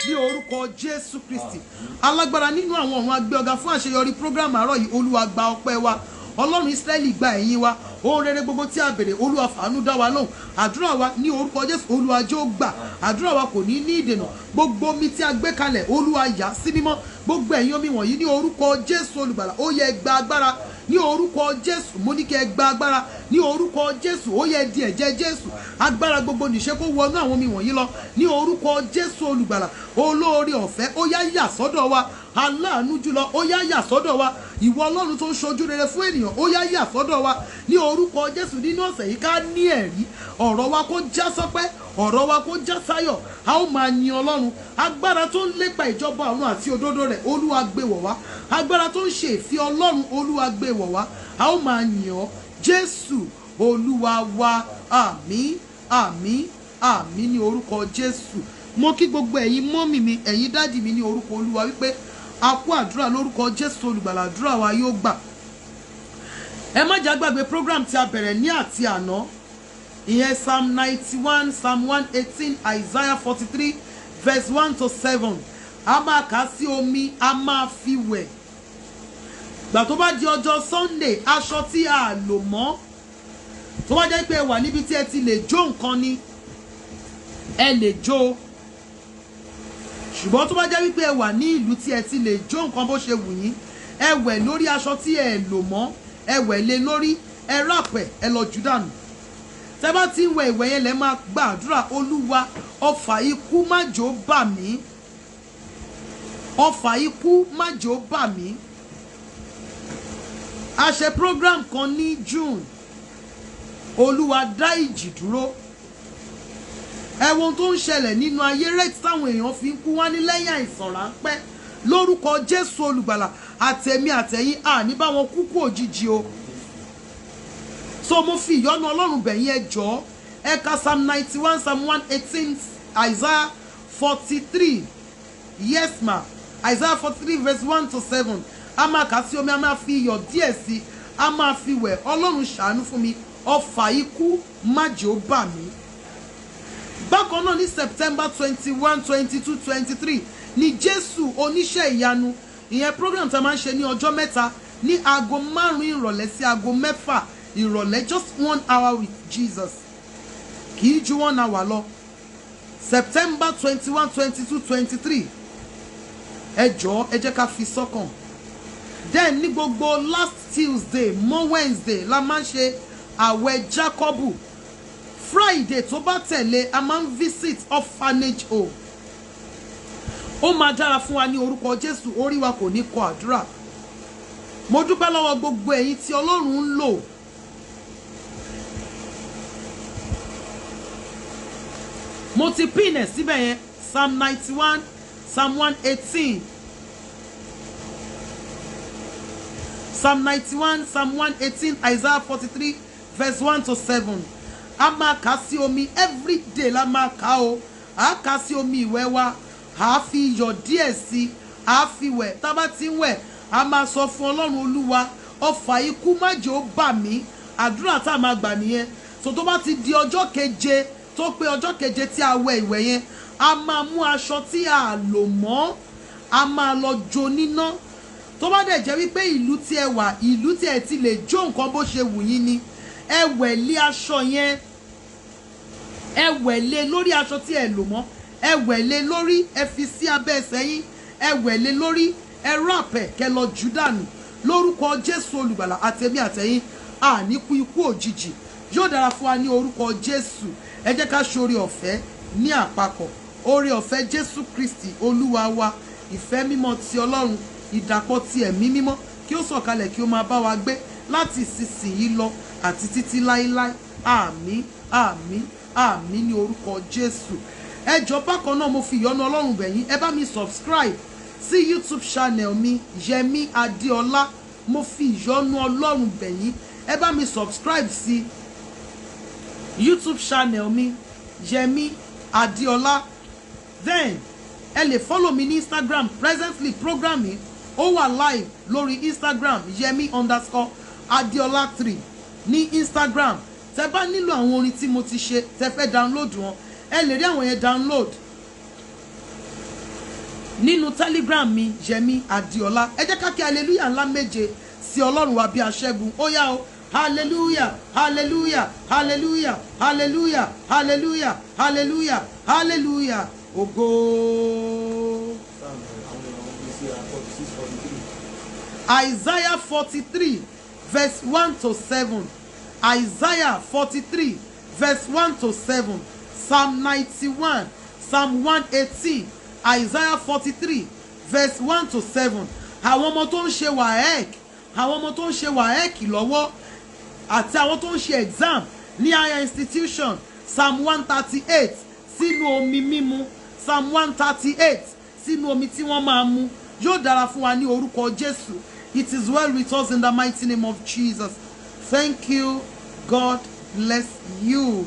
Ní orúkọ Jésù Kristi, alágbára nínú àwọn ọ̀run, a gbé ọ̀gá fún àṣeyọrí program àárọ̀ yìí. Olúwa gba ọpẹ́ wa. Ọlọ́run Ísírẹ́lì gba ẹ̀yìn wa. Ohun rere gbogbo tí a béèrè, Olúwa fàánú dá wa lóhùn. Àdúrà wa ní orúkọ Jésù, Olúwa jẹ́ ó gbà. Àdúrà wa kò ní ìdènà. Gbogbo omi tí a gbé kalẹ̀, Olúwa yà sí mímọ́. Gbogbo ẹ̀yin omi wọ̀nyí ní orúkọ Jésù olùgbàlà, ó yẹ gba agbára. Ní orúkọ Jésù, mo ní kí ẹ gba agbára. Ní orúkọ Jésù, ó yẹ di ẹ̀jẹ̀ Jésù. Agbára gbogbo nìṣe kó wọnú àwọn omi wọ̀nyí lọ. Ní orúkọ Jésù olùgbàlà, olóore ọ̀fẹ́, ó yá sọ́dọ̀ wa. Aláàánú jùlọ, ó yá sọ́dọ̀ wa. Ìwọ Ọlọ́run tó ń ṣojú rere fún ènìyàn, ó yá sọ́dọ̀ wa. Ní orúkọ Jésù, nínú ọ̀sẹ̀ yìí ká ní ẹ̀rí. Ọ̀rọ̀ wa kó já sọ́pẹ́, ọ̀rọ̀ wa kó já sáyọ̀. A ó máa yin Ọlọ́run. Agbára tó ń lépa ìjọba ọ̀run àti òdodo rẹ̀, Olúwa gbé wọ̀ wá. Agbára tó ń ṣe ìfẹ́ Ọlọ́run, Olúwa gbé wọ̀ wá. A ó máa yìn ọ́ Jésù Olúwa wa. Àmín, àmín, àmín ní orúkọ Jésù. Mo kí gbogbo ẹ̀yin mọ́mì mi, ẹ̀yin dádì mi ní orúkọ Olúwa wípé a kú àdúrà lórúkọ Jésù olùgbàlà. Àdúrà wa yóò gbà. Ẹ má jà gbàgbé program tí a bẹ̀rẹ̀ ní àti àná. Ìyẹn Psalm 91, Psalm 118, Isaiah 43 verse 1 to 7. A máa kà sí omi, a máa fi wẹ̀. Gbà tó bá di ọjọ́ Sunday, aṣọ tí a lò mọ́, tó bá jẹ́ pé ẹ wà níbi tí ẹ ti lè jó nǹkan ni, ẹ lè jó. Ṣùgbọ́n tó bá jẹ́ wípé ẹ wà ní ìlú tí ẹ ti lè jó nǹkan bó ṣe wù yín, ẹ wẹ̀ lórí aṣọ tí ẹ lò mọ́, ẹ wẹ̀ lé lórí, ẹ rápẹ̀, ẹ lọ jù dànù. Tẹ́ bá ti ń wẹ̀ ìwẹ̀ yẹn lẹ́ máa gbàdúrà, Olúwa ọfà ikú má jò bà mí. Ọfà ikú má jò bà mí. A ṣe program kan ní June. Olúwa dá ìjì dúró. Ẹ wo ohun tó ń ṣẹlẹ̀ nínú ayé rẹ̀ táwọn èèyàn fi ń kú wá ní lẹ́yìn àìsàn ráńpẹ́. Lórúkọ Jésù olùgbàlà, àtẹ̀mí àtẹ̀yìn àní bá wọn kú kú òjijì o. So mo fi ìyọ́nú Ọlọ́run bẹ̀yìn ẹ jọ̀ọ́. Ẹ ka Psalm 91, Psalm 118, Isaiah 43. Yes ma. Isaiah 43 verse 1 to 7. A máa kà sí omi, a máa fi iyọ̀ díẹ̀ sí, a máa fi wẹ̀. Ọlọ́run ṣàánú fún mi, ọfà ikú má jò bà mí. Bákan náà ní September 21, 22, 23 ní Jésù oníṣẹ́ ìyanu. Ìyẹn program tá a máa ń ṣe ní ọjọ́ mẹ́ta ní aago 5 ìrọ̀lẹ́ sí aago 6 ìrọ̀lẹ́, just 1 hour with Jesus. Kì í ju 1 hour lọ. September 21, 22, 23. Ẹ jọ̀ọ́, ẹ jẹ́ ká fi sọ́kàn. Then ní gbogbo last Tuesday mọ́ Wednesday la máa ń ṣe àwẹ̀ Jacobu. Friday tó bá tẹ̀lé a máa ń visit orphanage home. Ó máa dára fún wa ní orúkọ Jésù, orí wa kò ní kọ àdúrà. Mo dúpẹ́ lọ́wọ́ gbogbo ẹ̀yin tí Ọlọ́run ń lò. Mo ti pin ẹ̀ síbẹ̀ yẹn, Psalm 91, Psalm 118. Psalm 91, Psalm 118, Isaiah 43, verse 1 to 7. A máa kà sí omi every day la máa kà o. A kà sí omi ìwẹ̀ wa, a fi iyọ̀ díẹ̀ sí, a fi wẹ̀ tá bá ti ń wẹ̀ a máa sọ fún Ọlọ́run Olúwa ọfà ikú má jẹ́ ó bà mí àdúrà tá a máa gbà nìyẹn. So tó bá ti di ọjọ́ keje tó pé ọjọ́ keje tí a wẹ̀ ìwẹ̀ yẹn a máa mú aṣọ tí a lò mọ́ a máa lọ jó níná. Tó bá dẹ̀ jẹ́ wípé ìlú tí ẹ wà ìlú tí ẹ ti lè jó nǹkan bó ṣe wù yín ni ẹ wẹ̀ lé aṣọ yẹn ẹ wẹ̀ lé lórí aṣọ tí ẹ lò mọ́ ẹ wẹ̀ lé lórí ẹ fi sí abẹ́ ẹsẹ̀ yín ẹ wẹ̀ lé lórí ẹ rápẹ̀ kẹ lọ jù dànù lórúkọ Jésù olùgbàlà àtẹ̀mí àtẹ̀yìn àníkú ikú òjijì yóò dára fún wa ní orúkọ Jésù. Ẹ jẹ́ ká ṣe oore ọ̀fẹ́ ní àpapọ̀ oore ọ̀fẹ́ Jésù Kristi Olúwa wa ìfẹ́ mímọ́ ti Ọlọ́run ìdàpọ̀ ti ẹ̀mí mímọ́ kí ó sọ̀kalẹ̀ kí ó máa bá wa gbé láti ìsinsìnyí lọ àti títí láéláé àmín àmín àmín ní orúkọ Jésù. Ẹ jọ̀ọ́ bákan náà mo fi ìyọ́nú Ọlọ́run bẹ̀ yín ẹ bá mi subscribe sí YouTube channel mi Yẹmí Adéọlá mo fi ìyọ́nú Ọlọ́run bẹ̀ yín ẹ bá mi subscribe sí YouTube channel mi Yẹmí Adéọlá. Then ẹ lè follow mi ní Instagram presently program mi ó wà live lórí Instagram Yẹmí_Adéọlá3 ní Instagram. Tẹ́ bá nílò àwọn orin tí mo ti ṣe tẹ́ fẹ́ download wọn ẹ lè rí àwọn yẹn download nínú Telegram mi Yẹmí Adéọlá. Ẹ jẹ́ ká kí hallelujah ńlá méje sí Ọlọ́run wa bí aṣẹ́gun ó yá o hallelujah hallelujah hallelujah hallelujah hallelujah hallelujah hallelujah ògo. Isaiah 43 verse 1 to 7. Isaiah 43 verse 1 to 7. Psalm 91, Psalm 118, Isaiah 43 verse 1 to 7. Àwọn ọmọ tó ń ṣe WAEC, àwọn ọmọ tó ń ṣe WAEC lọ́wọ́ àti àwọn tó ń ṣe exam ní higher institution Psalm 138 sínú omi mímu Psalm 138 sínú omi tí wọ́n máa mu yóò dára fún wa ní orúkọ Jésù. It is well with us in the mighty name of Jesus. Thank you. God bless you.